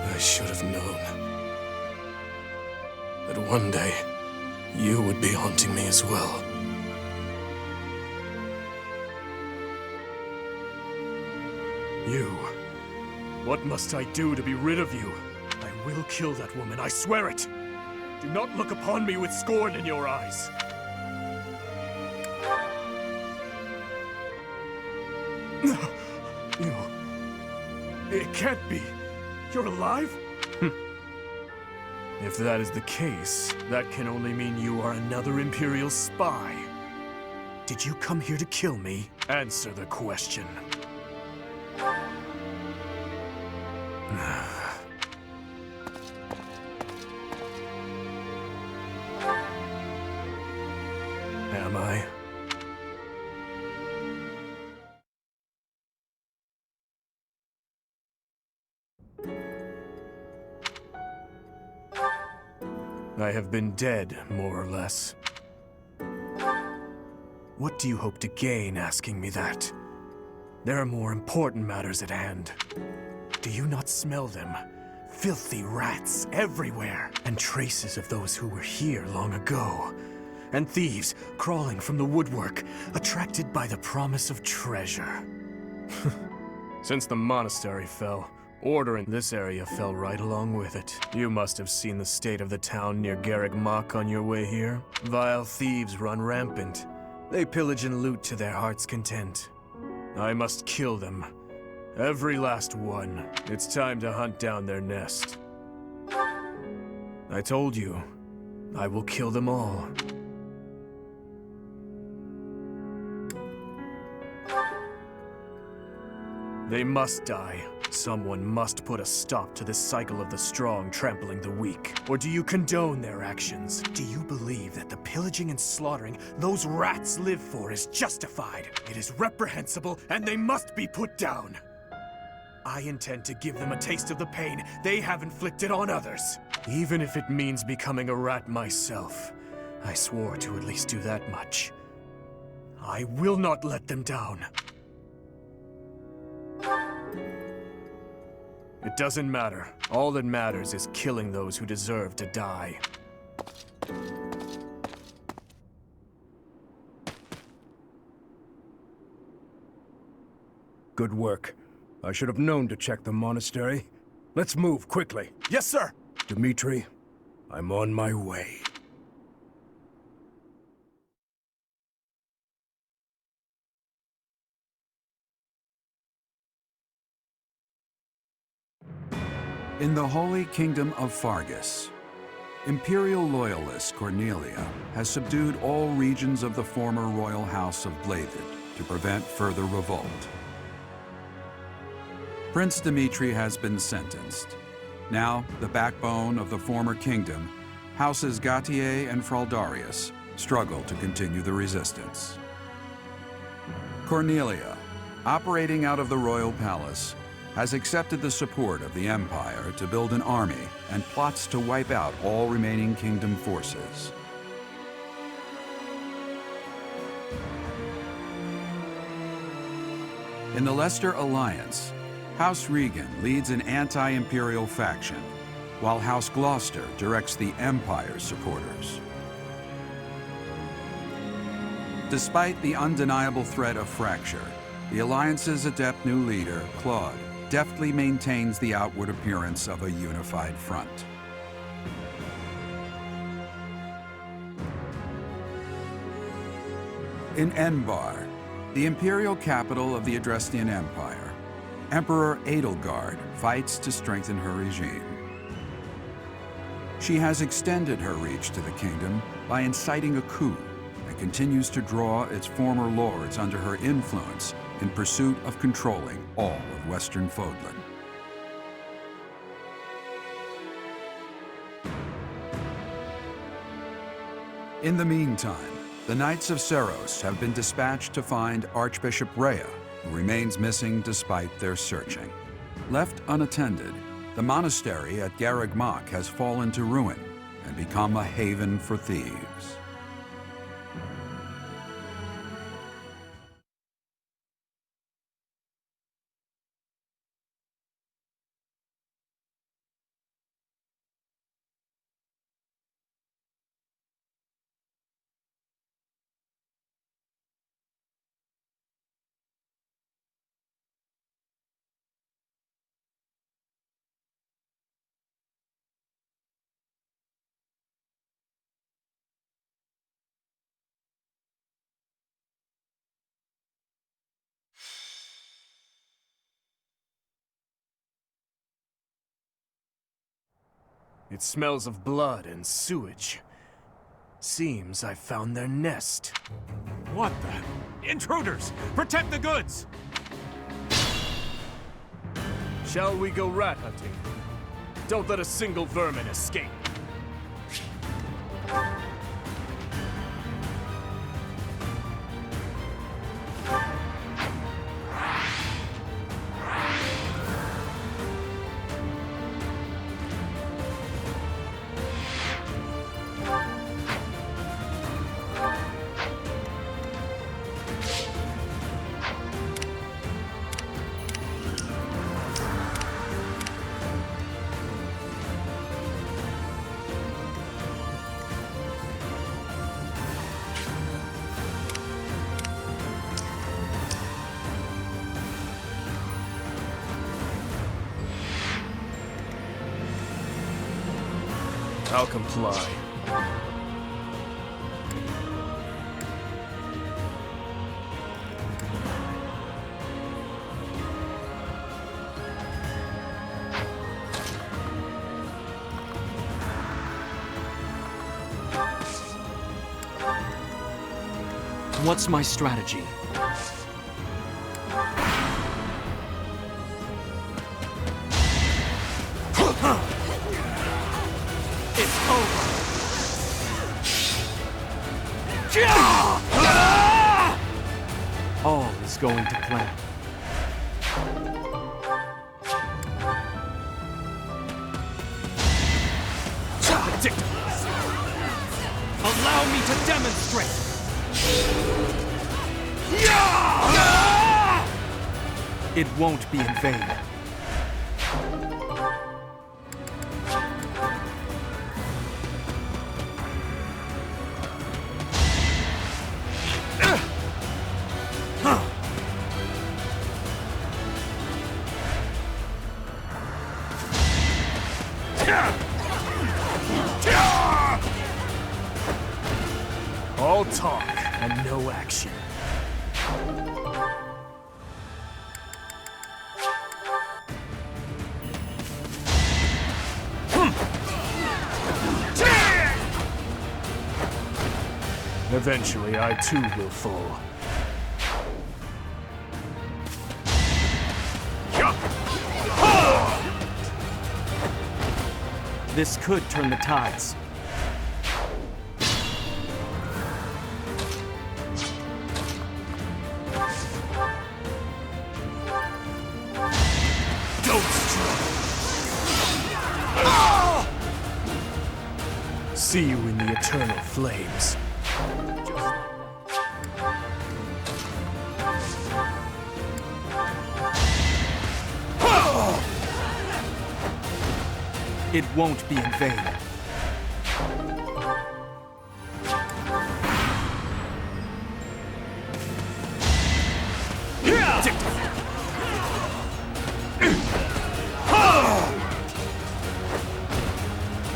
I should have known that one day you would be haunting me as well. You. What must I do to be rid of you? I will kill that woman, I swear it! Do not look upon me with scorn in your eyes. You... It can't be. You're alive? If that is the case, that can only mean you are another Imperial spy. Did you come here to kill me? Answer the question. Am I? I have been dead, more or less. What do you hope to gain asking me that? There are more important matters at hand. Do you not smell them? Filthy rats everywhere, and traces of those who were here long ago. And thieves crawling from the woodwork, attracted by the promise of treasure. Since the monastery fell, order in this area fell right along with it. You must have seen the state of the town near Garreg Mach on your way here. Vile thieves run rampant. They pillage and loot to their heart's content. I must kill them. Every last one. It's time to hunt down their nest. I told you, I will kill them all. They must die. Someone must put a stop to this cycle of the strong trampling the weak. Or do you condone their actions? Do you believe that the pillaging and slaughtering those rats live for is justified? It is reprehensible, and they must be put down. I intend to give them a taste of the pain they have inflicted on others. Even if it means becoming a rat myself. I swore to at least do that much. I will not let them down. It doesn't matter. All that matters is killing those who deserve to die. Good work. I should have known to check the monastery. Let's move quickly. Yes, sir! Dimitri, I'm on my way. In the Holy Kingdom of Fargus, Imperial loyalist Cornelia has subdued all regions of the former royal house of Blavid to prevent further revolt. Prince Dimitri has been sentenced. Now, the backbone of the former kingdom, Houses Gautier and Fraldarius, struggle to continue the resistance. Cornelia, operating out of the royal palace, has accepted the support of the Empire to build an army and plots to wipe out all remaining kingdom forces. In the Leicester Alliance, House Regan leads an anti-imperial faction, while House Gloucester directs the Empire's supporters. Despite the undeniable threat of fracture, the Alliance's adept new leader, Claude, deftly maintains the outward appearance of a unified front. In Enbar, the imperial capital of the Adrestian Empire, Emperor Edelgard fights to strengthen her regime. She has extended her reach to the kingdom by inciting a coup and continues to draw its former lords under her influence in pursuit of controlling all of Western Fodlan. In the meantime, the Knights of Seros have been dispatched to find Archbishop Rhea, who remains missing despite their searching. Left unattended, the monastery at Garreg Mach has fallen to ruin and become a haven for thieves. It smells of blood and sewage. Seems I found their nest. What the? Intruders! Protect the goods! Shall we go rat hunting? Don't let a single vermin escape. I'll comply. What's my strategy? All is going to plan. Ridiculous! Allow me to demonstrate! It won't be in vain. All talk and no action. Eventually, I too will fall. This could turn the tides. see you in the eternal flames. It won't be in vain.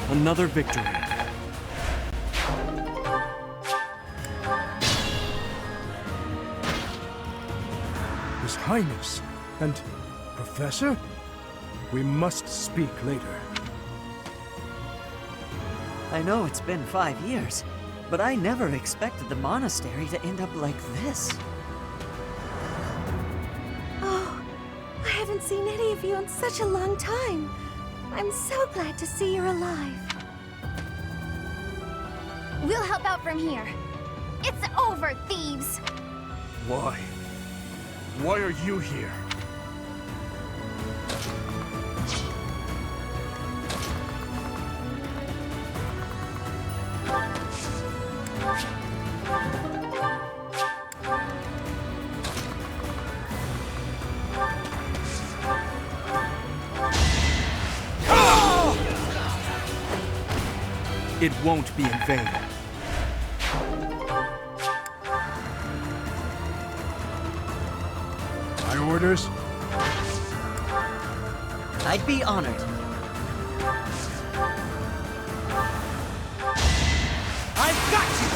Another victory. His Highness and Professor? We must speak later. I know it's been 5 years, but I never expected the monastery to end up like this. Oh, I haven't seen any of you in such a long time. I'm so glad to see you're alive. We'll help out from here. It's over, thieves! Why? Why are you here? It won't be in vain. My orders? I'd be honored. I've got you!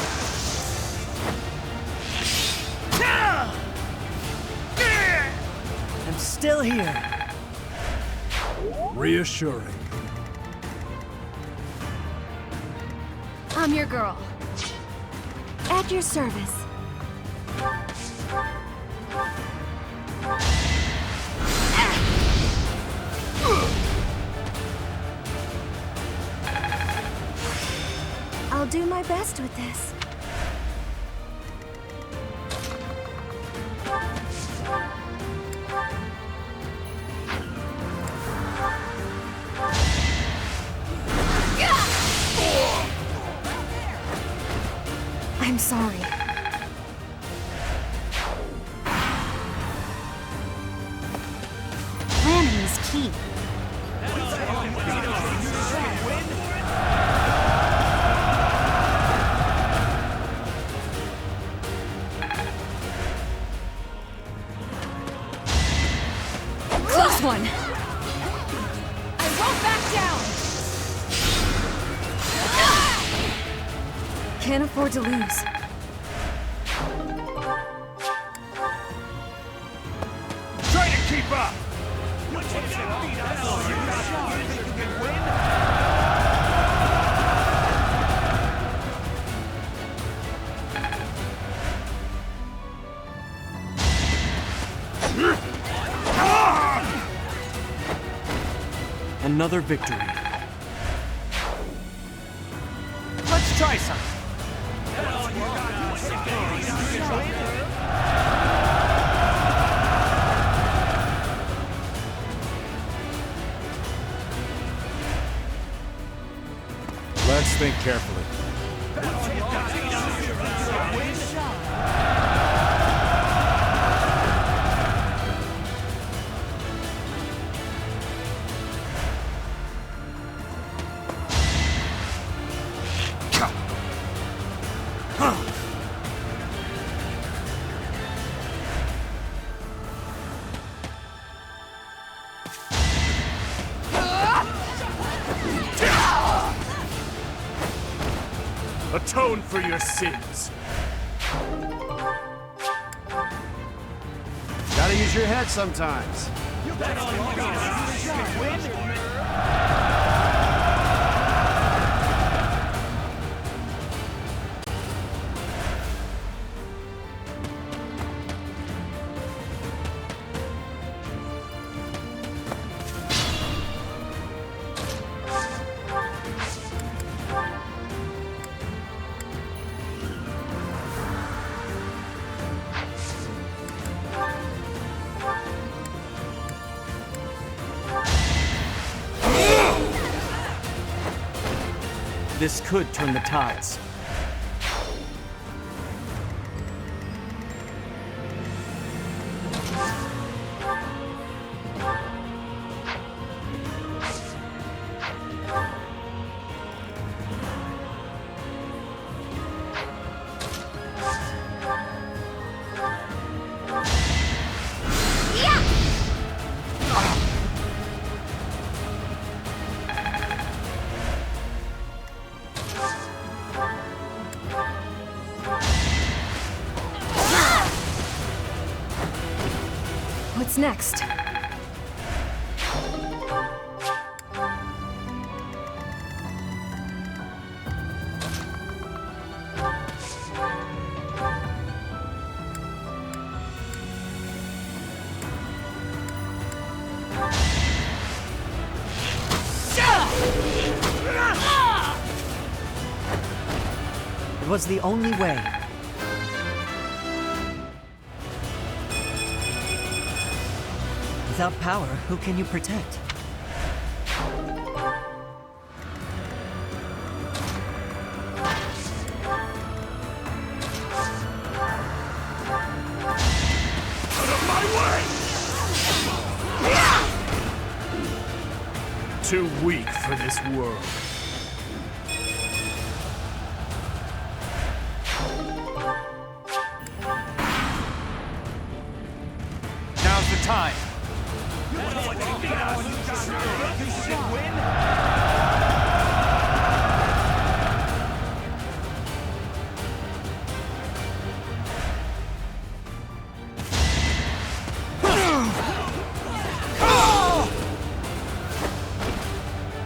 I'm still here. Reassuring. I'm your girl. At your service. I'll do my best with this. I'm sorry. Planning is key. Close one! I won't back down! Can't afford to lose. Try to keep up! Another victory. Let's try something. Let's think carefully. Atone for your sins. Gotta use your head sometimes. This could turn the tides. What's next? It was the only way. Without power, who can you protect? Out of my way! Too weak for this world. Now's the time.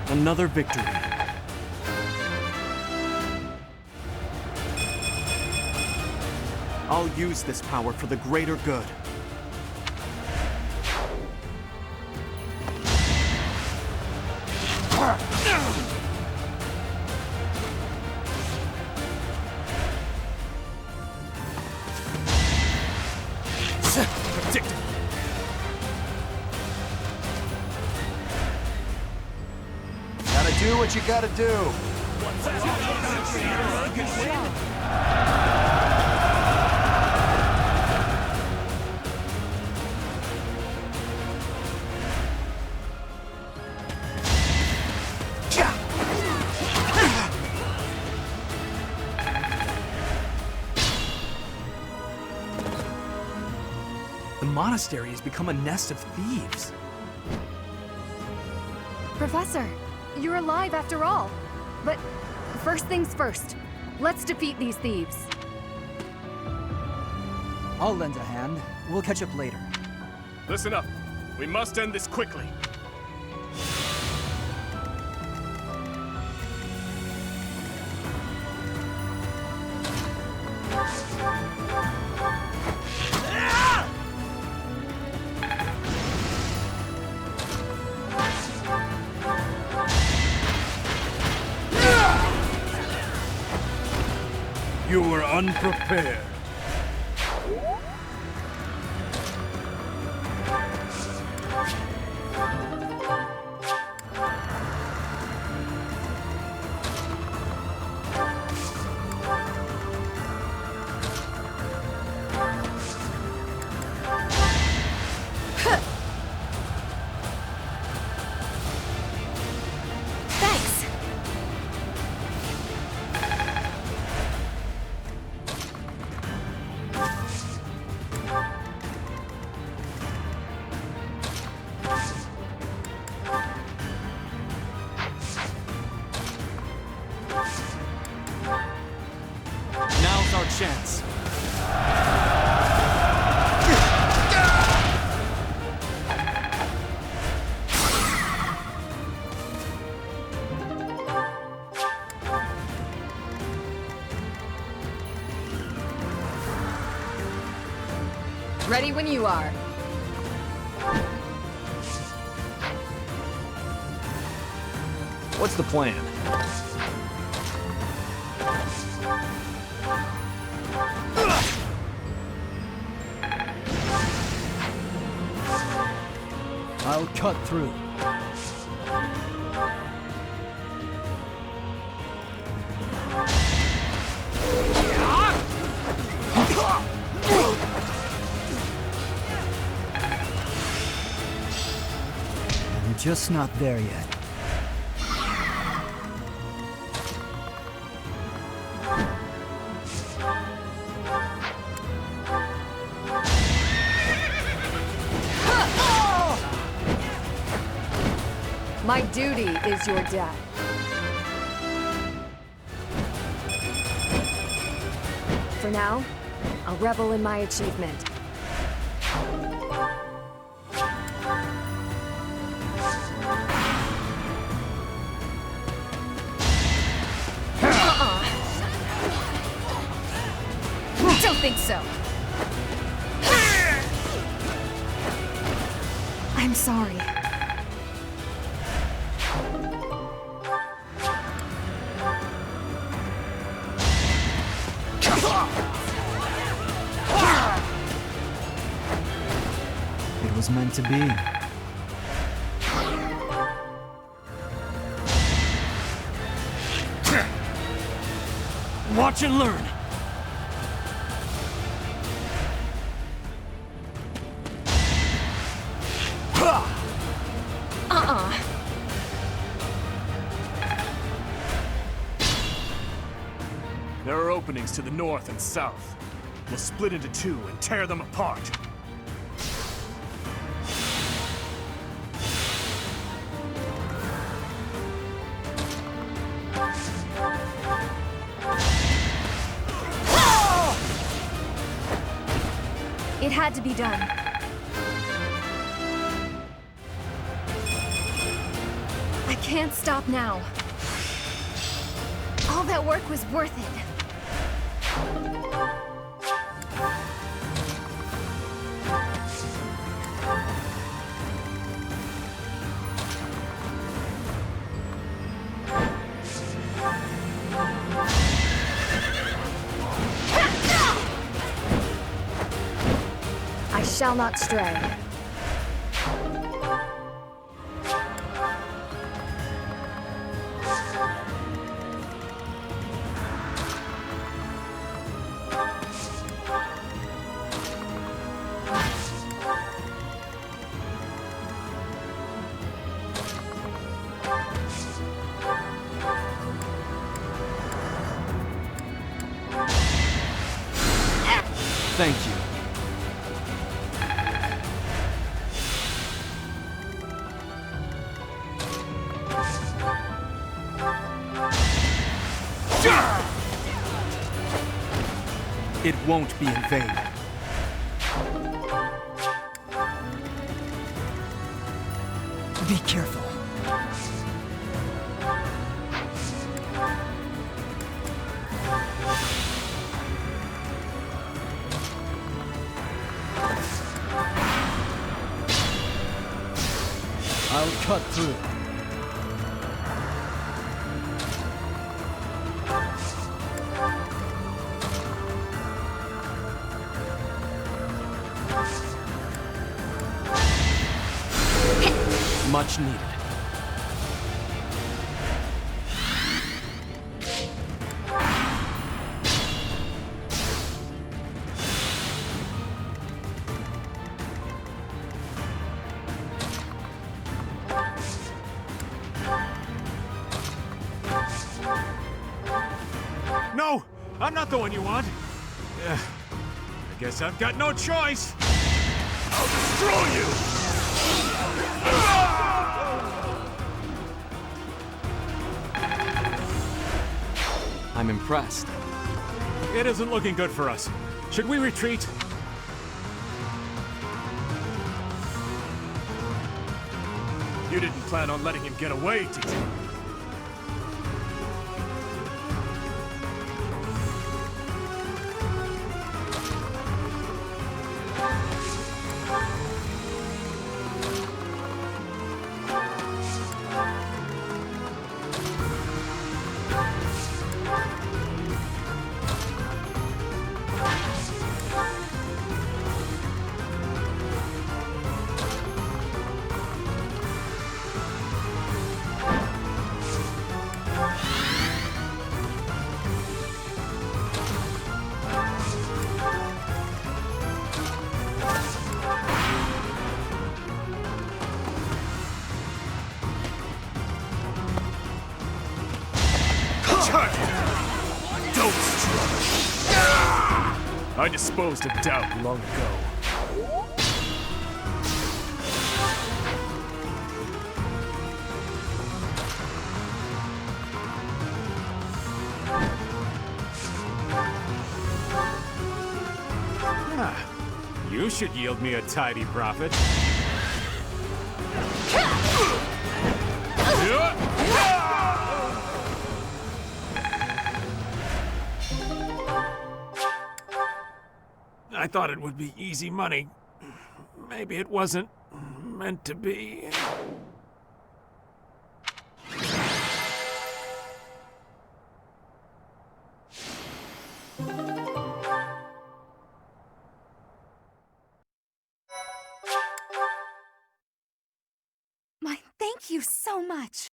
Another victory. I'll use this power for the greater good. Predictable. Gotta do what you gotta do. The monastery has become a nest of thieves. Professor, you're alive after all. But first things first, let's defeat these thieves. I'll lend a hand. We'll catch up later. Listen up. We must end this quickly. You were unprepared. Thanks! Now's our chance. Ready when you are. What's the plan? I'll cut through. just not there yet. My duty is your death. For now, I'll revel in my achievement. Don't think so. I'm sorry. It was meant to be. Watch and learn. There are openings to the north and south. We'll split into two and tear them apart. It had to be done. I can't stop now. All that work was worth it. I shall not stray. Thank you. It won't be in vain. Be careful. I'll cut through. Much needed. No! I'm not the one you want! I guess I've got no choice! I'll destroy you! I'm impressed. It isn't looking good for us. Should we retreat? You didn't plan on letting him get away, did you? Don't struggle. I disposed of doubt long ago. You should yield me a tidy profit. I thought it would be easy money. Maybe it wasn't meant to be. Thank you so much.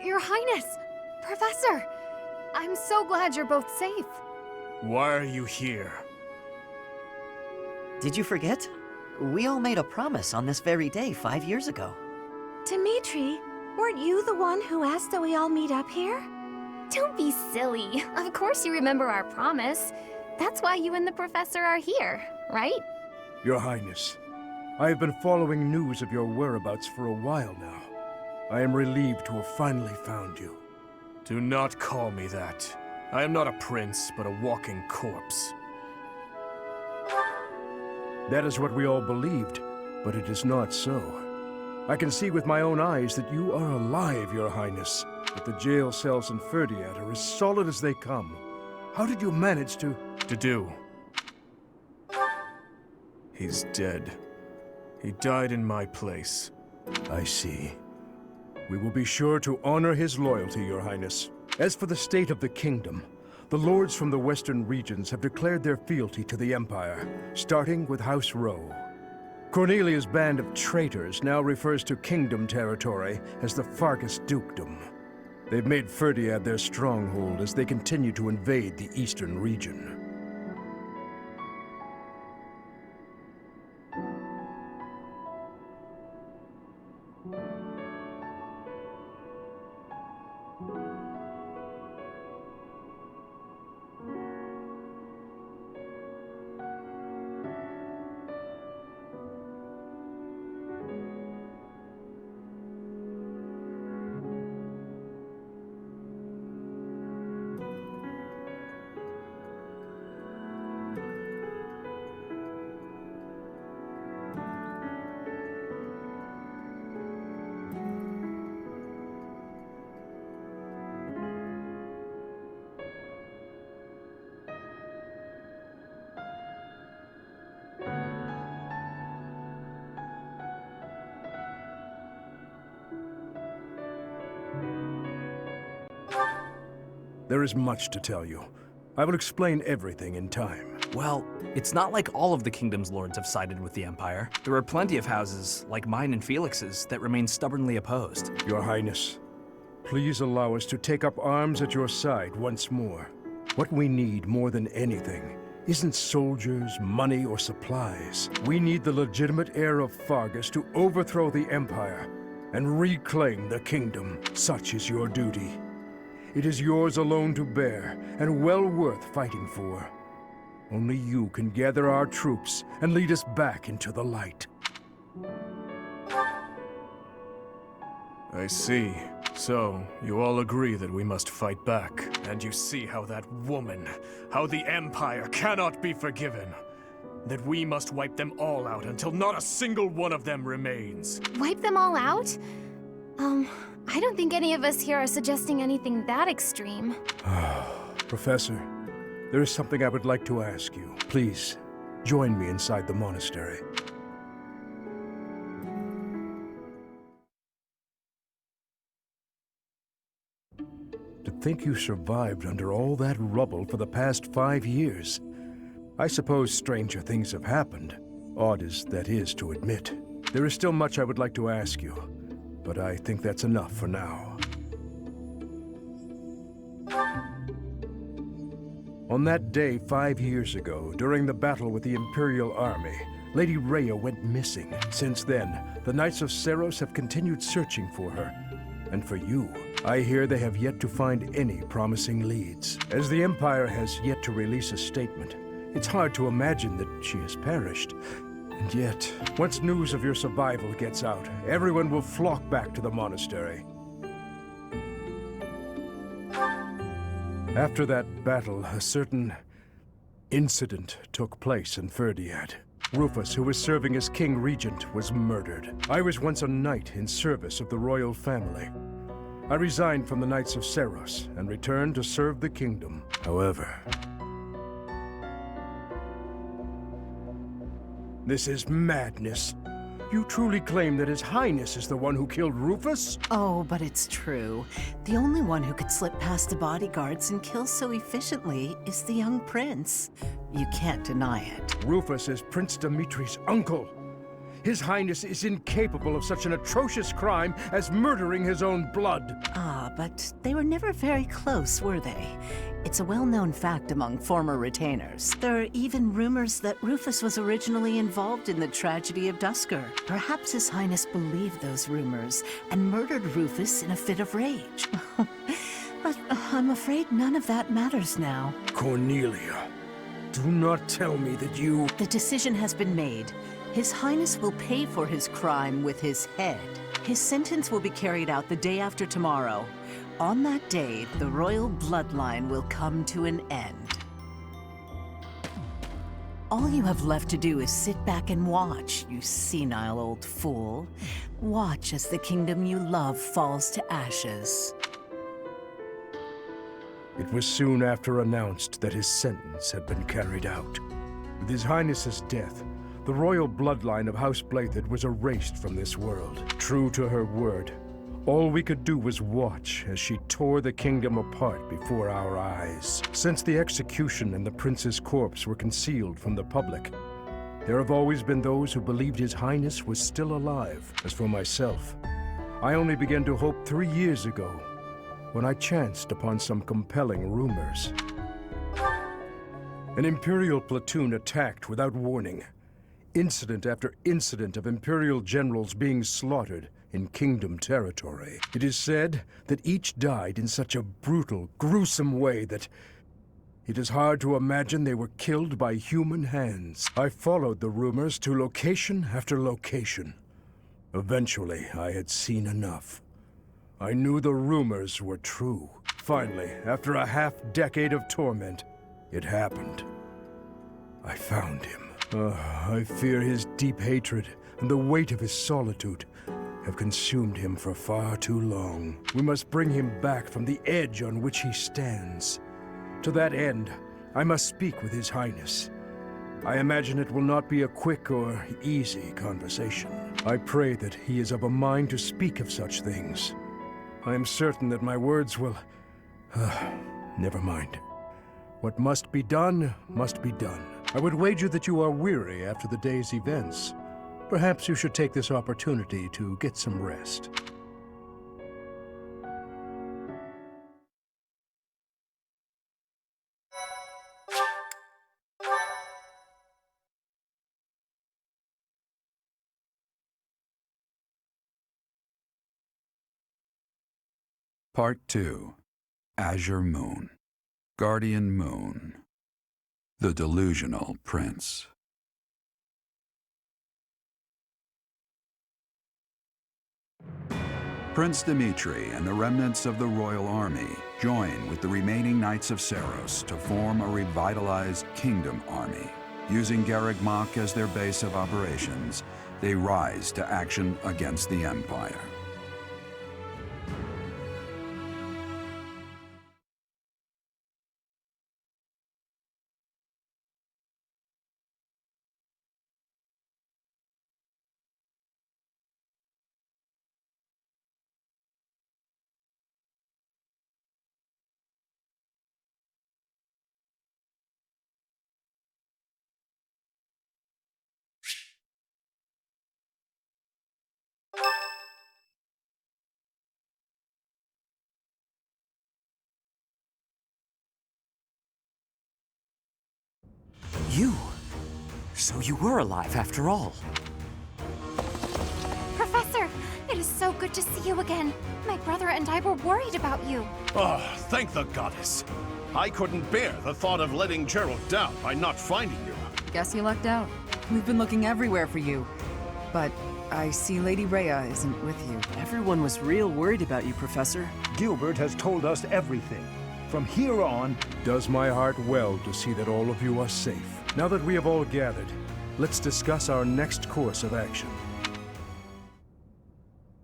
Your Highness! Professor! I'm so glad you're both safe. Why are you here? Did you forget? We all made a promise on this very day 5 years ago. Dimitri, weren't you the one who asked that we all meet up here? Don't be silly. Of course you remember our promise. That's why you and the professor are here, right? Your Highness, I have been following news of your whereabouts for a while now. I am relieved to have finally found you. Do not call me that. I am not a prince, but a walking corpse. That is what we all believed, but it is not so. I can see with my own eyes that you are alive, Your Highness. But the jail cells in Ferdiad are as solid as they come. How did you manage to... do? He's dead. He died in my place. I see. We will be sure to honor his loyalty, Your Highness. As for the state of the kingdom, the lords from the western regions have declared their fealty to the Empire, starting with House Rowe. Cornelia's band of traitors now refers to kingdom territory as the Fargus Dukedom. They've made Ferdiad their stronghold as they continue to invade the eastern region. There is much to tell you. I will explain everything in time. Well, it's not like all of the kingdom's lords have sided with the Empire. There are plenty of houses, like mine and Felix's, that remain stubbornly opposed. Your Highness, please allow us to take up arms at your side once more. What we need more than anything isn't soldiers, money, or supplies. We need the legitimate heir of Fargus to overthrow the Empire and reclaim the kingdom. Such is your duty. It is yours alone to bear, and well worth fighting for. Only you can gather our troops and lead us back into the light. I see. So, you all agree that we must fight back. And you see how that woman, how the Empire cannot be forgiven. That we must wipe them all out until not a single one of them remains. Wipe them all out? I don't think any of us here are suggesting anything that extreme. Professor, there is something I would like to ask you. Please, join me inside the monastery. To think you survived under all that rubble for the past 5 years. I suppose stranger things have happened, odd as that is to admit. There is still much I would like to ask you, but I think that's enough for now. On that day 5 years ago, during the battle with the Imperial Army, Lady Rhea went missing. Since then, the Knights of Seiros have continued searching for her. And for you, I hear they have yet to find any promising leads. As the Empire has yet to release a statement, it's hard to imagine that she has perished. And yet, once news of your survival gets out, everyone will flock back to the monastery. After that battle, a certain incident took place in Ferdiad. Rufus, who was serving as King Regent, was murdered. I was once a knight in service of the royal family. I resigned from the Knights of Seiros and returned to serve the kingdom. However, this is madness. You truly claim that His Highness is the one who killed Rufus? Oh, but it's true. The only one who could slip past the bodyguards and kill so efficiently is the young prince. You can't deny it. Rufus is Prince Dimitri's uncle. His Highness is incapable of such an atrocious crime as murdering his own blood. Ah, but they were never very close, were they? It's a well-known fact among former retainers. There are even rumors that Rufus was originally involved in the tragedy of Dusker. Perhaps His Highness believed those rumors and murdered Rufus in a fit of rage. But I'm afraid none of that matters now. Cornelia, do not tell me that you... The decision has been made. His Highness will pay for his crime with his head. His sentence will be carried out the day after tomorrow. On that day, the royal bloodline will come to an end. All you have left to do is sit back and watch, you senile old fool. Watch as the kingdom you love falls to ashes. It was soon after announced that his sentence had been carried out. With His Highness's death, the royal bloodline of House Blathid was erased from this world. True to her word, all we could do was watch as she tore the kingdom apart before our eyes. Since the execution and the prince's corpse were concealed from the public, there have always been those who believed His Highness was still alive. As for myself, I only began to hope 3 years ago, when I chanced upon some compelling rumors. An Imperial platoon attacked without warning. Incident after incident of Imperial generals being slaughtered in Kingdom territory. It is said that each died in such a brutal, gruesome way that it is hard to imagine they were killed by human hands. I followed the rumors to location after location. Eventually, I had seen enough. I knew the rumors were true. Finally, after a half-decade of torment, it happened. I found him. I fear his deep hatred and the weight of his solitude have consumed him for far too long. We must bring him back from the edge on which he stands. To that end, I must speak with His Highness. I imagine it will not be a quick or easy conversation. I pray that he is of a mind to speak of such things. I am certain that my words will... never mind. What must be done, must be done. I would wager that you are weary after the day's events. Perhaps you should take this opportunity to get some rest. Part 2. Azure Moon. Guardian Moon. The Delusional Prince. Prince Dimitri and the remnants of the royal army join with the remaining Knights of Seiros to form a revitalized kingdom army. Using Garreg Mach as their base of operations, they rise to action against the Empire. You So you were alive after all. Professor, it is so good to see you again. My brother and I were worried about you. Oh, thank the goddess. I couldn't bear the thought of letting Gerald down by not finding you. Guess you lucked out. We've been looking everywhere for you. But I see Lady Rhea isn't with you. Everyone was real worried about you, Professor. Gilbert has told us everything. From here on, does my heart well to see that all of you are safe. Now that we have all gathered, let's discuss our next course of action.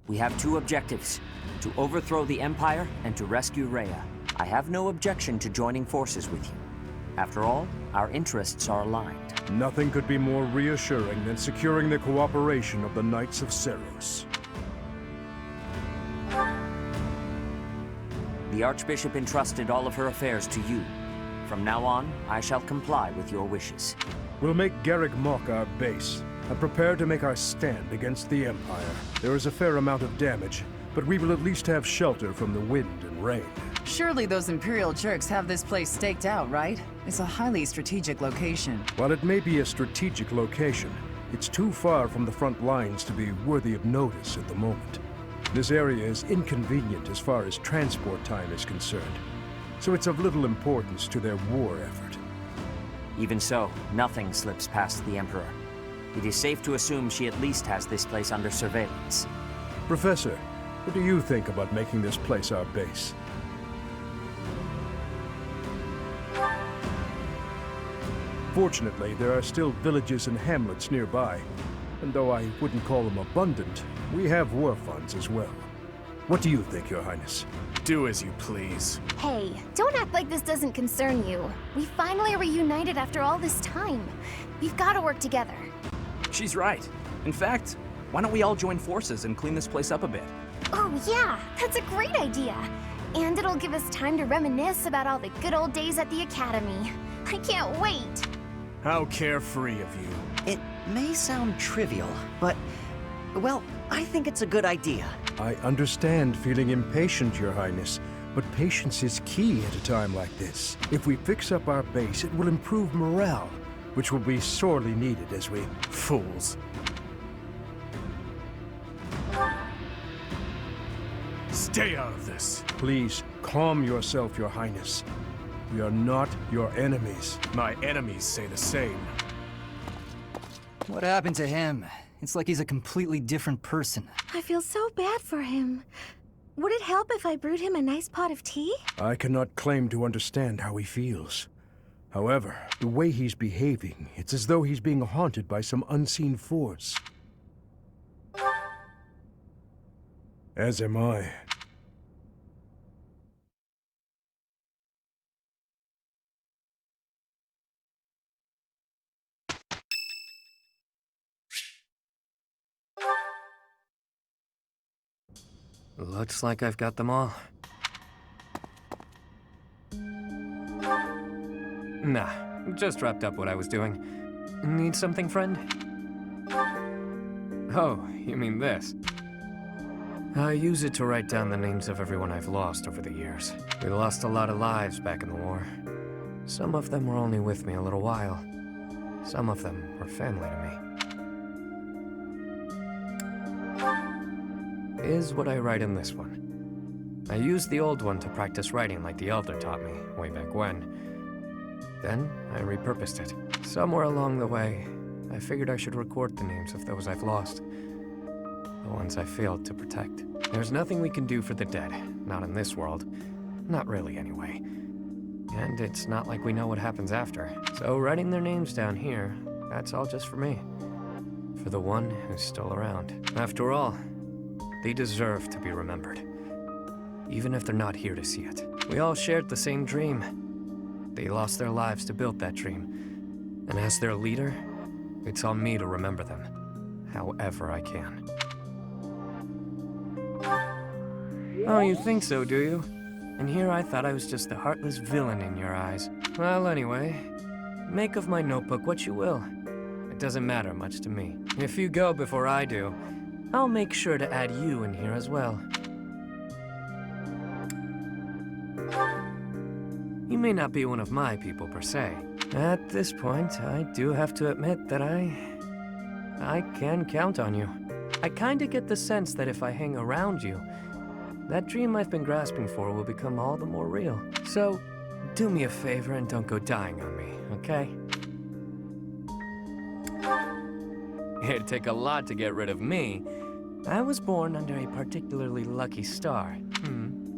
We have two objectives: to overthrow the Empire and to rescue Rhea. I have no objection to joining forces with you. After all, our interests are aligned. Nothing could be more reassuring than securing the cooperation of the Knights of Ceros. The Archbishop entrusted all of her affairs to you. From now on, I shall comply with your wishes. We'll make Garrick Mach our base, and prepare to make our stand against the Empire. There is a fair amount of damage, but we will at least have shelter from the wind and rain. Surely those Imperial jerks have this place staked out, right? It's a highly strategic location. While it may be a strategic location, it's too far from the front lines to be worthy of notice at the moment. This area is inconvenient as far as transport time is concerned, so it's of little importance to their war effort. Even so, nothing slips past the Emperor. It is safe to assume she at least has this place under surveillance. Professor, what do you think about making this place our base? Fortunately, there are still villages and hamlets nearby, and though I wouldn't call them abundant, we have war funds as well. What do you think, Your Highness? Do as you please. Hey, don't act like this doesn't concern you. We finally reunited after all this time. We've got to work together. She's right. In fact, why don't we all join forces and clean this place up a bit? Oh yeah, that's a great idea. And it'll give us time to reminisce about all the good old days at the Academy. I can't wait. How carefree of you. It may sound trivial, but, well, I think it's a good idea. I understand feeling impatient, Your Highness, but patience is key at a time like this. If we fix up our base, it will improve morale, which will be sorely needed as we... Fools. Stay out of this. Please, calm yourself, Your Highness. We are not your enemies. My enemies say the same. What happened to him? It's like he's a completely different person. I feel so bad for him. Would it help if I brewed him a nice pot of tea? I cannot claim to understand how he feels. However, the way he's behaving, it's as though he's being haunted by some unseen force. As am I. Looks like I've got them all. Nah, just wrapped up what I was doing. Need something, friend? Oh, you mean this? I use it to write down the names of everyone I've lost over the years. We lost a lot of lives back in the war. Some of them were only with me a little while. Some of them were family to me. Is what I write in this one. I used the old one to practice writing like the Elder taught me, way back when. Then, I repurposed it. Somewhere along the way, I figured I should record the names of those I've lost. The ones I failed to protect. There's nothing we can do for the dead, not in this world. Not really, anyway. And it's not like we know what happens after. So writing their names down here, that's all just for me. For the one who's still around. After all, they deserve to be remembered. Even if they're not here to see it. We all shared the same dream. They lost their lives to build that dream. And as their leader, it's on me to remember them, however I can. Oh, you think so, do you? And here I thought I was just the heartless villain in your eyes. Well, anyway, make of my notebook what you will. It doesn't matter much to me. If you go before I do, I'll make sure to add you in here as well. You You may not be one of my people per se. At this point, I do have to admit that I can count on you. I kinda get the sense that if I hang around you, that dream I've been grasping for will become all the more real. So, do me a favor and don't go dying on me, okay? It'd take a lot to get rid of me. I was born under a particularly lucky star.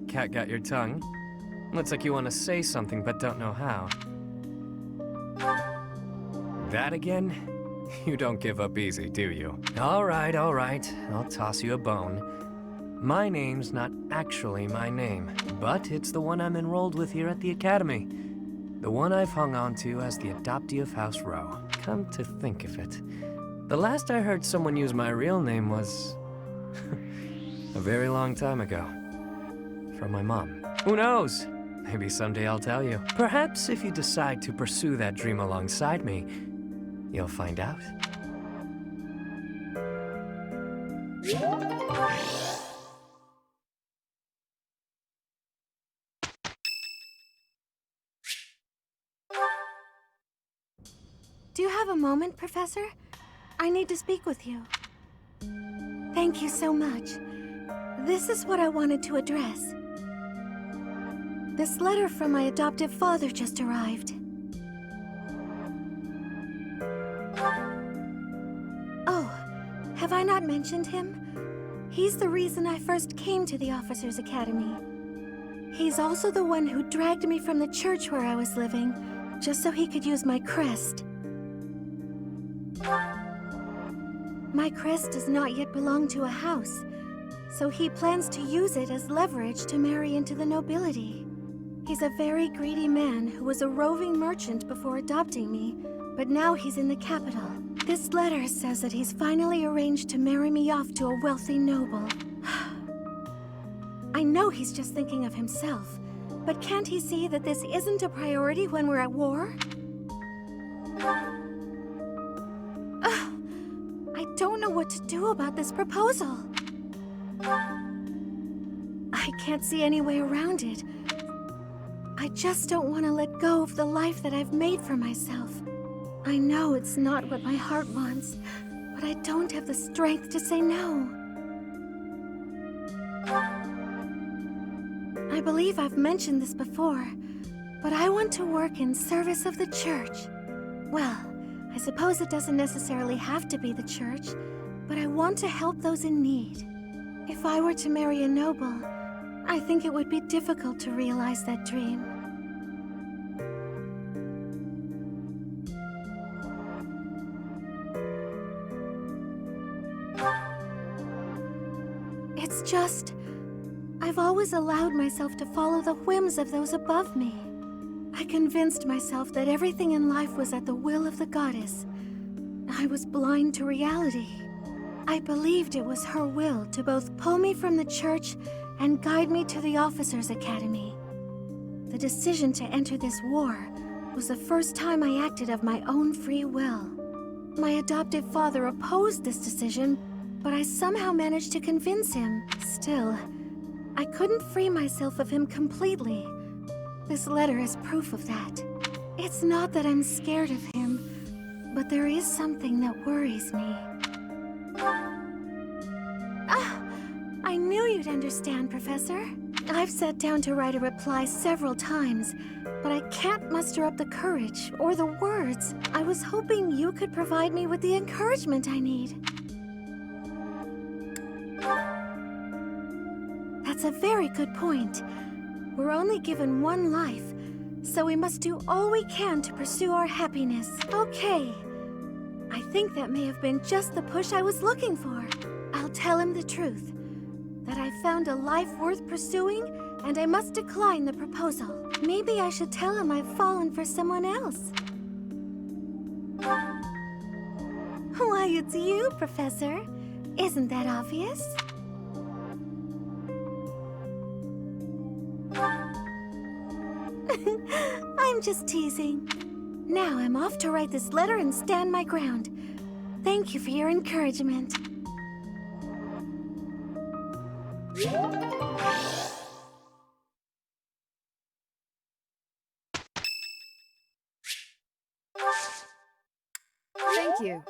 Cat got your tongue? Looks like you want to say something but don't know how. That again? You don't give up easy, do you? All right, I'll toss you a bone. My name's not actually my name, but it's the one I'm enrolled with here at the Academy. The one I've hung on to as the adoptee of House Row. Come to think of it, the last I heard someone use my real name was... a very long time ago. From my mom. Who knows? Maybe someday I'll tell you. Perhaps if you decide to pursue that dream alongside me, you'll find out. Do you have a moment, Professor? I need to speak with you. Thank you so much. This is what I wanted to address. This letter from my adoptive father just arrived. Oh, have I not mentioned him? He's the reason I first came to the Officers' Academy. He's also the one who dragged me from the church where I was living, just so he could use my crest. My crest does not yet belong to a house, so he plans to use it as leverage to marry into the nobility. He's a very greedy man who was a roving merchant before adopting me, but now he's in the capital. This letter says that he's finally arranged to marry me off to a wealthy noble. I know he's just thinking of himself, but can't he see that this isn't a priority when we're at war? I don't know what to do about this proposal. I can't see any way around it. I just don't want to let go of the life that I've made for myself. I know it's not what my heart wants, but I don't have the strength to say no. I believe I've mentioned this before, but I want to work in service of the church. Well, I suppose it doesn't necessarily have to be the church, but I want to help those in need. If I were to marry a noble, I think it would be difficult to realize that dream. It's just... I've always allowed myself to follow the whims of those above me. I convinced myself that everything in life was at the will of the goddess. I was blind to reality. I believed it was her will to both pull me from the church and guide me to the Officers' Academy. The decision to enter this war was the first time I acted of my own free will. My adoptive father opposed this decision, but I somehow managed to convince him. Still, I couldn't free myself of him completely. This letter is proof of that. It's not that I'm scared of him, but there is something that worries me. I knew you'd understand, Professor. I've sat down to write a reply several times, but I can't muster up the courage or the words. I was hoping you could provide me with the encouragement I need. That's a very good point. We're only given one life, so we must do all we can to pursue our happiness. Okay. I think that may have been just the push I was looking for. I'll tell him the truth. That I found a life worth pursuing, and I must decline the proposal. Maybe I should tell him I've fallen for someone else. Why, it's you, Professor. Isn't that obvious? I'm just teasing. Now I'm off to write this letter and stand my ground. Thank you for your encouragement. you.